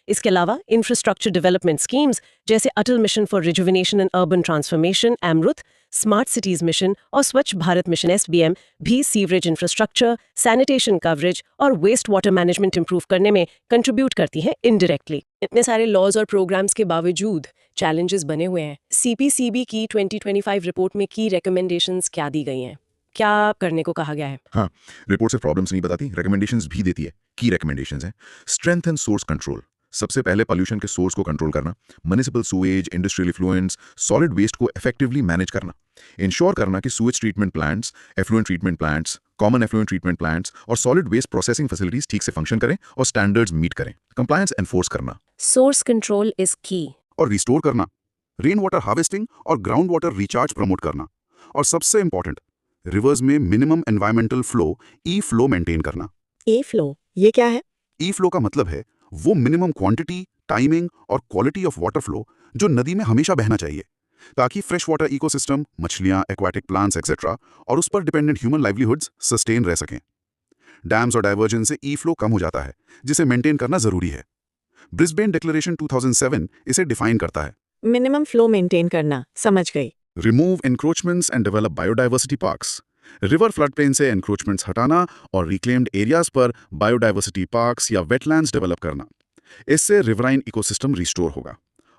इसके अलावा इंफ्रास्ट्रक्चर डेवलपमेंट स्कीम्स जैसे Atal mission for rejuvenation and urban transformation AMRUT, smart cities mission और स्वच्छ भारत मिशन SBM भी सीवरेज इंफ्रास्ट्रक्चर, सैनिटेशन कवरेज और वेस्ट वाटर मैनेजमेंट इंप्रूव करने में कंट्रीब्यूट करती हैं इनडायरेक्टली। इतने सारे लॉज और प्रोग्राम्स के बावजूद चैलेंजेस बने हुए हैं। CPCB की 2025 रिपोर्ट में की रिकमेंडेशंस क्या दी गई हैं? क्या करने को कहा गया है? हाँ, रिपोर्ट सिर्फ प्रॉब्लम्स नहीं बताती, रिकमेंडेशंस भी देती है। की रिकमेंडेशंस हैं स्ट्रेंथन सोर्स कंट्रोल, सबसे पहले पॉल्यूशन के सोर्स को कंट्रोल करना, municipal sewage, industrial effluents, solid waste को इफेक्टिवली मैनेज करना, इंश्योर करना कि sewage treatment plants, effluent treatment plants, common effluent treatment plants और सॉलिड वेस्ट प्रोसेसिंग फैसिलिटीज ठीक से फंक्शन करें और स्टैंडर्ड्स मीट करें, कंप्लायंस एनफोर्स करना। Source control is key. और रिस्टोर करना, रेन वाटर हार्वेस्टिंग और ग्राउंड वाटर रिचार्ज प्रमोट करना, और सबसे इंपॉर्टेंट, रिवर्स में minimum environmental flow E flow maintain करना। ए फ्लो ये क्या है? ई फ्लो का मतलब है वो मिनिमम क्वांटिटी, टाइमिंग और क्वालिटी ऑफ वाटर फ्लो जो नदी में हमेशा बहना चाहिए, ताकि फ्रेश वाटर इकोसिस्टम, मछलियां, एक्वाटिक प्लांट्स एक्सेट्रा और उस पर डिपेंडेंट ह्यूमन लाइवलीहुड्स सस्टेन रह सकें। डैम्स और डाइवर्जन से ई फ्लो कम हो जाता है, जिसे मेंटेन करना जरूरी है। ब्रिस्बेन डिक्लेरेशन 2007 इसे डिफाइन करता है। मिनिमम फ्लो मेंटेन करना, समझ गई। Remove encroachments and develop biodiversity parks. River flood plain से एनक्रोचमेंट्स हटाना और रिक्लेम्ड एरियाज पर बायोडाइवर्सिटी पार्क्स या वेटलैंड्स डेवलप करना। इससे रिवराइन इकोसिस्टम रिस्टोर होगा।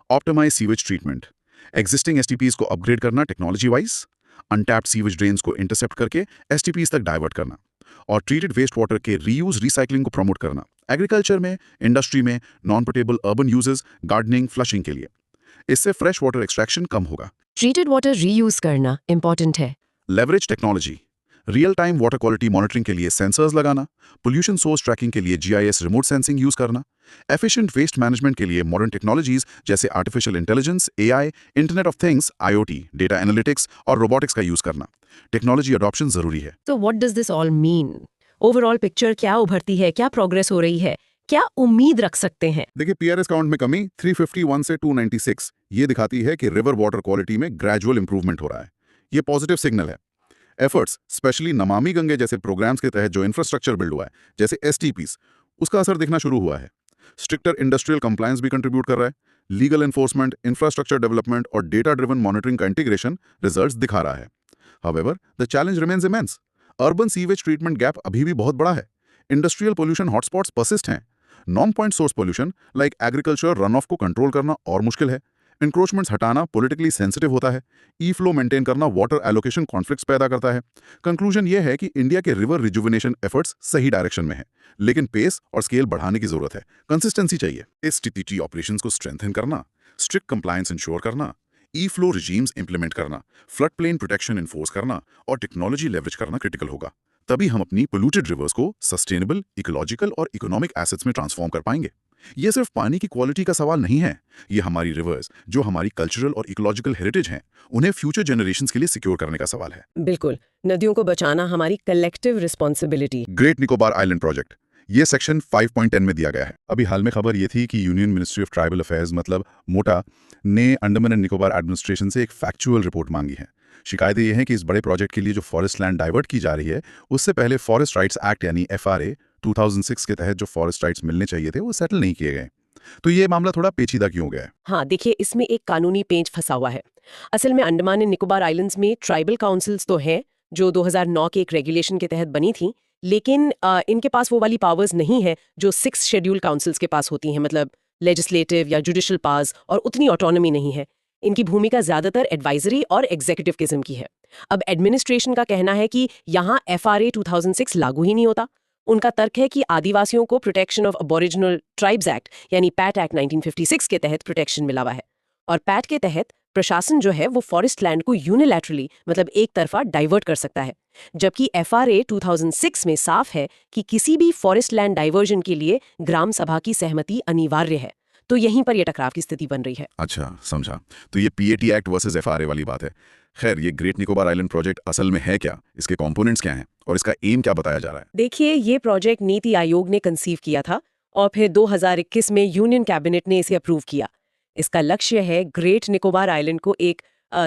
Optimise sewage treatment. Existing STPs को अपग्रेड करना technology wise, untapped sewage drains को इंटरसेप्ट करके एसटीपीज तक डाइवर्ट करना, और ट्रीटेड वेस्ट वाटर के रीयूज रिसाइकलिंग को प्रमोट करना एग्रीकल्चर में, इंडस्ट्री में, non portable urban uses, gardening, flushing के लिए। इससे फ्रेश वाटर एक्सट्रैक्शन कम होगा। ट्रीटेड वाटर रीयूज करना इंपॉर्टेंट है। Leverage technology. Real time water quality monitoring के लिए सेंसर्स लगाना, पोल्यूशन सोर्स ट्रैकिंग के लिए जीआईएस रिमोट सेंसिंग यूज करना, एफिशिएंट वेस्ट मैनेजमेंट के लिए मॉडर्न टेक्नोलॉजीज जैसे artificial intelligence, AI, internet of things, IoT, data analytics और रोबोटिक्स का यूज करना। टेक्नोलॉजी अडॉप्शन जरूरी है। तो what does this all mean? Overall picture क्या उभरती है, क्या प्रोग्रेस हो रही है, क्या उम्मीद रख सकते हैं? देखिए, पीआरएस काउंट में कमी 351 से 296 ये दिखाती है कि रिवर वाटर क्वालिटी में ग्रेजुअल इंप्रूवमेंट हो रहा है। ये पॉजिटिव सिग्नल है। एफर्ट्स, स्पेशली नमामि गंगे जैसे प्रोग्राम्स के तहत जो इंफ्रास्ट्रक्चर बिल्ड हुआ है, जैसे एसटीपीस, उसका असर दिखना शुरू हुआ है। स्ट्रिक्टर इंडस्ट्रियल कंप्लायंस भी कंट्रीब्यूट कर रहा है। लीगल एनफोर्समेंट, इंफ्रास्ट्रक्चर डेवलपमेंट और डेटा ड्रिवन मॉनिटरिंग का इंटीग्रेशन रिजल्ट्स दिखा रहा है। However, the challenge remains immense. Urban sewage treatment gap अभी भी बहुत बड़ा है। इंडस्ट्रियल पोल्यूशन हॉटस्पॉट्स पर्सिस्ट हैं। Non point source pollution like agriculture run of को कंट्रोल करना और मुश्किल है। इंक्रोचमेंट्स हटाना पॉलिटिकली सेंसिटिव होता है। ई फ्लो मेंटेन करना वाटर एलोकेशन कॉन्फ्लिक्ट्स पैदा करता है। कंक्लूजन यह है कि इंडिया के रिवर रिजुविनेशन एफर्ट्स सही डायरेक्शन में है, लेकिन पेस और स्केल बढ़ाने की जरूरत है। कंसिस्टेंसी चाहिए। इस टीटीटी ऑपरेशंस को स्ट्रेंथन करना, स्ट्रिक्ट कंप्लायंस इंश्योर करना, ई फ्लो रिजीम्स इंप्लीमेंट करना, फ्लड प्लेन प्रोटेक्शन इन्फोर्स करना और टेक्नोलॉजी लेवरेज करना क्रिटिकल होगा। तभी हम अपनी पोल्यूटेड रिवर्स को सस्टेनेबल, इकोलॉजिकल और इकोनॉमिक एसेट्स में ट्रांसफॉर्म कर पाएंगे। ये सिर्फ पानी की क्वालिटी का सवाल नहीं है, ये हमारी रिवर्स, जो हमारी कल्चरल और इकोलॉजिकल हेरिटेज हैं, उन्हें फ्यूचर जनरेशंस के लिए सिक्योर करने का सवाल है। बिल्कुल, नदियों को बचाना हमारी collective responsibility. Great Nicobar island project, ये सेक्शन 5.10 में दिया गया है। अभी हाल में खबर ये थी कि union ministry of tribal affairs मतलब मोटा ने अंडमान एंड निकोबार एडमिनिस्ट्रेशन से एक फैक्चुअल रिपोर्ट मांगी है। शिकायतें ये हैं कि इस बड़े प्रोजेक्ट के लिए जो फॉरेस्ट लैंड डाइवर्ट की जा रही है, उससे पहले फॉरेस्ट राइट्स एक्ट यानी FRA 2006 के तहत जो फॉरेस्ट राइट्स मिलने चाहिए थे वो सेटल नहीं किए गए। तो ये मामला थोड़ा पेचीदा क्यों हो गया है? हाँ, देखिए, इसमें एक कानूनी पेंच फंसा हुआ है। असल में अंडमान एंड निकोबार आइलैंड्स में ट्राइबल काउंसिल्स तो हैं जो 2009 के एक रेगुलेशन के तहत बनी थी, लेकिन इनके पास वो वाली पावर्स नहीं है जो 6 शेड्यूल काउंसिल्स के पास होती हैं, मतलब लेजिस्लेटिव या जुडिशल पावर्स, और उतनी ऑटोनॉमी नहीं है। इनकी भूमिका ज्यादातर एडवाइजरी और एग्जीक्यूटिव किस्म की है। अब एडमिनिस्ट्रेशन का कहना है कि यहाँ FRA 2006 लागू ही नहीं होता। उनका तर्क है कि आदिवासियों को protection of Aboriginal tribes act यानी पैट एक्ट 1956 के तहत प्रोटेक्शन मिला हुआ है, और पैट के तहत प्रशासन जो है वो फॉरेस्ट लैंड को यूनिलैटरली मतलब एक तरफा डाइवर्ट कर सकता है, जबकि FRA 2006 में साफ है कि किसी भी फॉरेस्ट लैंड डाइवर्जन के लिए ग्राम सभा की सहमति अनिवार्य है। तो यहीं पर यह टकराव की स्थिति बन रही है। अच्छा, समझा। तो ये PAT एक्ट वर्सेस FRA वाली बात है। खैर, ये ग्रेट निकोबार आइलैंड प्रोजेक्ट असल में है क्या, इसके कंपोनेंट्स क्या हैं और इसका एम क्या बताया जा रहा है? देखिए, ये प्रोजेक्ट नीति आयोग ने कंसीव किया था और फिर 2021 में यूनियन कैबिनेट ने इसे अप्रूव किया। इसका लक्ष्य है ग्रेट निकोबार आइलैंड को एक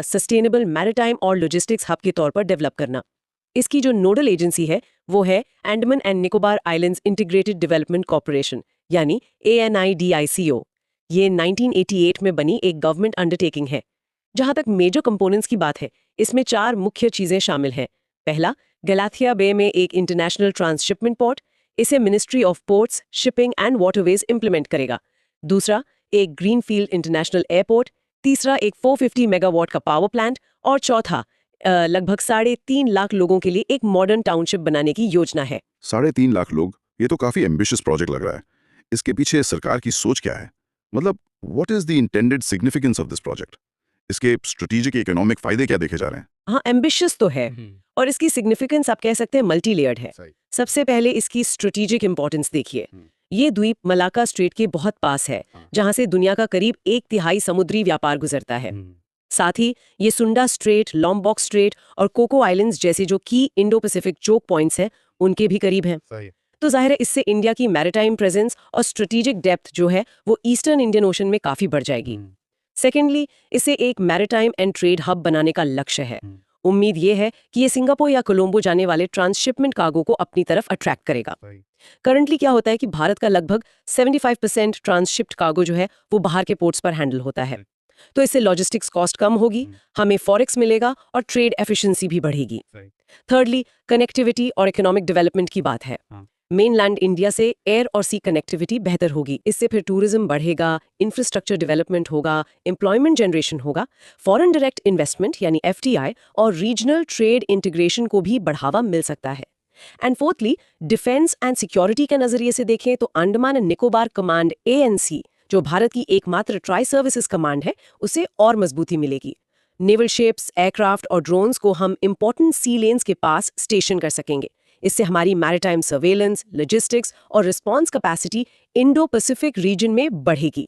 सस्टेनेबल मैरिटाइम और लॉजिस्टिक्स हब के तौर पर डेवलप करना। इसकी जो नोडल एजेंसी है वो है Andaman and Nicobar islands integrated development corporation यानी ANIDICO। ये 1988 में बनी एक गवर्नमेंट अंडरटेकिंग है। जहां तक मेजर कंपोनेंट्स की बात है, इसमें 4 मुख्य चीजें शामिल हैं। पहला, गलाथिया बे में एक इंटरनेशनल ट्रांसशिपमेंट पोर्ट, इसे ministry of ports, shipping and waterways implement करेगा। दूसरा, एक ग्रीनफील्ड इंटरनेशनल एयरपोर्ट। तीसरा, एक 450 मेगावाट का पावर प्लांट। और चौथा, लगभग 3.5 लाख लोगों के लिए एक मॉडर्न टाउनशिप बनाने की योजना है। 3.5 लाख लोग, ये तो काफी एम्बिशियस प्रोजेक्ट लग रहा है। इसके पीछे सरकार की सोच क्या है? मतलब, what is the intended significance of this project? इसके स्ट्रेटेजिक इकोनॉमिक फायदे क्या देखे जा रहे हैं? हाँ, एम्बिशियस तो है, और इसकी सिग्निफिकेंस आप कह सकते हैं मल्टी लेयर्ड है। सबसे पहले इसकी स्ट्रेटेजिक इंपॉर्टेंस देखिए। ये द्वीप मलाक्का स्ट्रेट के बहुत पास है, जहां से दुनिया का करीब 1/3 समुद्री व्यापार गुजरता है। साथ ही ये सुंडा स्ट्रेट, लॉम्बॉक स्ट्रेट और कोको आइलैंड्स जैसे जो की इंडो पैसिफिक चोक पॉइंट्स हैं, उनके भी करीब हैं। सही। तो जाहिर है इससे इंडिया की मैरिटाइम प्रेजेंस और स्ट्रेटेजिक डेप्थ जो है वो ईस्टर्न इंडियन ओशन में काफी बढ़ जाएगी। सेकेंडली, इसे एक मैरिटाइम एंड ट्रेड हब बनाने का लक्ष्य है। उम्मीद ये है कि ये सिंगापुर या कोलंबो जाने वाले ट्रांसशिपमेंट कार्गो को अपनी तरफ अट्रैक्ट करेगा। करंटली क्या होता है कि भारत का लगभग 75% ट्रांसशिप्ड कार्गो जो है वो बाहर के पोर्ट्स पर हैंडल होता है। तो इससे लॉजिस्टिक्स कॉस्ट कम होगी, हमें फॉरेक्स मिलेगा और ट्रेड एफिशिएंसी भी बढ़ेगी। थर्डली, कनेक्टिविटी और इकोनॉमिक डेवलपमेंट की बात है। मेनलैंड इंडिया से एयर और सी कनेक्टिविटी बेहतर होगी। इससे फिर टूरिज्म बढ़ेगा, इंफ्रास्ट्रक्चर डेवलपमेंट होगा, एम्प्लॉयमेंट जनरेशन होगा, फॉरेन डायरेक्ट इन्वेस्टमेंट यानी FDI और रीजनल ट्रेड इंटीग्रेशन को भी बढ़ावा मिल सकता है। And fourthly, defence and security के नजरिए से देखें तो Andaman and Nicobar command ANC, जो भारत की एकमात्र ट्राई सर्विसेज कमांड है, उसे और मजबूती मिलेगी। नेवल शिप्स, एयरक्राफ्ट और ड्रोन्स को हम इंपॉर्टेंट सी लेन्स के पास स्टेशन कर सकेंगे। इससे हमारी मैरिटाइम सर्वेलेंस, लॉजिस्टिक्स और response capacity Indo Pacific region में बढ़ेगी।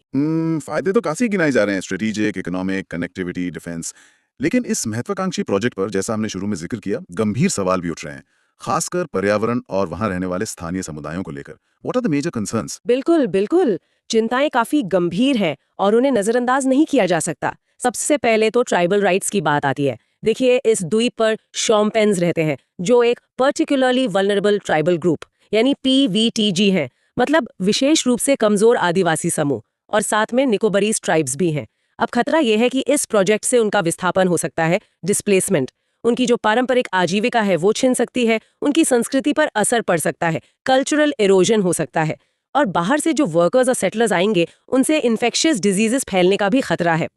फायदे तो काफी गिनाए जा रहे हैं, स्ट्रेटेजिक, इकोनॉमिक, कनेक्टिविटी, डिफेंस। लेकिन इस महत्वाकांक्षी प्रोजेक्ट पर, जैसा हमने शुरू में जिक्र किया, गंभीर सवाल भी उठ रहे हैं, खासकर पर्यावरण और वहां रहने वाले स्थानीय समुदायों को लेकर। What are the major concerns? बिल्कुल बिल्कुल, चिंताएं काफी गंभीर हैं और उन्हें नजरअंदाज नहीं किया जा सकता। सबसे पहले तो ट्राइबल राइट्स की बात आती है। देखिए, इस द्वीप पर शॉम्पेन्स रहते हैं, जो एक पर्टिकुलरली वल्नरेबल ट्राइबल ग्रुप यानी PVTG हैं, मतलब विशेष रूप से कमजोर आदिवासी समूह, और साथ में निकोबारीज ट्राइब्स भी हैं। अब खतरा यह है कि इस प्रोजेक्ट से उनका विस्थापन हो सकता है, डिस्प्लेसमेंट। उनकी जो पारंपरिक आजीविका है वो छिन सकती है, उनकी संस्कृति पर असर पड़ सकता है, कल्चरल इरोजन हो सकता है, और बाहर से जो वर्कर्स और सेटलर्स आएंगे उनसे इन्फेक्शियस डिजीजेस फैलने का भी खतरा है।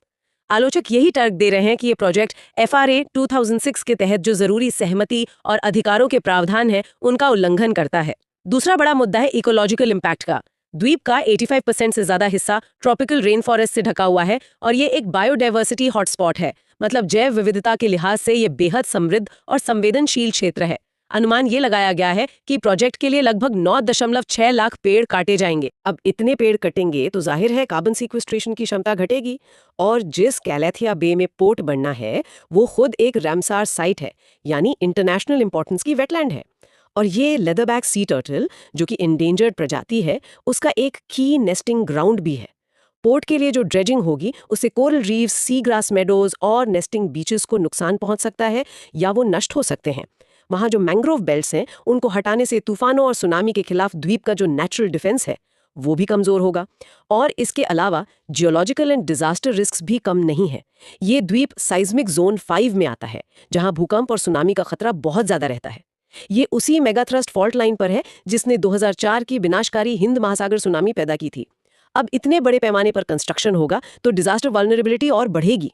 आलोचक यही तर्क दे रहे हैं कि ये प्रोजेक्ट FRA 2006 के तहत जो जरूरी सहमति और अधिकारों के प्रावधान है उनका उल्लंघन करता है। दूसरा बड़ा मुद्दा है इकोलॉजिकल इम्पैक्ट का। द्वीप का 85% से ज्यादा हिस्सा ट्रॉपिकल रेन फॉरेस्ट से ढका हुआ है और ये एक बायोडाइवर्सिटी हॉटस्पॉट है, मतलब जैव विविधता के लिहाज से ये बेहद समृद्ध और संवेदनशील क्षेत्र है। अनुमान ये लगाया गया है कि प्रोजेक्ट के लिए लगभग 9.6 लाख पेड़ काटे जाएंगे। अब इतने पेड़ कटेंगे तो जाहिर है कार्बन सीक्वेस्ट्रेशन की क्षमता घटेगी, और जिस कैलेथिया बे में पोर्ट बनना है वो खुद एक रामसार साइट है, यानी इंटरनेशनल इंपॉर्टेंस की वेटलैंड है। और ये लेदरबैक सी टर्टल, जो कि इंडेंजर्ड प्रजाति है, उसका एक की नेस्टिंग ग्राउंड भी है। पोर्ट के लिए जो ड्रेजिंग होगी उससे coral reefs, sea grass meadows और नेस्टिंग बीचेस को नुकसान पहुंच सकता है या वो नष्ट हो सकते हैं। वहां जो मैंग्रोव बेल्ट्स हैं उनको हटाने से तूफानों और सुनामी के खिलाफ द्वीप का जो नेचुरल डिफेंस है वो भी कमजोर होगा। और इसके अलावा जियोलॉजिकल एंड डिजास्टर रिस्क भी कम नहीं है। ये द्वीप साइज्मिक जोन 5 में आता है, जहां भूकंप और सुनामी का खतरा बहुत ज्यादा रहता है। ये उसी मेगाथ्रस्ट फॉल्ट लाइन पर है जिसने 2004 की विनाशकारी हिंद महासागर सुनामी पैदा की थी। अब इतने बड़े पैमाने पर कंस्ट्रक्शन होगा तो डिजास्टर वल्नरेबिलिटी और बढ़ेगी।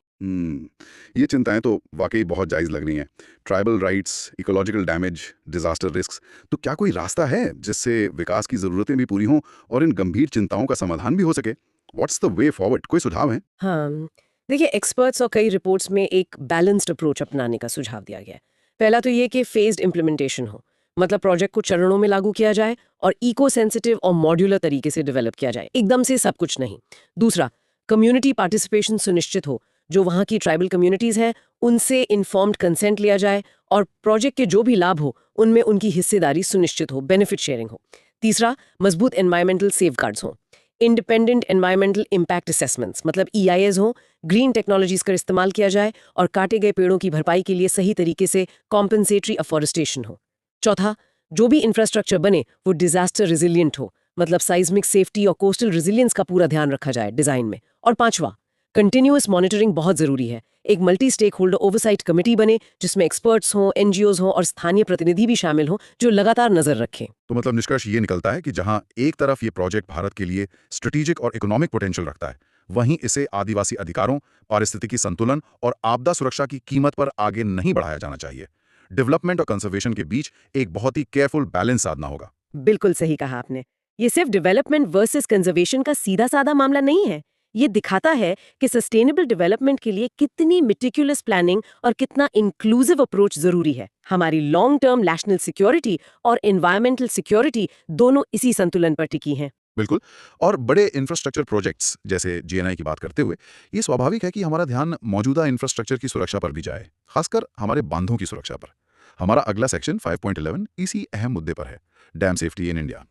ये चिंताएं तो वाकई बहुत जायज लग रही हैं। Tribal rights, ecological damage, disaster risk. तो क्या कोई रास्ता है जिससे विकास की जरूरतें भी पूरी हों और इन गंभीर चिंताओं का समाधान भी हो सके? What's the way forward? कोई सुझाव है? हाँ, देखिए, एक्सपर्ट्स और कई रिपोर्ट्स में एक बैलेंस्ड अप्रोच अपनाने का सुझाव दिया गया है। पहला तो ये कि फेज्ड इम्प्लीमेंटेशन हो, मतलब प्रोजेक्ट को चरणों में लागू किया जाए और इको सेंसिटिव और मॉड्यूलर तरीके से डेवलप किया जाए, एकदम से सब कुछ नहीं। दूसरा, कम्युनिटी पार्टिसिपेशन सुनिश्चित हो, जो वहाँ की ट्राइबल कम्युनिटीज हैं उनसे इन्फॉर्म्ड कंसेंट लिया जाए और प्रोजेक्ट के जो भी लाभ हो उनमें उनकी हिस्सेदारी सुनिश्चित हो, बेनिफिट शेयरिंग हो। तीसरा, मजबूत एनवायरमेंटल सेफगार्ड्स हो, इंडिपेंडेंट एनवायरमेंटल इम्पैक्ट असेसमेंट्स मतलब EIAs हो, ग्रीन टेक्नोलॉजीज का इस्तेमाल किया जाए और काटे गए पेड़ों की भरपाई के लिए सही तरीके से कॉम्पेंसेटरी अफॉरेस्टेशन हो। चौथा, जो भी इंफ्रास्ट्रक्चर बने वो डिजास्टर रेजिलिएंट हो, मतलब साइज्मिक सेफ्टी और कोस्टल रेजिलियंस का पूरा ध्यान रखा जाए डिजाइन में। और पांचवा, कंटिन्यूअस मॉनिटरिंग बहुत जरूरी है। एक multi stakeholder oversight committee बने जिसमें एक्सपर्ट्स हों, NGOs हों और स्थानीय प्रतिनिधि भी शामिल हों जो लगातार नजर रखें। तो मतलब निष्कर्ष ये निकलता है कि जहां एक तरफ ये प्रोजेक्ट भारत के लिए स्ट्रेटेजिक और इकोनॉमिक पोटेंशियल रखता है, वहीं इसे आदिवासी अधिकारों, पारिस्थितिकी संतुलन और आपदा सुरक्षा की कीमत पर आगे नहीं बढ़ाया जाना चाहिए। डेवलपमेंट और कंजर्वेशन के बीच एक बहुत ही केयरफुल बैलेंस साधना होगा। बिल्कुल सही कहा आपने। ये सिर्फ डेवलपमेंट वर्सेस कंजर्वेशन का सीधा साधा मामला नहीं है। ये दिखाता है कि सस्टेनेबल डेवलपमेंट के लिए कितनी मेटिकुलस प्लानिंग और कितना इंक्लूसिव अप्रोच जरूरी है। हमारी लॉन्ग टर्म नेशनल सिक्योरिटी और एनवायरमेंटल सिक्योरिटी दोनों इसी संतुलन पर टिकी हैं। बिल्कुल। और बड़े इंफ्रास्ट्रक्चर प्रोजेक्ट्स जैसे जीएनआई की बात करते हुए ये स्वाभाविक है कि हमारा ध्यान मौजूदा इंफ्रास्ट्रक्चर की सुरक्षा पर भी जाए, खासकर हमारे बांधों की सुरक्षा पर। हमारा अगला सेक्शन 5.11 इसी अहम मुद्दे पर है, डैम सेफ्टी इन इंडिया।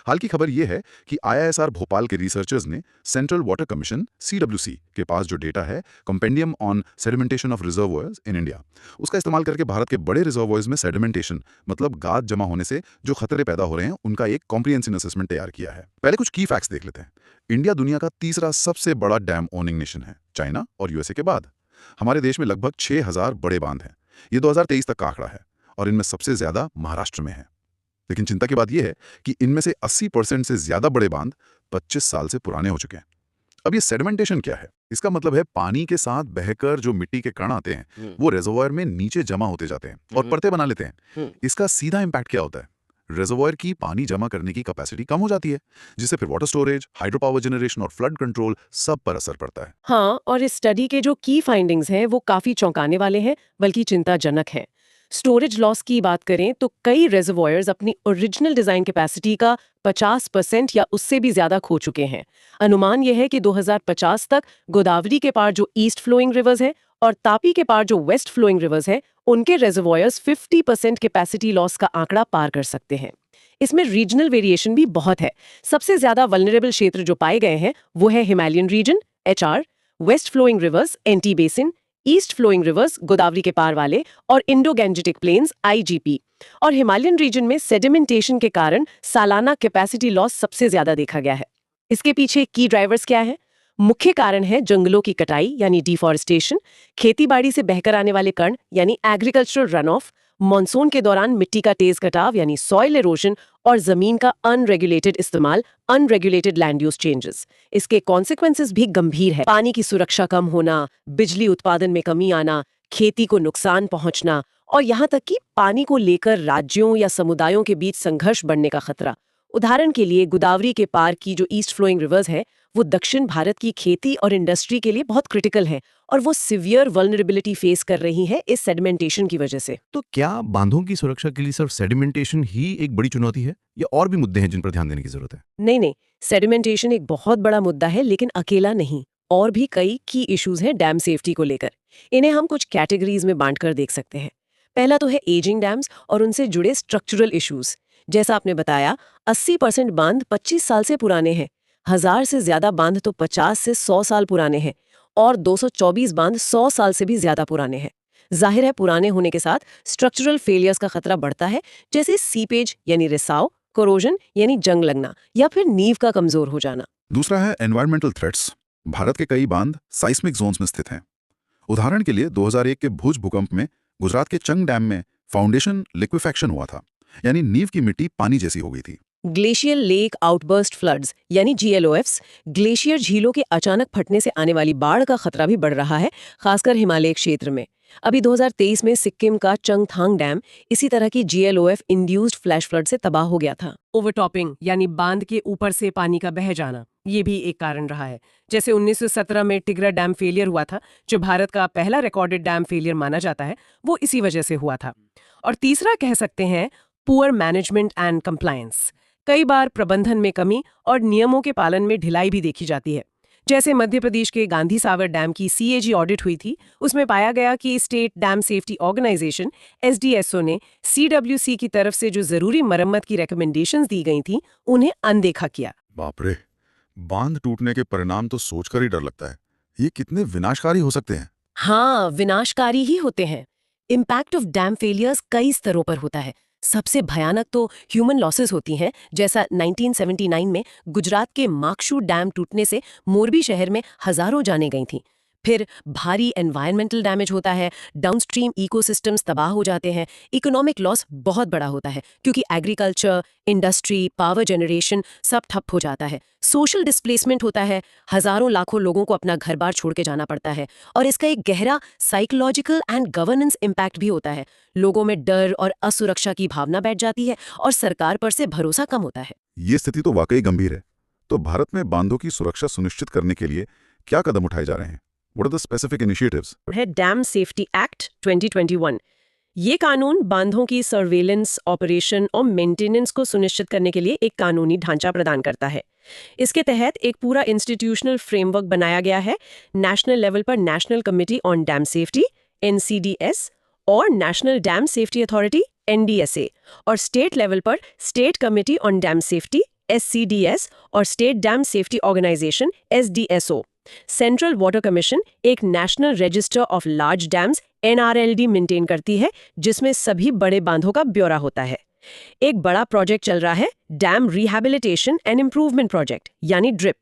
हाल की खबर यह है कि आईआईएसआर भोपाल के रिसर्चर्स ने सेंट्रल वाटर कमीशन सीडब्ल्यूसी के पास जो डेटा है, compendium on sedimentation of reservoirs in India, उसका इस्तेमाल करके भारत के बड़े रिजर्वॉयर्स में सेडिमेंटेशन मतलब गाद जमा होने से जो खतरे पैदा हो रहे हैं उनका एक कॉम्प्रिहेंसिव असेसमेंट तैयार किया है। पहले कुछ की फैक्ट्स देख लेते हैं। इंडिया दुनिया का तीसरा सबसे बड़ा डैम ओनिंग नेशन है, चाइना और यूएसए के बाद। हमारे देश में लगभग 6000 बड़े बांध हैं। ये 2023 तक का आंकड़ा है और इनमें सबसे ज्यादा महाराष्ट्र में है। लेकिन चिंता की बात यह है कि इनमें से 80% से ज्यादा बड़े बांध 25 साल से पुराने हो चुके हैं। अब ये सेडिमेंटेशन क्या है? इसका मतलब है पानी के साथ बहकर जो मिट्टी के कण आते हैं वो रिजर्वॉयर में नीचे जमा होते जाते हैं और परतें बना लेते हैं। इसका सीधा इंपैक्ट क्या होता है? रिजर्वॉयर की पानी जमा करने की कैपेसिटी कम हो जाती है, जिससे फिर water storage, hydro power generation और फ्लड कंट्रोल सब पर असर पड़ता है। हाँ, और इस स्टडी के जो की फाइंडिंग्स हैं वो काफी चौंकाने वाले हैं, बल्कि चिंताजनक हैं। स्टोरेज लॉस की बात करें तो कई रिजर्वॉयर्स अपनी ओरिजिनल डिजाइन कैपेसिटी का 50% या उससे भी ज्यादा खो चुके हैं। अनुमान यह है कि 2050 तक गोदावरी के पार जो ईस्ट फ्लोइंग रिवर्स हैं और तापी के पार जो वेस्ट फ्लोइंग रिवर्स हैं, उनके रिजर्वॉयर्स 50% कैपेसिटी लॉस का आंकड़ा पार कर सकते हैं। इसमें रीजनल वेरिएशन भी बहुत है। सबसे ज्यादा वल्नरेबल क्षेत्र जो पाए गए हैं वो है Himalayan region HR, west flowing rivers NT basin, east flowing rivers Godavari के पार वाले और इंडो गैंजेटिक प्लेन्स आईजीपी। और हिमालयन रीजन में सेडिमेंटेशन के कारण सालाना कैपेसिटी लॉस सबसे ज्यादा देखा गया है। इसके पीछे की ड्राइवर्स क्या है? मुख्य कारण है जंगलों की कटाई यानी डिफॉरेस्टेशन, खेतीबाड़ी से बहकर आने वाले कण यानी एग्रीकल्चरल रन ऑफ, मॉनसून के दौरान मिट्टी का तेज कटाव यानी सॉइल एरोजन और जमीन का अनरेगुलेटेड इस्तेमाल अनरेगुलेटेड लैंड यूज चेंजेस। इसके कॉन्सिक्वेंसेस भी गंभीर है। पानी की सुरक्षा कम होना, बिजली उत्पादन में कमी आना, खेती को नुकसान पहुंचना और यहाँ तक कि पानी को लेकर राज्यों या समुदायों के बीच संघर्ष बढ़ने का खतरा। उदाहरण के लिए गोदावरी के पार की जो ईस्ट फ्लोइंग रिवर्स है वो दक्षिण भारत की खेती और इंडस्ट्री के लिए बहुत क्रिटिकल है और वो सिवियर वल्नरेबिलिटी फेस कर रही है इस सेडिमेंटेशन की वजह से। तो क्या बांधों की सुरक्षा के लिए सिर्फ सेडिमेंटेशन ही एक बड़ी चुनौती है या और भी मुद्दे हैं जिन पर ध्यान देने की जरूरत है? नहीं, सेडिमेंटेशन एक बहुत बड़ा मुद्दा है, लेकिन अकेला नहीं। और भी कई की इश्यूज हैं डैम सेफ्टी को लेकर। इन्हें हम कुछ कैटेगरीज में बांटकर देख सकते हैं। पहला तो है एजिंग डैम्स और उनसे जुड़े स्ट्रक्चरल इश्यूज। जैसा आपने बताया, 80% बांध 25 साल से पुराने हैं। 1000 से ज्यादा बांध तो 50 से 100 साल पुराने हैं और 224 बांध 100 साल से भी ज्यादा पुराने हैं। जाहिर है पुराने होने के साथ स्ट्रक्चरल फेलियर्स का खतरा बढ़ता है, जैसे सीपेज यानी रिसाव, कोरोजन यानी जंग लगना या फिर नींव का कमजोर हो जाना। दूसरा है एनवायरमेंटल थ्रेट्स। भारत के कई बांध साइस्मिक जोन्स में स्थित हैं। उदाहरण के लिए 2001 के भुज भूकंप में गुजरात के चंग डैम में फाउंडेशन लिक्विफेक्शन हुआ था, यानी नींव की मिट्टी पानी जैसी हो गई थी। ग्लेशियर लेक आउटबर्स्ट फ्लड्स यानी GLOFs, ग्लेशियर झीलों के अचानक फटने से आने वाली बाढ़ का खतरा भी बढ़ रहा है, खासकर हिमालय क्षेत्र में। अभी 2023 में सिक्किम का चंगथांग डैम इसी तरह की GLOF इंड्यूस्ड फ्लैश फ्लड से तबाह हो गया था। ओवरटॉपिंग यानी बांध के ऊपर से पानी का बह जाना, ये भी एक कारण रहा है। जैसे 1917 में टिगरा डैम फेलियर हुआ था, जो भारत का पहला रिकॉर्डेड डैम फेलियर माना जाता है, वो इसी वजह से हुआ था। और तीसरा कह सकते हैं पुअर मैनेजमेंट एंड कंप्लायंस। कई बार प्रबंधन में कमी और नियमों के पालन में ढिलाई भी देखी जाती है। जैसे मध्य प्रदेश के गांधी सागर डैम की CAG ऑडिट हुई थी, उसमें पाया गया कि state dam safety organisation SDSO ने CWC की तरफ से जो जरूरी मरम्मत की रिकमेंडेशंस दी गई थी, उन्हें अनदेखा किया। बाप रे, बांध टूटने के परिणाम तो सोचकर ही डर लगता है। ये कितने विनाशकारी हो सकते हैं। हाँ, विनाशकारी ही होते हैं। इम्पैक्ट ऑफ डैम फेलियर्स कई स्तरों पर होता है। सबसे भयानक तो ह्यूमन लॉसेस होती हैं, जैसा 1979 में गुजरात के माकशू डैम टूटने से मोरबी शहर में हजारों जानें गई थीं। फिर भारी एनवायरमेंटल डैमेज होता है, डाउनस्ट्रीम इकोसिस्टम्स तबाह हो जाते हैं। इकोनॉमिक लॉस बहुत बड़ा होता है क्योंकि एग्रीकल्चर, इंडस्ट्री, पावर जनरेशन सब ठप हो जाता है। सोशल डिस्प्लेसमेंट होता है, हजारों लाखों लोगों को अपना घर बार छोड़ के जाना पड़ता है। और इसका एक गहरा साइकोलॉजिकल एंड गवर्नेंस इम्पैक्ट भी होता है। लोगों में डर और असुरक्षा की भावना बैठ जाती है और सरकार पर से भरोसा कम होता है। ये स्थिति तो वाकई गंभीर है। तो भारत में बांधों की सुरक्षा सुनिश्चित करने के लिए क्या कदम उठाए जा रहे हैं? What are the specific initiatives? है डैम सेफ्टी एक्ट 2021। ये कानून बांधों की सर्वेलेंस, ऑपरेशन और मेंटेनेंस को सुनिश्चित करने के लिए एक कानूनी ढांचा प्रदान करता है। इसके तहत एक पूरा इंस्टीट्यूशनल फ्रेमवर्क बनाया गया है। नेशनल लेवल पर national committee on dam safety (NCDS) और national dam safety authority (NDSA) और स्टेट लेवल पर state committee on dam safety (SCDS) और state dam safety organisation (SDSO). Central water commission एक national register of large dams (NRLD) maintain करती है, जिसमें सभी बड़े बांधों का ब्यौरा होता है। एक बड़ा प्रोजेक्ट चल रहा है, dam rehabilitation and improvement project यानी ड्रिप।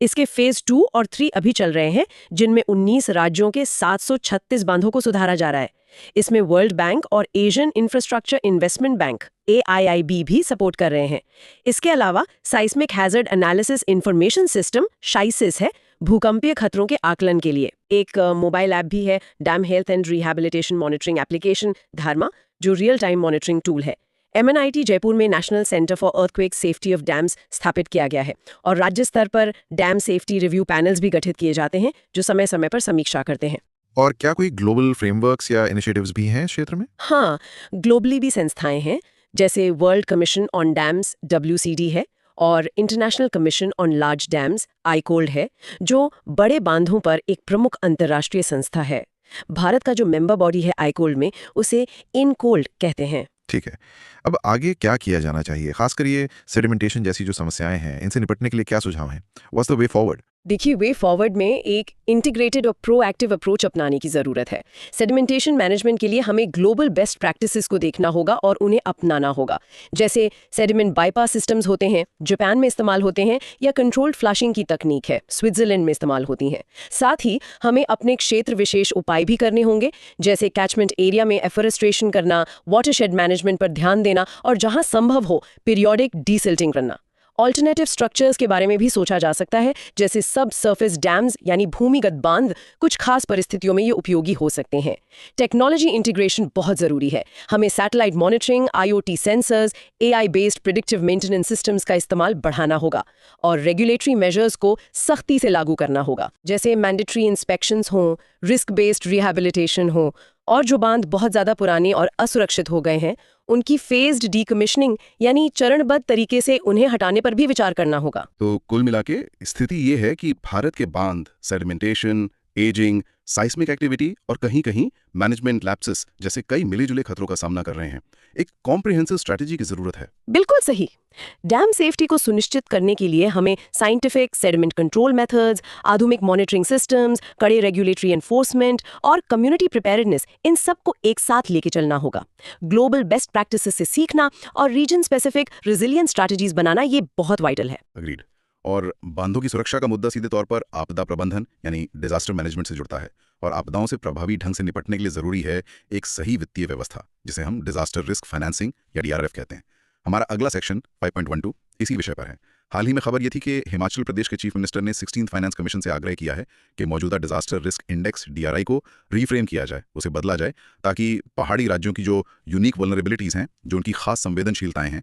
इसके फेज 2 और 3 अभी चल रहे हैं, जिनमें 19 राज्यों के 736 बांधों को सुधारा जा रहा है। इसमें वर्ल्ड बैंक और Asian infrastructure investment bank AIIB भी सपोर्ट कर रहे हैं। इसके अलावा साइस्मिक hazard analysis information system (SHISIS) है, भूकंपीय खतरों के आकलन के लिए। एक मोबाइल ऐप भी है, dam health and rehabilitation monitoring application (DHARMA), जो रियल टाइम मॉनिटरिंग टूल है। MNIT जयपुर में national centre for earthquake safety of dams स्थापित किया गया है और राज्य स्तर पर डैम सेफ्टी रिव्यू पैनल्स भी गठित किए जाते हैं, जो समय समय पर समीक्षा करते हैं। और क्या कोई ग्लोबल फ्रेमवर्क्स या इनिशिएटिव्स भी हैं इस क्षेत्र में? हाँ, ग्लोबली भी संस्थाएं हैं, जैसे world commission on dams (WCD) है और international commission on large dams (ICOLD) है, जो बड़े बांधों पर एक प्रमुख अंतर्राष्ट्रीय संस्था है। भारत का जो मेंबर बॉडी है ICOLD में, उसे INCOLD कहते हैं। ठीक है। अब आगे क्या किया जाना चाहिए? खासकर ये सेडिमेंटेशन जैसी जो समस्याएं हैं, इनसे निपटने के लिए क्या सुझाव हैं? What's the way forward? देखिए, वे फॉरवर्ड में एक इंटीग्रेटेड और प्रोएक्टिव अप्रोच अपनाने की जरूरत है। सेडिमेंटेशन मैनेजमेंट के लिए हमें ग्लोबल बेस्ट प्रैक्टिसेस को देखना होगा और उन्हें अपनाना होगा। जैसे सेडिमेंट बाईपास सिस्टम्स होते हैं, जापान में इस्तेमाल होते हैं, या कंट्रोल्ड फ्लशिंग की तकनीक है, स्विट्जरलैंड में इस्तेमाल होती हैं। साथ ही हमें अपने क्षेत्र विशेष उपाय भी करने होंगे, जैसे कैचमेंट एरिया में एफोरेस्ट्रेशन करना, वाटरशेड मैनेजमेंट पर ध्यान देना और जहां संभव हो पीरियोडिक डीसिल्टिंग करना। ऑल्टरनेटिव स्ट्रक्चर्स के बारे में भी सोचा जा सकता है, जैसे सब सरफेस डैम्स यानी भूमिगत बांध। कुछ खास परिस्थितियों में ये उपयोगी हो सकते हैं। टेक्नोलॉजी इंटीग्रेशन बहुत ज़रूरी है। हमें satellite monitoring, IoT sensors, AI based predictive maintenance systems का इस्तेमाल बढ़ाना होगा और रेगुलेटरी मेजर्स को सख्ती से लागू करना होगा, जैसे मैंडेटरी इंस्पेक्शंस हों, रिस्क बेस्ड रिहैबिलिटेशन हो, और जो बांध बहुत ज़्यादा पुराने और असुरक्षित हो गए हैं, उनकी फेज्ड डीकमिशनिंग यानी चरणबद्ध तरीके से उन्हें हटाने पर भी विचार करना होगा। तो कुल मिला के स्थिति ये है कि भारत के बांध सेडिमेंटेशन, एजिंग, साइस्मिक एक्टिविटी और कहीं कहीं मैनेजमेंट लैप्सेस जैसे कई मिले-जुले खतरों का सामना कर रहे हैं। एक कॉम्प्रिहेंसिव स्ट्रेटजी की जरूरत है। बिल्कुल सही। डैम सेफ्टी को सुनिश्चित करने के लिए हमें साइंटिफिक सेडिमेंट कंट्रोल मेथड्स, आधुनिक मॉनिटरिंग सिस्टम्स, कड़े रेगुलेटरी एनफोर्समेंट और कम्युनिटी प्रिपेयर्डनेस, इन सब को एक साथ लेके चलना होगा। ग्लोबल बेस्ट प्रैक्टिसेस से सीखना और रीजन स्पेसिफिक रेजिलियंट स्ट्रैटेजीज बनाना, ये बहुत वाइटल है। अग्रीड। और बांधों की सुरक्षा का मुद्दा सीधे तौर पर आपदा प्रबंधन यानी डिजास्टर मैनेजमेंट से जुड़ता है और आपदाओं से प्रभावी ढंग से निपटने के लिए जरूरी है एक सही वित्तीय व्यवस्था, जिसे हम डिजास्टर रिस्क फाइनेंसिंग या DRF कहते हैं। हमारा अगला सेक्शन 5.12 इसी विषय पर है। हाल ही में खबर यह थी कि हिमाचल प्रदेश के चीफ मिनिस्टर ने 16th फाइनेंस कमीशन से आग्रह किया है कि मौजूदा डिजास्टर रिस्क इंडेक्स DRI को रीफ्रेम किया जाए, उसे बदला जाए, ताकि पहाड़ी राज्यों की जो यूनिक वल्नरेबिलिटीज हैं, जो उनकी खास संवेदनशीलताएं हैं,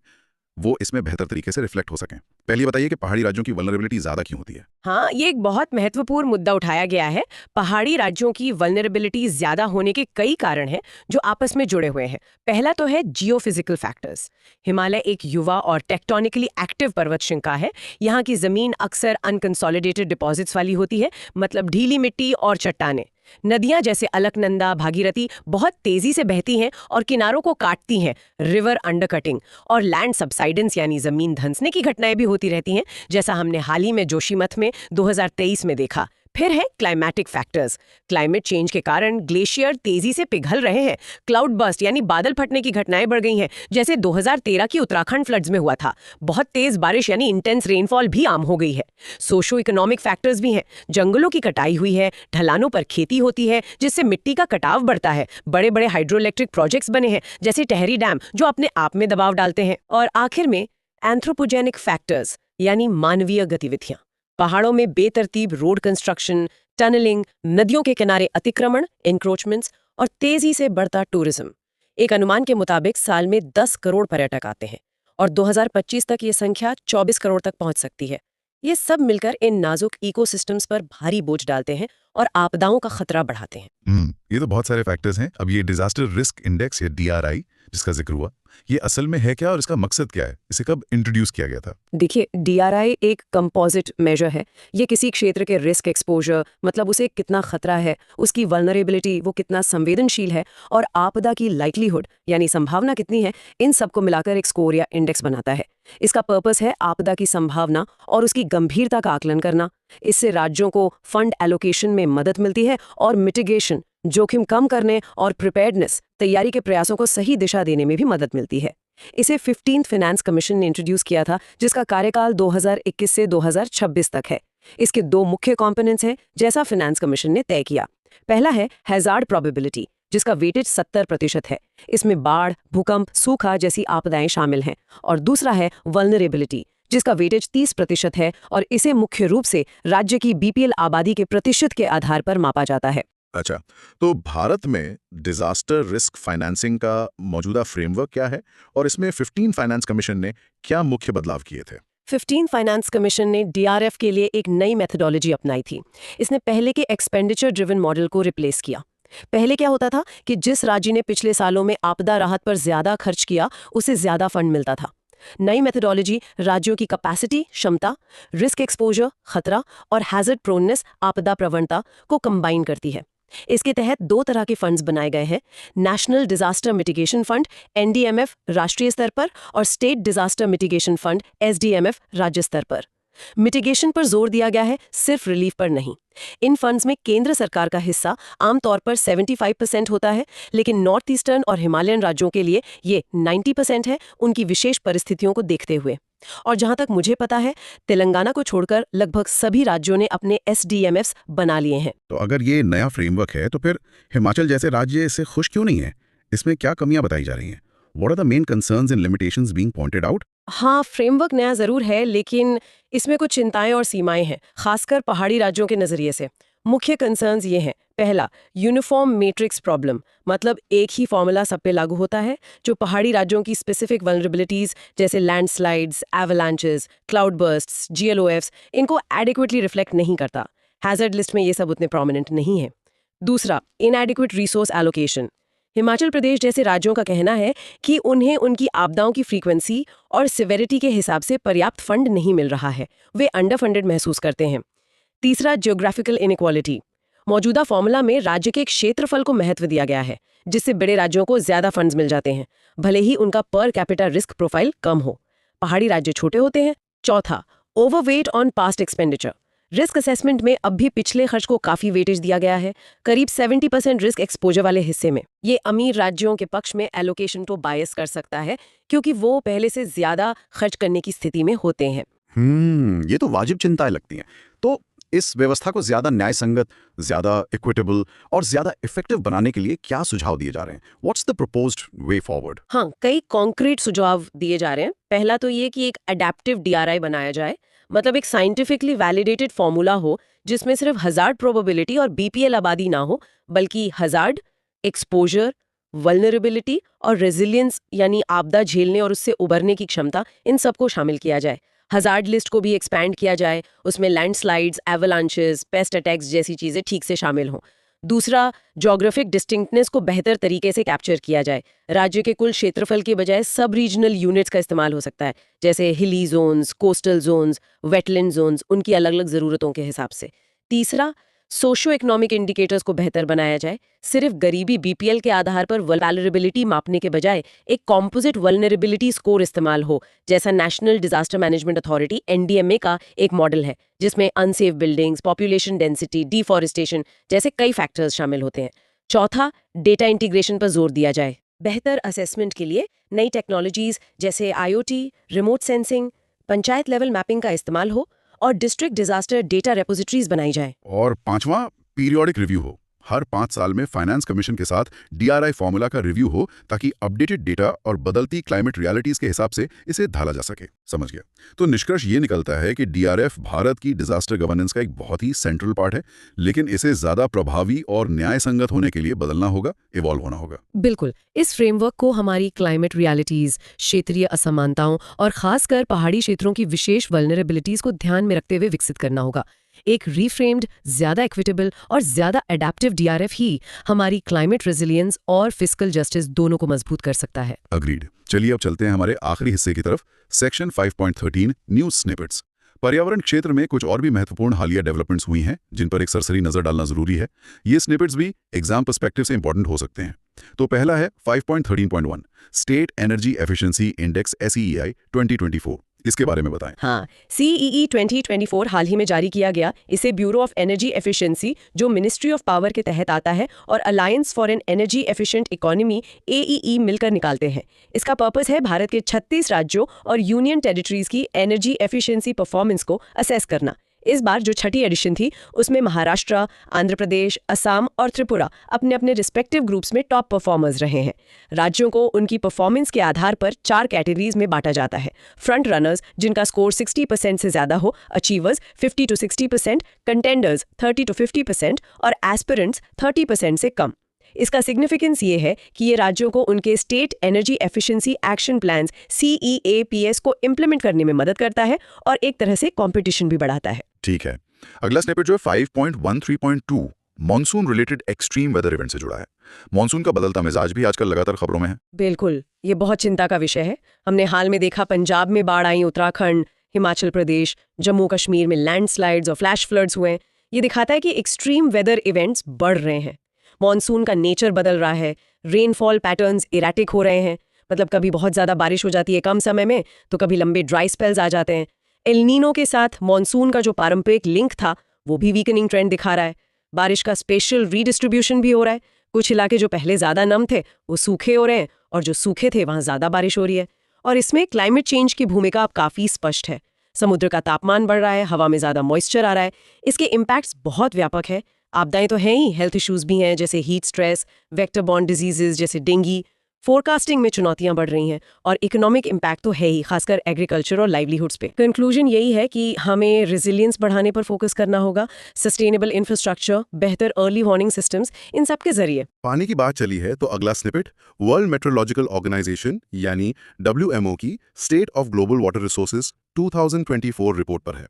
वो इसमें बेहतर तरीके से रिफ्लेक्ट हो सकें। पहले बताइए कि पहाड़ी राज्यों की वल्नरेबिलिटी ज्यादा क्यों होती है? हाँ, ये एक बहुत महत्वपूर्ण मुद्दा उठाया गया है। पहाड़ी राज्यों की वल्नरेबिलिटी ज्यादा होने के कई कारण हैं जो आपस में जुड़े हुए हैं। पहला तो है जियोफिजिकल फैक्टर्स। हिमालय एक युवा और टेक्टोनिकली एक्टिव पर्वत श्रृंखला है। यहाँ की जमीन अक्सर अनकंसोलिडेटेड डिपॉजिट्स वाली होती है, मतलब ढीली मिट्टी और चट्टानें। नदियां जैसे अलकनंदा, भागीरथी बहुत तेजी से बहती हैं और किनारों को काटती हैं, रिवर अंडरकटिंग और लैंड सबसाइडेंस यानी जमीन धंसने की घटनाएं भी होती रहती हैं, जैसा हमने हाल ही में जोशीमठ में 2023 में देखा। फिर है क्लाइमेटिक फैक्टर्स। क्लाइमेट चेंज के कारण ग्लेशियर तेजी से पिघल रहे हैं, क्लाउड बर्स्ट यानी बादल फटने की घटनाएं बढ़ गई हैं, जैसे 2013 की उत्तराखंड फ्लड्स में हुआ था। बहुत तेज बारिश यानी इंटेंस रेनफॉल भी आम हो गई है। सोशो इकोनॉमिक फैक्टर्स भी हैं। जंगलों की कटाई हुई है, ढलानों पर खेती होती है, जिससे मिट्टी का कटाव बढ़ता है। बड़े बड़े हाइड्रो इलेक्ट्रिक प्रोजेक्ट्स बने हैं, जैसे टेहरी डैम, जो अपने आप में दबाव डालते हैं। और आखिर में एंथ्रोपोजेनिक फैक्टर्स यानी मानवीय गतिविधियां। पहाड़ों में बेतरतीब रोड कंस्ट्रक्शन, टनलिंग, नदियों के किनारे अतिक्रमण, एनक्रोचमेंट्स और तेजी से बढ़ता टूरिज्म। एक अनुमान के मुताबिक साल में 10 करोड़ पर्यटक आते हैं और 2025 तक ये संख्या 24 करोड़ तक पहुंच सकती है। ये सब मिलकर इन नाजुक इकोसिस्टम्स पर भारी बोझ डालते हैं और आपदाओं का खतरा बढ़ाते हैं। ये तो बहुत सारे फैक्टर्स हैं। अब ये डिजास्टर रिस्क इंडेक्स या DRI जिसका जिक्र हुआ, ये असल में है क्या और इसका मकसद क्या है? इसे कब इंट्रोड्यूस किया गया था? देखिए, DRI एक कंपोजिट मेजर है। ये किसी क्षेत्र के रिस्क एक्सपोजर, मतलब उसे कितना खतरा है, उसकी वल्नरेबिलिटी, वो कितना संवेदनशील है, और आपदा की लाइटलीहुड यानी संभावना कितनी है, इन सबको मिलाकर एक स्कोर या इंडेक्स बनाता है। इसका पर्पस है आपदा की संभावना और उसकी गंभीरता का आकलन करना। इससे राज्यों को फंड एलोकेशन में मदद मिलती है और मिटिगेशन, जोखिम कम करने, और प्रिपेयर्डनेस, तैयारी के प्रयासों को सही दिशा देने में भी मदद मिलती है। इसे 15th फाइनेंस कमीशन ने इंट्रोड्यूस किया था, जिसका कार्यकाल 2021 से 2026 तक है। इसके दो मुख्य कंपोनेंट्स हैं, जैसा फाइनेंस कमीशन ने तय किया। पहला है हैजार्ड प्रोबेबिलिटी, जिसका वेटेज 70% है। इसमें बाढ़, भूकंप, सूखा जैसी आपदाएं शामिल हैं। और दूसरा है वल्नरेबिलिटी, जिसका वेटेज 30% है, और इसे मुख्य रूप से राज्य की BPL आबादी के प्रतिशत के आधार पर मापा जाता है। अच्छा, तो भारत में डिजास्टर रिस्क फाइनेंसिंग का मौजूदा फ्रेमवर्क क्या है और इसमें 15 फाइनेंस कमीशन ने क्या मुख्य बदलाव किए थे? 15 फाइनेंस कमीशन ने DRF के लिए एक नई मेथोडोलॉजी अपनाई थी। इसने पहले के एक्सपेंडिचर ड्रिवन मॉडल को रिप्लेस किया। पहले क्या होता था कि जिस राज्य ने पिछले सालों में आपदा राहत पर ज्यादा खर्च किया, उसे ज्यादा फंड मिलता था। नई मेथोडोलॉजी राज्यों की कैपेसिटी, क्षमता, रिस्क एक्सपोजर, खतरा और हैजर्ड प्रोननेस, आपदा प्रवणता को कंबाइन करती है। इसके तहत दो तरह के फंड्स बनाए गए हैं, national disaster mitigation fund NDMF राष्ट्रीय स्तर पर, और state disaster mitigation fund SDMF राज्य स्तर पर। मिटिगेशन पर जोर दिया गया है, सिर्फ रिलीफ पर नहीं। इन फंड्स में केंद्र सरकार का हिस्सा आमतौर पर 75% होता है, लेकिन नॉर्थ ईस्टर्न और हिमालयन राज्यों के लिए ये 90% है, उनकी विशेष परिस्थितियों को देखते हुए। और जहां तक मुझे पता है, तेलंगाना को छोड़कर लगभग सभी राज्यों ने अपने SDMFs बना लिए हैं। तो अगर ये नया फ्रेमवर्क है तो फिर हिमाचल जैसे राज्य इससे खुश क्यों नहीं है? इसमें क्या कमियां बताई जा रही हैं? What are the main concerns and limitations being pointed out? हाँ, फ्रेमवर्क नया जरूर है, लेकिन इसमें कुछ चिंताएं और सीमाएं हैं, खासकर पहाड़ी राज्यों के नजरिए से। मुख्य कंसर्न्स ये हैं। पहला, यूनिफॉर्म मैट्रिक्स प्रॉब्लम, मतलब एक ही फॉर्मूला सब पे लागू होता है, जो पहाड़ी राज्यों की स्पेसिफिक वल्नरेबिलिटीज जैसे landslides, avalanches, cloud bursts, GLOFs, इनको एडिक्वेटली रिफ्लेक्ट नहीं करता। हैजर्ड लिस्ट में ये सब उतने प्रोमिनेंट नहीं है। दूसरा, इनएडिक्वेट रिसोर्स एलोकेशन। हिमाचल प्रदेश जैसे राज्यों का कहना है कि उन्हें उनकी आपदाओं की फ्रीक्वेंसी और सिवेरिटी के हिसाब से पर्याप्त फंड नहीं मिल रहा है, वे अंडर फंडेड महसूस करते हैं। तीसरा, ज्योग्राफिकल इनइक्वालिटी। मौजूदा फॉर्मूला में राज्य के क्षेत्रफल को महत्व दिया गया है, जिससे बड़े राज्यों को ज्यादा फंड्स मिल जाते हैं, भले ही उनका पर कैपिटा रिस्क प्रोफाइल कम हो। पहाड़ी राज्य छोटे होते हैं। चौथा, overweight on past expenditure. Risk assessment में अब भी पिछले खर्च को काफी वेटेज दिया गया है, करीब 70% रिस्क एक्सपोजर वाले हिस्से में। ये अमीर राज्यों के पक्ष में एलोकेशन को बायस कर सकता है, क्योंकि वो पहले से ज्यादा खर्च करने की स्थिति में होते हैं। ये तो वाजिब चिंताएं लगती हैं। तो इस व्यवस्था को ज्यादा न्याय संगत, ज्यादा इक्विटेबल और ज्यादा इफेक्टिव बनाने के लिए क्या सुझाव दिए जा रहे हैं? What's the proposed way forward? हाँ, कई कॉन्क्रीट सुझाव दिए जा रहे हैं। पहला तो ये कि एक अडेप्टिव DRI बनाया जाए, मतलब एक साइंटिफिकली वैलिडेटेड फॉर्मूला हो जिसमें सिर्फ हजार्ड प्रोबेबिलिटी और BPL आबादी ना हो, बल्कि हजार्ड, एक्सपोजर, वल्नरेबिलिटी और रेजिलियंस यानी आपदा झेलने और उससे उबरने की क्षमता, इन सबको शामिल किया जाए। हजार्ड लिस्ट को भी एक्सपैंड किया जाए, उसमें लैंडस्लाइड्स, एवलांचेस, पेस्ट अटैक्स जैसी चीजें ठीक से शामिल हों। दूसरा, ज्योग्राफिक डिस्टिंक्टनेस को बेहतर तरीके से कैप्चर किया जाए। राज्य के कुल क्षेत्रफल के बजाय सब रीजनल यूनिट्स का इस्तेमाल हो सकता है, जैसे hilly zones, coastal zones, wetland zones, उनकी अलग अलग ज़रूरतों के हिसाब से। तीसरा, सोशियो इकोनॉमिक इंडिकेटर्स को बेहतर बनाया जाए। सिर्फ गरीबी BPL के आधार पर वल्नरेबिलिटी मापने के बजाय एक कॉम्पोजिट वल्नरेबिलिटी स्कोर इस्तेमाल हो, जैसा national disaster management authority NDMA का एक मॉडल है, जिसमें unsafe buildings, population density, deforestation जैसे कई फैक्टर्स शामिल होते हैं। चौथा, डेटा इंटीग्रेशन पर जोर दिया जाए। बेहतर असेसमेंट के लिए नई टेक्नोलॉजीज जैसे IoT, remote sensing, panchayat level mapping का इस्तेमाल हो और डिस्ट्रिक्ट डिजास्टर डेटा रेपोजिटरीज बनाई जाए। और पांचवा, पीरियोडिक रिव्यू हो, हर 5 साल में फाइनेंस कमीशन के साथ DRI फॉर्मूला का रिव्यू हो ताकि अपडेटेड डेटा और बदलती क्लाइमेट रियलिटीज के हिसाब से इसे ढाला जा सके। समझ गया। तो निष्कर्ष ये निकलता है कि DRF भारत की डिजास्टर गवर्नेंस का एक बहुत ही सेंट्रल पार्ट है, लेकिन इसे ज्यादा प्रभावी और न्याय संगत होने के लिए बदलना होगा, इवॉल्व होना होगा। बिल्कुल, इस फ्रेमवर्क को हमारी क्लाइमेट रियलिटीज, क्षेत्रीय असमानताओं और खासकर पहाड़ी क्षेत्रों की विशेष वल्नरेबिलिटीज को ध्यान में रखते हुए विकसित करना होगा। एक रीफ्रेम्ड, ज्यादा इक्विटेबल और ज्यादा एडेप्टिव DRF ही हमारी क्लाइमेट रेजिलियंस और फिस्कल जस्टिस दोनों को मजबूत कर सकता है। अग्रीड। चलिए अब चलते हैं हमारे आखिरी हिस्से की तरफ, सेक्शन 5.13 न्यूज स्निपेट्स। पर्यावरण क्षेत्र में कुछ और भी महत्वपूर्ण हालिया डेवलपमेंट्स हुई हैं जिन पर एक सरसरी नजर डालना जरूरी है। ये स्निपेट्स भी एग्जाम पर्सपेक्टिव से इंपॉर्टेंट हो सकते हैं। तो पहला है 5.13.1 state energy efficiency index SEEI 2024। इसके बारे में बताएं। हाँ, CEE 2024 हाल ही में जारी किया गया। इसे ब्यूरो ऑफ एनर्जी एफिशिएंसी, जो मिनिस्ट्री ऑफ पावर के तहत आता है, और alliance for an energy efficient economy AEE मिलकर निकालते हैं। इसका पर्पस है भारत के 36 राज्यों और यूनियन टेरिटरीज की एनर्जी एफिशिएंसी परफॉर्मेंस को असेस करना। इस बार जो छठी एडिशन थी उसमें महाराष्ट्र, आंध्र प्रदेश, असम और त्रिपुरा अपने अपने रिस्पेक्टिव ग्रुप्स में टॉप परफॉर्मर्स रहे हैं। राज्यों को उनकी परफॉर्मेंस के आधार पर 4 कैटेगरीज में बांटा जाता है। फ्रंट रनर्स जिनका स्कोर 60% से ज्यादा हो, अचीवर्स 50 to 60%, कंटेंडर्स 30 to 50% और एस्पिरेंट्स 30% से कम। इसका सिग्निफिकेंस ये है कि ये राज्यों को उनके state energy efficiency action plans CEAPS को इम्प्लीमेंट करने में मदद करता है और एक तरह से कंपटीशन भी बढ़ाता है। ठीक है। अगला स्निपेट जो है 5.13.2 monsoon related extreme weather event से जुड़ा है। मॉनसून का बदलता मिजाज भी आजकल लगातार खबरों में है। बिल्कुल, ये बहुत चिंता का विषय है। हमने हाल में देखा पंजाब में बाढ़ आई, उत्तराखंड, हिमाचल प्रदेश, जम्मू कश्मीर में लैंडस्लाइड्स और फ्लैश फ्लड्स हुए। ये दिखाता है कि एक्सट्रीम वेदर इवेंट्स बढ़ रहे हैं। मॉनसून का नेचर बदल रहा है, रेनफॉल पैटर्न्स इरेटिक हो रहे हैं। मतलब कभी बहुत ज़्यादा बारिश हो जाती है कम समय में, तो कभी लंबे ड्राई स्पेल्स आ जाते हैं। एल नीनो के साथ मॉनसून का जो पारंपरिक लिंक था वो भी वीकनिंग ट्रेंड दिखा रहा है। बारिश का स्पेशल रीडिस्ट्रीब्यूशन भी हो रहा है। कुछ इलाके जो पहले ज़्यादा नम थे वो सूखे हो रहे हैं, और जो सूखे थे वहाँ ज़्यादा बारिश हो रही है। और इसमें क्लाइमेट चेंज की भूमिका अब काफ़ी स्पष्ट है। समुद्र का तापमान बढ़ रहा है, हवा में ज़्यादा मॉइस्चर आ रहा है। इसके इम्पैक्ट्स बहुत व्यापक है। आपदाएं तो हैं ही, हेल्थ इश्यूज भी हैं जैसे heat stress, vector borne diseases जैसे डेंगू। फोरकास्टिंग में चुनौतियां बढ़ रही हैं, और इकोनॉमिक इम्पैक्ट तो है ही, खासकर एग्रीकल्चर और लाइवलीहुड्स पे। कंक्लूजन यही है कि हमें रेजिलियंस बढ़ाने पर फोकस करना होगा, सस्टेनेबल इंफ्रास्ट्रक्चर, बेहतर अर्ली वार्निंग सिस्टम्स, इन सब के जरिए। पानी की बात चली है तो अगला स्निपेट वर्ल्ड मेट्रोलॉजिकल ऑर्गेनाइजेशन यानी WMO की state of global water resources 2024 report पर है।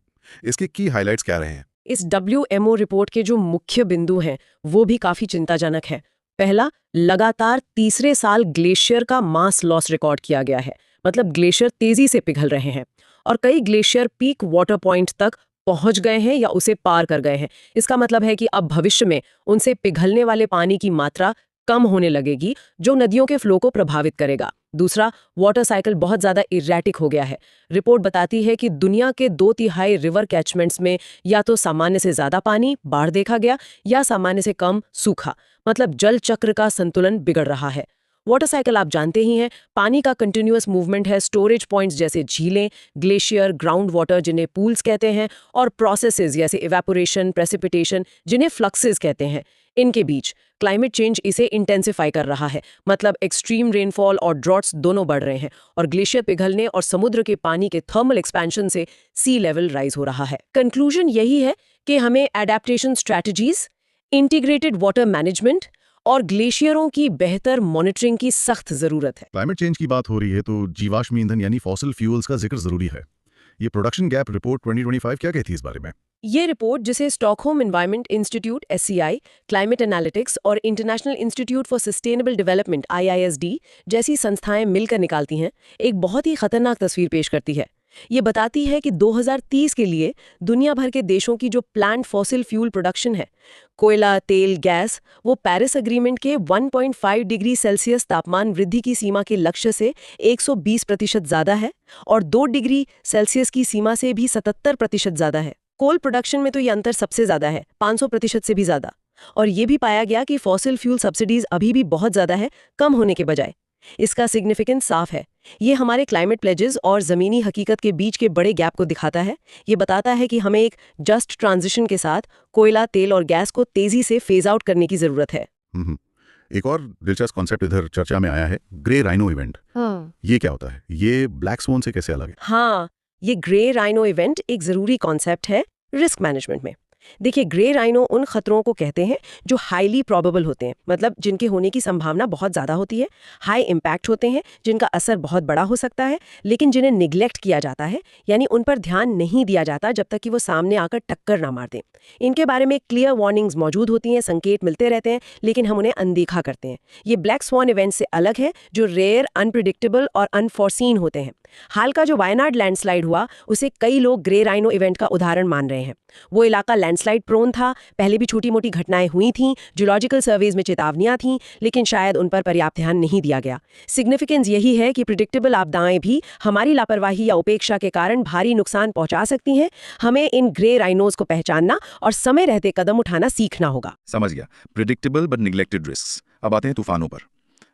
इसके की हाइलाइट्स क्या रहे हैं? इस WMO रिपोर्ट के जो मुख्य बिंदु हैं वो भी काफी चिंताजनक है। पहला, लगातार तीसरे साल ग्लेशियर का मास लॉस रिकॉर्ड किया गया है। मतलब ग्लेशियर तेजी से पिघल रहे हैं, और कई ग्लेशियर पीक वाटर पॉइंट तक पहुंच गए हैं या उसे पार कर गए हैं। इसका मतलब है कि अब भविष्य में उनसे पिघलने वाले पानी की मात्रा कम होने लगेगी, जो नदियों के फ्लो को प्रभावित करेगा। दूसरा, वाटर साइकिल बहुत ज़्यादा इरेटिक हो गया है। रिपोर्ट बताती है कि दुनिया के 2/3 रिवर कैचमेंट्स में या तो सामान्य से ज़्यादा पानी, बाढ़ देखा गया, या सामान्य से कम सूखा। मतलब जल चक्र का संतुलन बिगड़ रहा है। वाटर साइकिल आप जानते ही हैं, पानी का कंटिन्यूअस मूवमेंट है। स्टोरेज पॉइंट्स जैसे झीलें, ग्लेशियर, ग्राउंड वाटर जिन्हें पूल्स कहते हैं, और प्रोसेसेस जैसे इवेपोरेशन, प्रेसिपिटेशन जिन्हें फ्लक्सेस कहते हैं, इनके बीच क्लाइमेट चेंज इसे इंटेंसिफाई कर रहा है। मतलब एक्सट्रीम रेनफॉल और ड्रॉट्स दोनों बढ़ रहे हैं, और ग्लेशियर पिघलने और समुद्र के पानी के थर्मल एक्सपेंशन से सी लेवल राइज हो रहा है। कंक्लूजन यही है कि हमें adaptation strategies, integrated water management और ग्लेशियरों की बेहतर मॉनिटरिंग की सख्त जरूरत है। क्लाइमेट चेंज की बात हो रही है तो जीवाश्म ईंधन यानी फॉसिल फ्यूल्स का जिक्र जरूरी है। ये प्रोडक्शन गैप रिपोर्ट 2025 क्या कहती है इस बारे में? ये रिपोर्ट, जिसे Stockholm environment institute SCI, climate analytics और international institute for sustainable development IISD जैसी संस्थाएं मिलकर निकालती हैं, एक बहुत ही खतरनाक तस्वीर पेश करती है। ये बताती है कि 2030 के लिए दुनिया भर के देशों की जो प्लान्ड फॉसिल फ्यूल प्रोडक्शन है, कोयला, तेल, गैस, वो पेरिस एग्रीमेंट के 1.5 डिग्री सेल्सियस तापमान वृद्धि की सीमा के लक्ष्य से 120% ज़्यादा है, और 2 डिग्री सेल्सियस की सीमा से भी 77% ज़्यादा है। कोल प्रोडक्शन में तो ये अंतर सबसे ज़्यादा है, 500% से भी ज़्यादा। और ये भी पाया गया कि फॉसिल फ्यूल सब्सिडीज अभी भी बहुत ज़्यादा है, कम होने के बजाय। इसका सिग्निफिकेंस साफ है। ये हमारे क्लाइमेट प्लेजेस और ज़मीनी हकीकत के बीच के बड़े गैप को दिखाता है। ये बताता है कि हमें एक जस्ट ट्रांजिशन के साथ कोयला, तेल और गैस को तेज़ी से फेज आउट करने की ज़रूरत है। एक और दिलचस्प कॉन्सेप्ट इधर चर्चा में आया है, ग्रे राइनो इवेंट। ये क्या होता है? ये ब्लैक स्वॉन से कैसे अलग है? हाँ, ये ग्रे राइनो इवेंट एक ज़रूरी कॉन्सेप्ट है रिस्क मैनेजमेंट में। देखिए, ग्रे राइनो उन खतरों को कहते हैं जो हाईली प्रोबेबल होते हैं, मतलब जिनके होने की संभावना बहुत ज़्यादा होती है, हाई इम्पैक्ट होते हैं, जिनका असर बहुत बड़ा हो सकता है, लेकिन जिन्हें निगलेक्ट किया जाता है, यानी उन पर ध्यान नहीं दिया जाता जब तक कि वो सामने आकर टक्कर ना मार दें। इनके बारे में क्लियर वार्निंग्स मौजूद होती हैं, संकेत मिलते रहते हैं, लेकिन हम उन्हें अनदेखा करते हैं। ये ब्लैक स्वॉन इवेंट से अलग है, जो रेयर, अनप्रिडिक्टेबल और अनफोर्सीन होते हैं। हाल का जो वायनाड लैंडस्लाइड हुआ, उसे कई लोग ग्रे राइनो इवेंट का उदाहरण मान रहे हैं। वो इलाका लैंडस्लाइड प्रोन था, पहले भी छोटी मोटी घटनाएं हुई थीं, जियोलॉजिकल सर्वेज में चेतावनियां थीं, लेकिन शायद उन पर पर्याप्त ध्यान नहीं दिया गया। सिग्निफिकेंस यही है कि प्रिडिक्टेबल आपदाएं भी हमारी लापरवाही या उपेक्षा के कारण भारी नुकसान पहुंचा सकती हैं। हमें इन ग्रे राइनोज को पहचानना और समय रहते कदम उठाना सीखना होगा। समझ गया, प्रिडिक्टेबल बट निगलेक्टेड रिस्क। अब आते हैं तूफानों पर।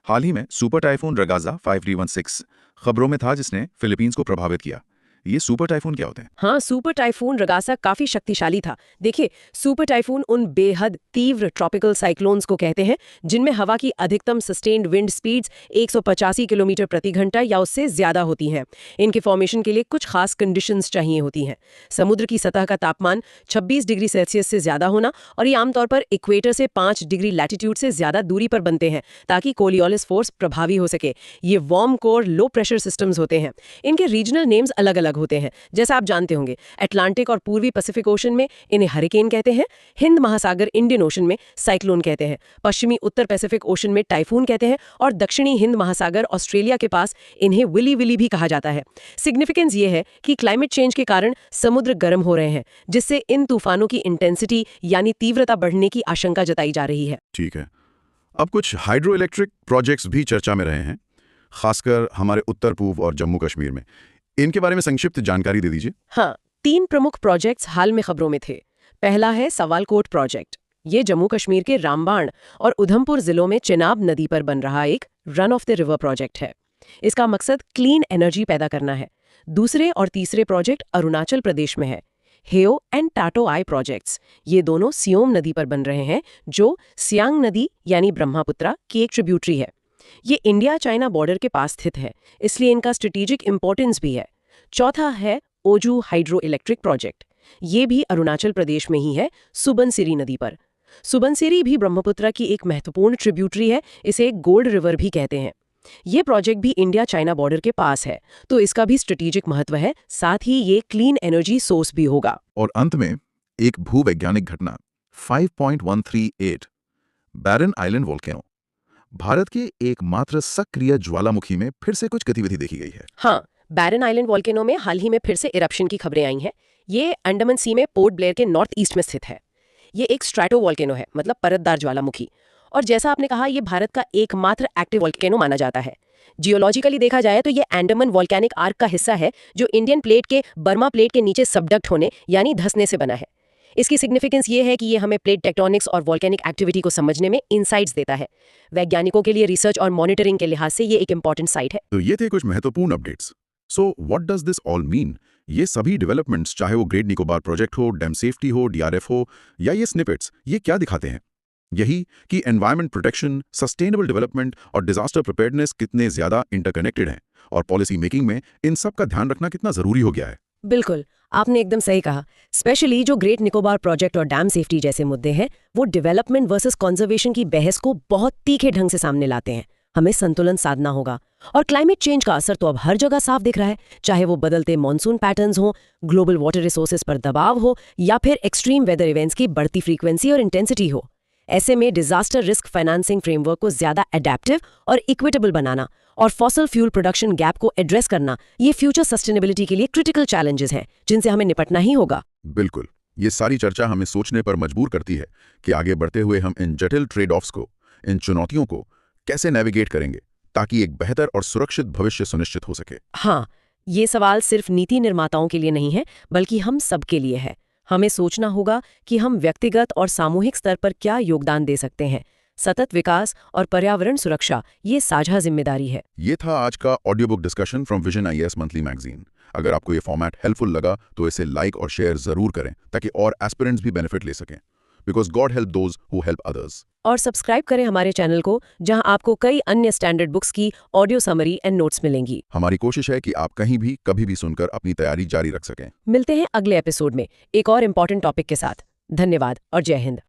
हाल ही में सुपर टाइफून रगाजा 5316 खबरों में था, जिसने फिलीपींस को प्रभावित किया। ये सुपर टाइफून क्या होते हैं? हाँ, सुपर टाइफून रगासा काफी शक्तिशाली था। देखिए, सुपर टाइफून उन बेहद तीव्र ट्रॉपिकल साइक्लोन्स को कहते हैं जिनमें हवा की अधिकतम सस्टेन्ड विंड स्पीड्स 185 किलोमीटर प्रति घंटा या उससे ज्यादा होती हैं। इनके फॉर्मेशन के लिए कुछ खास कंडीशंस चाहिए होती हैं। समुद्र की सतह का तापमान 26 डिग्री सेल्सियस से ज्यादा होना, और ये आमतौर पर इक्वेटर से 5 डिग्री लैटिट्यूड से ज्यादा दूरी पर बनते हैं ताकि कोलियोलिस फोर्स प्रभावी हो सके। ये warm core low pressure systems होते हैं। इनके रीजनल नेम्स अलग अलग होते हैं, जैसा आप जानते होंगे। अटलांटिक और पूर्वी पैसिफिक ओशन में इन्हें हरिकेन कहते हैं, हिंद महासागर इंडियन ओशन में साइक्लोन कहते हैं, पश्चिमी उत्तर पैसिफिक ओशन में टाइफून कहते हैं, और दक्षिणी हिंद महासागर ऑस्ट्रेलिया के पास इन्हें विली विली भी कहा जाता है। सिग्निफिकेंस ये है कि क्लाइमेट चेंज के कारण समुद्र गर्म हो रहे हैं, जिससे इन तूफानों की इंटेंसिटी यानी तीव्रता बढ़ने की आशंका जताई जा रही है। ठीक है। अब कुछ हाइड्रो इलेक्ट्रिक प्रोजेक्ट्स भी चर्चा में रहे हैं, खासकर हमारे उत्तर पूर्व और जम्मू कश्मीर में। इनके बारे में संक्षिप्त जानकारी दे दीजिए। हाँ, 3 प्रमुख प्रोजेक्ट्स हाल में खबरों में थे। पहला है सवालकोट प्रोजेक्ट। ये जम्मू कश्मीर के रामबाण और उधमपुर जिलों में चिनाब नदी पर बन रहा एक run of the river project है। इसका मकसद क्लीन एनर्जी पैदा करना है। दूसरे और तीसरे प्रोजेक्ट अरुणाचल प्रदेश में है, हेयो एंड टाटो आई प्रोजेक्ट्स। ये दोनों सियोम नदी पर बन रहे हैं, जो सियांग नदी यानी ब्रह्मपुत्रा की एक ट्रिब्यूटरी है। ये इंडिया चाइना बॉर्डर के पास स्थित है, इसलिए इनका स्ट्रेटेजिक इंपॉर्टेंस भी है। चौथा है ओजू हाइड्रो इलेक्ट्रिक प्रोजेक्ट। ये भी अरुणाचल प्रदेश में ही है, सुबनसिरी नदी पर। सुबनसिरी भी ब्रह्मपुत्रा की एक महत्वपूर्ण ट्रिब्यूटरी है, इसे एक गोल्ड रिवर भी कहते हैं। ये प्रोजेक्ट भी इंडिया चाइना बॉर्डर के पास है, तो इसका भी स्ट्रेटेजिक महत्व है। साथ ही ये क्लीन एनर्जी सोर्स भी होगा। और अंत में एक भूवैज्ञानिक घटना 5.138 बैरन आइलैंड वोल्केनो। भारत के एकमात्र सक्रिय ज्वालामुखी में फिर से कुछ गतिविधि देखी गई है। हाँ, बैरन आइलैंड वोल्केनो में हाल ही में फिर से इरप्शन की खबरें आई हैं। ये अंडमान सी में पोर्ट ब्लेयर के नॉर्थ ईस्ट में स्थित है। ये एक स्ट्रैटो वोल्केनो है, मतलब परतदार ज्वालामुखी। और जैसा आपने कहा, ये भारत का एकमात्र एक्टिव वोल्केनो माना जाता है। जियोलॉजिकली देखा जाए तो ये अंडमान वोल्केनिक आर्क का हिस्सा है, जो इंडियन प्लेट के बर्मा प्लेट के नीचे सबडक्ट होने यानी धंसने से बना है। इसकी सिग्निफिकेंस ये है कि ये हमें प्लेट टेक्टोनिक्स और वोल्केनिक एक्टिविटी को समझने में इनसाइट्स देता है। वैज्ञानिकों के लिए रिसर्च और मॉनिटरिंग के लिहाज से ये एक इंपॉर्टेंट साइट है। तो ये थे कुछ महत्वपूर्ण updates. So what does this all mean? ये सभी डेवलपमेंट्स, चाहे वो ग्रेट निकोबार प्रोजेक्ट हो, डैम सेफ्टी हो, डीआरएफ हो, या ये स्निपेट्स, ये क्या दिखाते हैं? यही कि एनवायरनमेंट प्रोटेक्शन, सस्टेनेबल डेवलपमेंट और डिजास्टर प्रिपेयर्डनेस कितने ज्यादा इंटरकनेक्टेड हैं, और पॉलिसी मेकिंग में इन सब का ध्यान रखना कितना जरूरी हो गया है। बिल्कुल, आपने एकदम सही कहा। स्पेशली जो ग्रेट निकोबार प्रोजेक्ट और डैम सेफ्टी जैसे मुद्दे हैं, वो डेवलपमेंट वर्सेस कंजर्वेशन की बहस को बहुत तीखे ढंग से सामने लाते हैं। हमें संतुलन साधना होगा। और क्लाइमेट चेंज का असर तो अब हर जगह साफ दिख रहा है, चाहे वो बदलते मॉनसून पैटर्न्स हो, ग्लोबल वाटर रिसोर्सेज पर दबाव हो, या फिर एक्सट्रीम वेदर इवेंट्स की बढ़ती फ्रीक्वेंसी और इंटेंसिटी हो। ऐसे में डिजास्टर रिस्क फाइनेंसिंग फ्रेमवर्क को ज्यादा एडेप्टिव और इक्विटेबल बनाना और फॉसल फ्यूल प्रोडक्शन गैप को एड्रेस करना, ये फ्यूचर सस्टेनेबिलिटी के लिए क्रिटिकल चैलेंजेस हैं, जिनसे हमें निपटना ही होगा। बिल्कुल, ये सारी चर्चा हमें सोचने पर मजबूर करती है कि आगे बढ़ते हुए हम इन जटिल ट्रेड ऑफ्स को, इन चुनौतियों को कैसे नेविगेट करेंगे, ताकि एक बेहतर और सुरक्षित भविष्य सुनिश्चित हो सके। हाँ, ये सवाल सिर्फ नीति निर्माताओं के लिए नहीं है, बल्कि हम सबके लिए है। हमें सोचना होगा कि हम व्यक्तिगत और सामूहिक स्तर पर क्या योगदान दे सकते हैं। सतत विकास और पर्यावरण सुरक्षा ये साझा जिम्मेदारी है। ये था आज का audio book discussion from vision IAS monthly magazine. अगर आपको ये फॉर्मेट हेल्पफुल लगा तो इसे लाइक और शेयर जरूर करें ताकि और एस्पिरेंट्स भी बेनिफिट ले सकें, because God help those who help others. और सब्सक्राइब करें हमारे चैनल को, जहां आपको कई अन्य स्टैंडर्ड बुक्स की ऑडियो समरी एंड नोट्स मिलेंगी। हमारी कोशिश है कि आप कहीं भी कभी भी सुनकर अपनी तैयारी जारी रख सकें। मिलते हैं अगले एपिसोड में एक और इम्पोर्टेंट टॉपिक के साथ। धन्यवाद और जय हिंद।